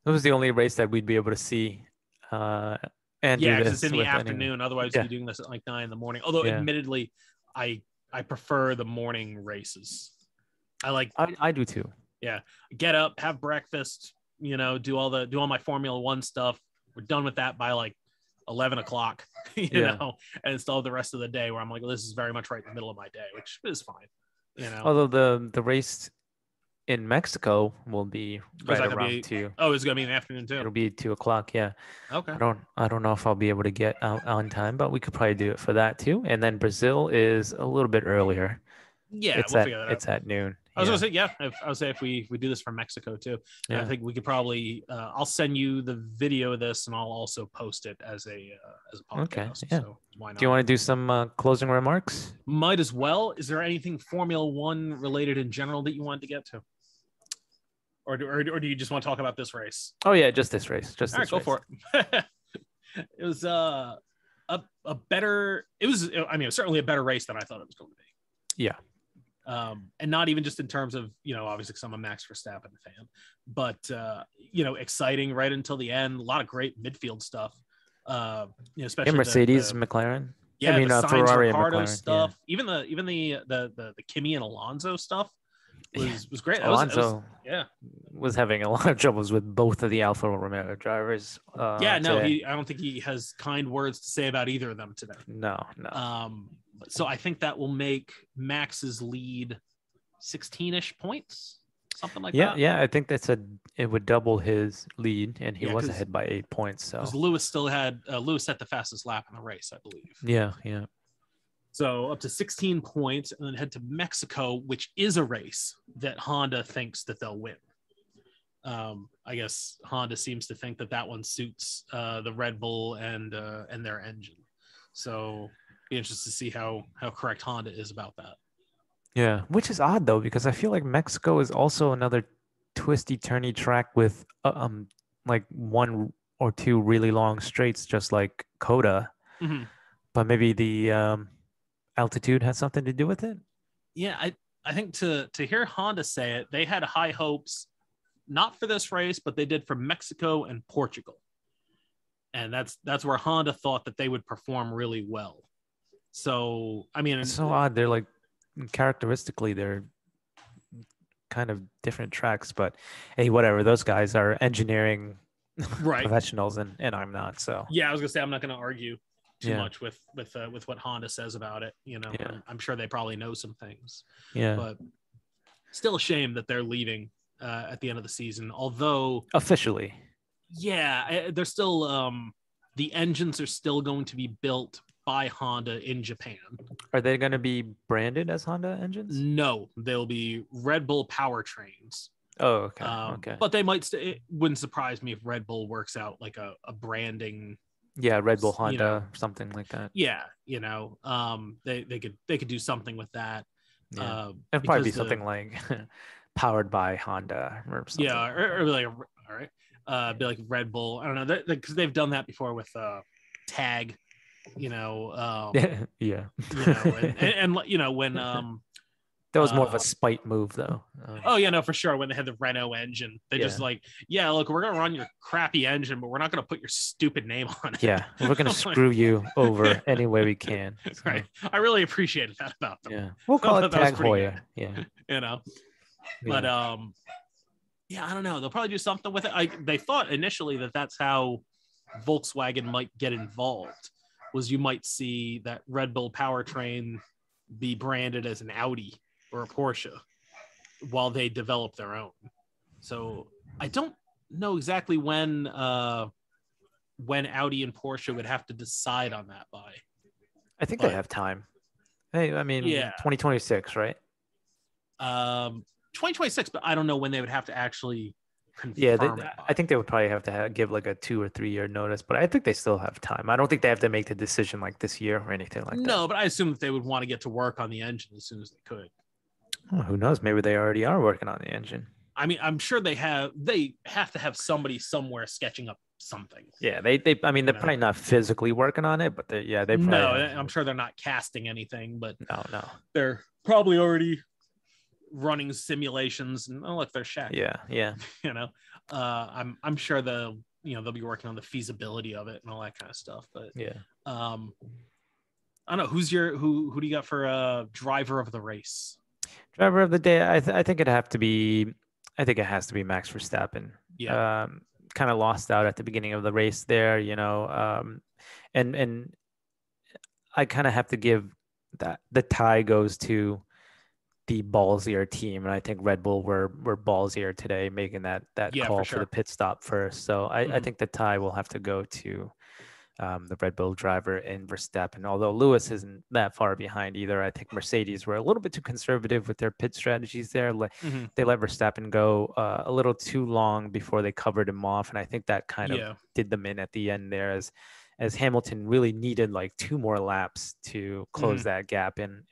it was the only race that we'd be able to see. And because it's in the afternoon. Otherwise, you'd be doing this at like 9 a.m. Although, admittedly, I prefer the morning races. I do too. Yeah, get up, have breakfast, do all my Formula One stuff. We're done with that by like 11 o'clock, and still have the rest of the day where I'm like, well, this is very much right in the middle of my day, which is fine. Although the race in Mexico will be right around 2. Oh, it's gonna be in the afternoon too. It'll be 2 o'clock. Yeah. Okay. I don't know if I'll be able to get out on time, but we could probably do it for that too. And then Brazil is a little bit earlier. Yeah, we'll figure that out. It's at noon. I was gonna say, I would say if we do this from Mexico too, I think we could probably. I'll send you the video of this, and I'll also post it as a podcast. Okay. Yeah. So why not? Do you want to do some closing remarks? Might as well. Is there anything Formula One related in general that you wanted to get to? Or do you just want to talk about this race? Oh yeah, just this race. All right, go for it. It was a better. It was. I mean, it was certainly a better race than I thought it was going to be. Yeah. And not even just in terms of obviously because I'm a Max Verstappen fan, but exciting right until the end. A lot of great midfield stuff. Especially Mercedes, McLaren. Yeah, I mean, Ferrari and McLaren stuff. Yeah. Even the Kimi and Alonso stuff. Was great. Alonso was having a lot of troubles with both of the Alfa Romeo drivers. I don't think he has kind words to say about either of them today. No. So I think that will make Max's lead 16-ish points, something like that. Yeah, I think it would double his lead, and he was ahead by 8 points. So because Lewis set the fastest lap in the race, I believe. Yeah. So up to 16 points, and then head to Mexico, which is a race that Honda thinks that they'll win. I guess Honda seems to think that one suits the Red Bull and their engine. So be interested to see how correct Honda is about that. Yeah, which is odd though, because I feel like Mexico is also another twisty, turny track with like 1 or 2 really long straights, just like Coda. Mm-hmm. But maybe the altitude has something to do with it. Yeah, I think to hear Honda say it, they had high hopes, not for this race, but they did for Mexico and Portugal. And that's where Honda thought that they would perform really well. So, I mean, it's so odd. They're like, characteristically, they're kind of different tracks, but hey, whatever. Those guys are engineering professionals, and I'm not. So yeah, I was gonna say I'm not gonna argue too much with what Honda says about it. I'm sure they probably know some things. Yeah, but still a shame that they're leaving at the end of the season. Although officially, they're still the engines are still going to be built by Honda in Japan. Are they going to be branded as Honda engines? No, they'll be Red Bull powertrains. Oh, okay. Okay. But they might. It wouldn't surprise me if Red Bull works out like a branding. Yeah, Red Bull Honda, something like that. Yeah, they could do something with that. Yeah. It'd probably be something like powered by Honda or something. Yeah, or like all right, be like Red Bull. I don't know, because they've done that before with Tag. Yeah. And when that was more of a spite move though. For sure. When they had the Renault engine, they just look, we're gonna run your crappy engine, but we're not gonna put your stupid name on it. Yeah, we're gonna screw you over any way we can. So. Right. I really appreciated that about them. Yeah, we'll call it Tag Heuer. Yeah. But I don't know. They'll probably do something with it. They thought initially that's how Volkswagen might get involved. Was you might see that Red Bull powertrain be branded as an Audi or a Porsche while they develop their own. So I don't know exactly when Audi and Porsche would have to decide on that by. I think they have time. Hey, I mean, 2026, right? 2026, but I don't know when they would have to actually confirm it. I think they would probably have to give like a 2 or 3 year notice, but I think they still have time. I don't think they have to make the decision like this year or anything like that. No, but I assume that they would want to get to work on the engine as soon as they could. Well, who knows? Maybe they already are working on the engine. I mean, I'm sure they have to have somebody somewhere sketching up something. Yeah, they're probably not physically working on it, but they probably I'm sure they're not casting anything, but no. They're probably already running simulations and look, they're Shaq. Yeah. I'm sure they'll be working on the feasibility of it and all that kind of stuff. But I don't know, who do you got for driver of the race? Driver of the day, I think it has to be Max Verstappen. Yeah. Kind of lost out at the beginning of the race there, and I kind of have to give that the tie goes to the ballsier team, and I think Red Bull were ballsier today, making that call for the pit stop first. So I think the tie will have to go to the Red Bull driver and Verstappen. Although Lewis isn't that far behind either, I think Mercedes were a little bit too conservative with their pit strategies there. They let Verstappen go a little too long before they covered him off, and I think that kind of did them in at the end there, as Hamilton really needed like 2 more laps to close that gap, and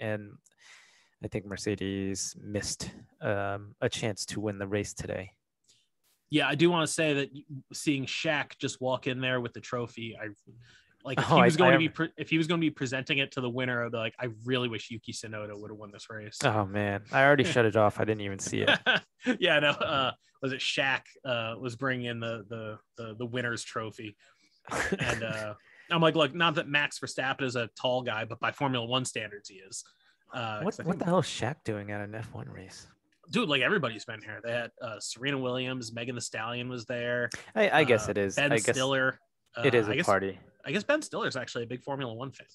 I think Mercedes missed a chance to win the race today. Yeah, I do want to say that seeing Shaq just walk in there with the trophy, if he was going to be presenting it to the winner, I'd be like, I really wish Yuki Tsunoda would have won this race. Oh man, I already shut it off. I didn't even see it. Yeah, no. Was it Shaq was bringing in the winner's trophy, and I'm like, look, not that Max Verstappen is a tall guy, but by Formula One standards, he is. What the hell is Shaq doing at an F1 race? Dude, like everybody's been here. They had Serena Williams, Megan Thee Stallion was there. I guess it is. Ben Stiller. It is a party. I guess Ben Stiller is actually a big Formula One fan.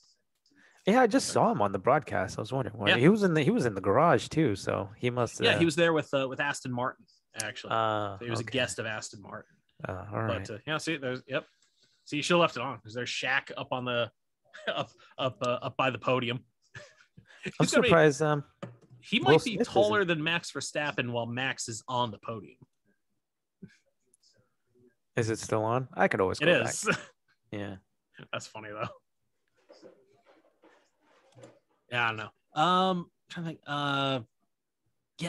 Yeah, I just saw him on the broadcast. I was wondering why. He was in the garage too, so he must. Yeah, he was there with Aston Martin actually. So he was a guest of Aston Martin. All right. But see, there's See, you should have left it on because there's Shaq up on the up by the podium. I'm surprised. He might be taller than Max Verstappen while Max is on the podium. Is it still on? I could always go back. It is. Yeah. That's funny though. Yeah, I don't know. I'm trying to think.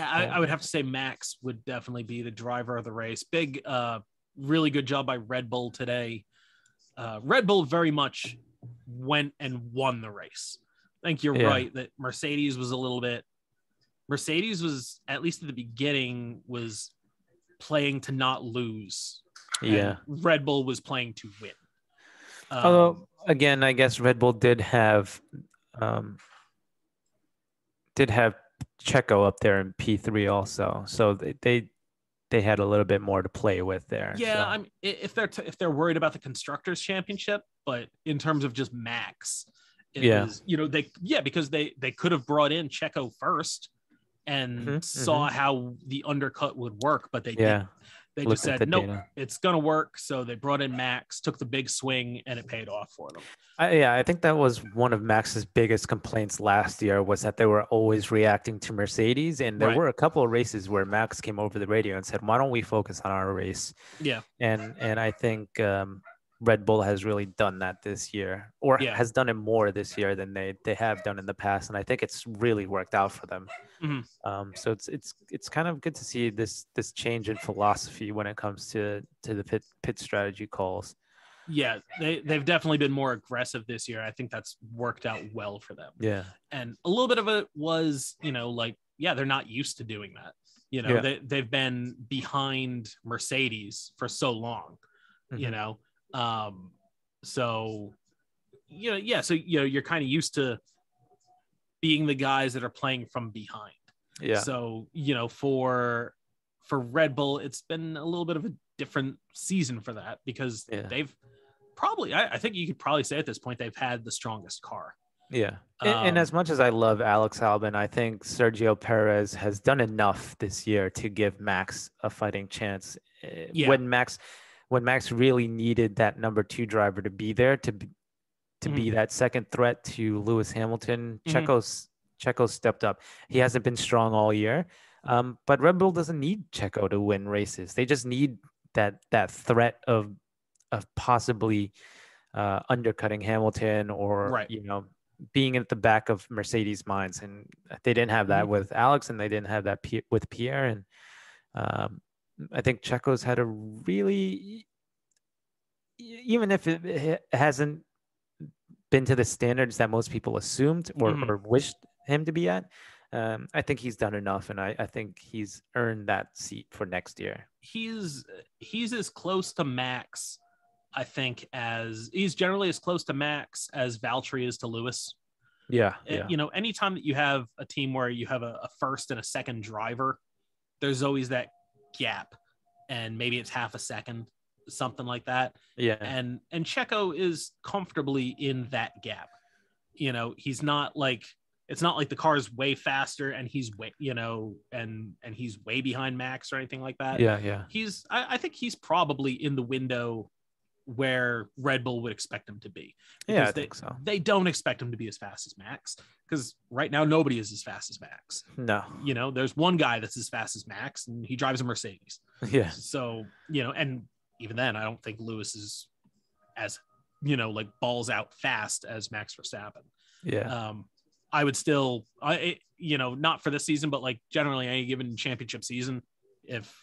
I would have to say Max would definitely be the driver of the race. Big, really good job by Red Bull today. Red Bull very much went and won the race. I think you're right that Mercedes was, at least at the beginning, was playing to not lose. Yeah. Red Bull was playing to win. Although, again, I guess Red Bull did have Checo up there in P3 also. So they had a little bit more to play with there. Yeah, so. I mean, if they're worried about the Constructors' Championship, but in terms of just Max, was, because they could have brought in Checo first and saw how the undercut would work, but they didn't. They just said, nope, it's going to work. So they brought in Max, took the big swing, and it paid off for them. I think that was one of Max's biggest complaints last year, was that they were always reacting to Mercedes. And there were a couple of races where Max came over the radio and said, why don't we focus on our race? Yeah. And I think Red Bull has really done that this year, or has done it more this year than they have done in the past. And I think it's really worked out for them. So it's kind of good to see this change in philosophy when it comes to the pit strategy calls. Yeah, they've definitely been more aggressive this year. I think that's worked out well for them. Yeah. And a little bit of it was, they're not used to doing that. They've been behind Mercedes for so long, so you're kind of used to being the guys that are playing from behind. Yeah. So, for Red Bull, it's been a little bit of a different season for that because they've probably, I think you could probably say at this point, they've had the strongest car. Yeah. And as much as I love Alex Albon, I think Sergio Perez has done enough this year to give Max a fighting chance. When Max really needed that number 2 driver to be there to be that second threat to Lewis Hamilton, Checo stepped up. He hasn't been strong all year, But Red Bull doesn't need Checo to win races. They just need that threat of possibly undercutting Hamilton, or being at the back of Mercedes' minds. And they didn't have that with Alex, and they didn't have that with Pierre. And I think Checo's had a really, even if it hasn't been to the standards that most people assumed or wished him to be at, I think he's done enough, and I think he's earned that seat for next year. He's as close to Max, I think, he's generally as close to Max as Valtteri is to Lewis. Yeah. Anytime that you have a team where you have a first and a second driver, there's always that gap, and maybe it's half a second, something like that. Yeah. And Checo is comfortably in that gap. He's not like, it's not like the car is way faster and he's way, and he's way behind Max or anything like that. Yeah. I think he's probably in the window where Red Bull would expect him to be. Yeah, I think so. They don't expect him to be as fast as Max, because right now nobody is as fast as Max. No. There's one guy that's as fast as Max, and he drives a Mercedes. Yeah. So, and even then, I don't think Lewis is as, like balls out fast as Max Verstappen. Yeah. I would still, not for this season, but like generally any given championship season, if,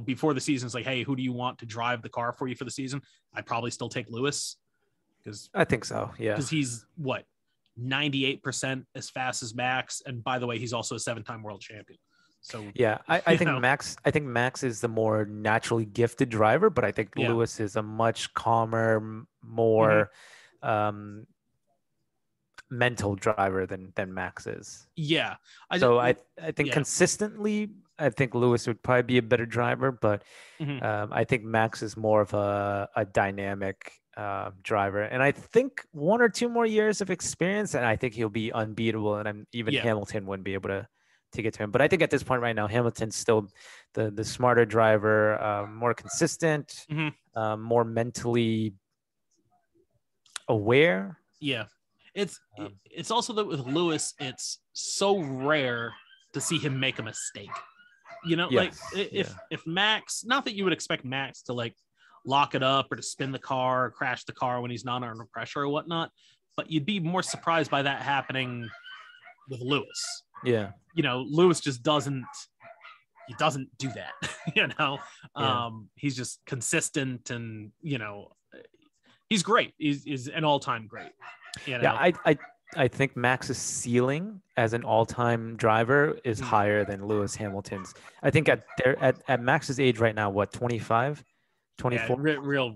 before the season's like, hey, who do you want to drive the car for you for the season? I'd probably still take Lewis, because I think so. Yeah. Because he's 98% as fast as Max. And by the way, he's also a 7-time world champion. So yeah, I think Max is the more naturally gifted driver, but I think Lewis is a much calmer, more mental driver than Max is. Yeah. I think consistently, I think Lewis would probably be a better driver, but I think Max is more of a dynamic driver. And I think 1 or 2 more years of experience, and I think he'll be unbeatable. And Hamilton wouldn't be able to get to him. But I think at this point right now, Hamilton's still the smarter driver, more consistent, more mentally aware. Yeah. It's also that with Lewis, it's so rare to see him make a mistake. If Max, not that you would expect Max to like lock it up or to spin the car or crash the car when he's not under pressure or whatnot, but you'd be more surprised by that happening with Lewis. Yeah. Lewis just doesn't do that. He's just consistent, and he's great. He's an all-time great. Yeah, I think Max's ceiling as an all-time driver is higher than Lewis Hamilton's. I think at Max's age right now, 25, 24? Yeah,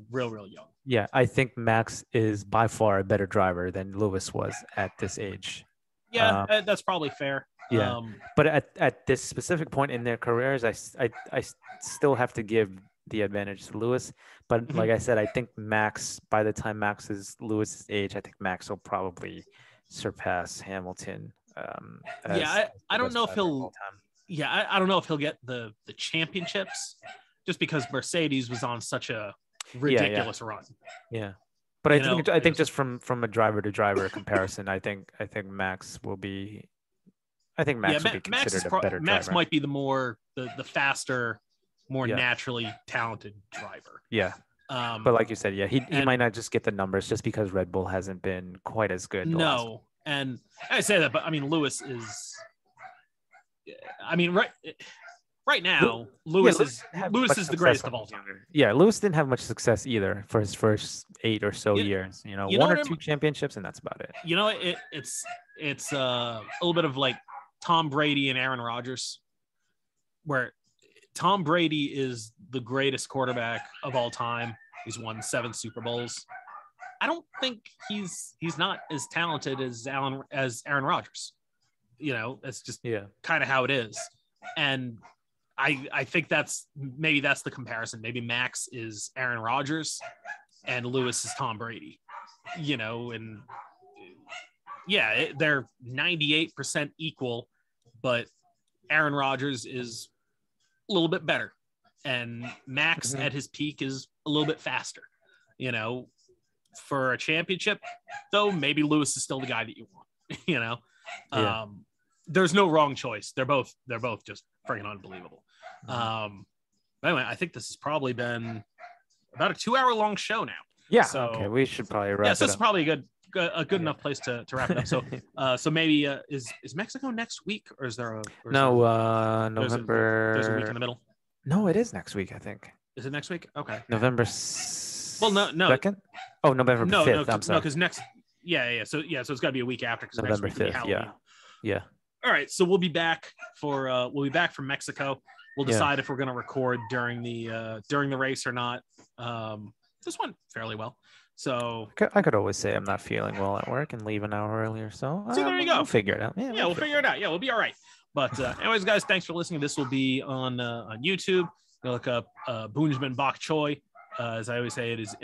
real young. Yeah, I think Max is by far a better driver than Lewis was at this age. Yeah, that's probably fair. Yeah, but at this specific point in their careers, I still have to give the advantage to Lewis. But like I said, I think Max, by the time Max is Lewis's age, I think Max will probably surpass Hamilton. I don't know if he'll. Yeah, I don't know if he'll get the championships, just because Mercedes was on such a ridiculous run. Yeah, but I think just from a driver to driver comparison, I think Max will be. I think Max will be considered a better driver. Max might be the faster, more naturally talented driver. Yeah. But like you said, he might not just get the numbers just because Red Bull hasn't been quite as good. No. And I say that, but I mean, Lewis is, right now, Lewis is the greatest of all time. Yeah. Lewis didn't have much success either for his first 8 or so years, 1 or 2 championships, and that's about it. It's a little bit of like Tom Brady and Aaron Rodgers, where Tom Brady is the greatest quarterback of all time. He's won 7 Super Bowls. I don't think he's not as talented as Aaron Rodgers. That's just kind of how it is. And I think that's the comparison. Maybe Max is Aaron Rodgers and Lewis is Tom Brady. And they're 98% equal, but Aaron Rodgers is a little bit better, and Max at his peak is a little bit faster. For a championship, though, maybe Lewis is still the guy that you want. there's no wrong choice. They're both just freaking unbelievable. Anyway, I think this has probably been about a 2-hour long show now. Yeah. So, okay. We should probably wrap it up. So this is probably a good enough place to wrap it up. So so maybe is Mexico next week, or is there November? There's a week in the middle. No, it is next week, I think. Is it next week? Okay. November. Well, no. 2nd? Oh, November 5th. I'm sorry. No, because next. Yeah. So it's got to be a week after, because November next week 5th. Yeah. All right. So we'll be back from Mexico. We'll decide if we're going to record during the race or not. This went fairly well. So I could always say I'm not feeling well at work and leave an hour earlier. So there you go. We'll figure it out. Yeah, we'll figure it out. Yeah, we'll be all right. But anyways, guys, thanks for listening. This will be on YouTube. You look up Boonjman Bok Choy. As I always say, it is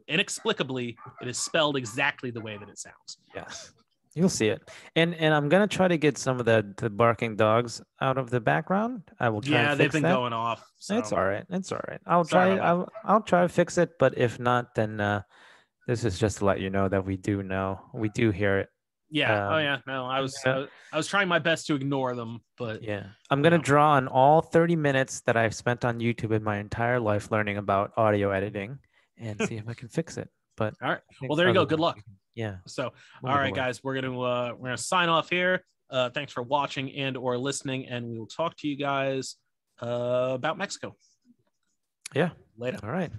inexplicably, it is spelled exactly the way that it sounds. Yes. You'll see it. And I'm going to try to get some of the barking dogs out of the background. I will try. Yeah, they've been going off. So. It's all right. I'll try to fix it. But if not, then this is just to let you know that we do hear it. Yeah. No, I was trying my best to ignore them, but yeah, I'm going to draw on all 30 minutes that I've spent on YouTube in my entire life learning about audio editing and see if I can fix it. But all right. Well, there you go. Good luck. Yeah. So, all right, guys, we're gonna sign off here. Thanks for watching and or listening, and we will talk to you guys about Mexico. Yeah. Later. All right.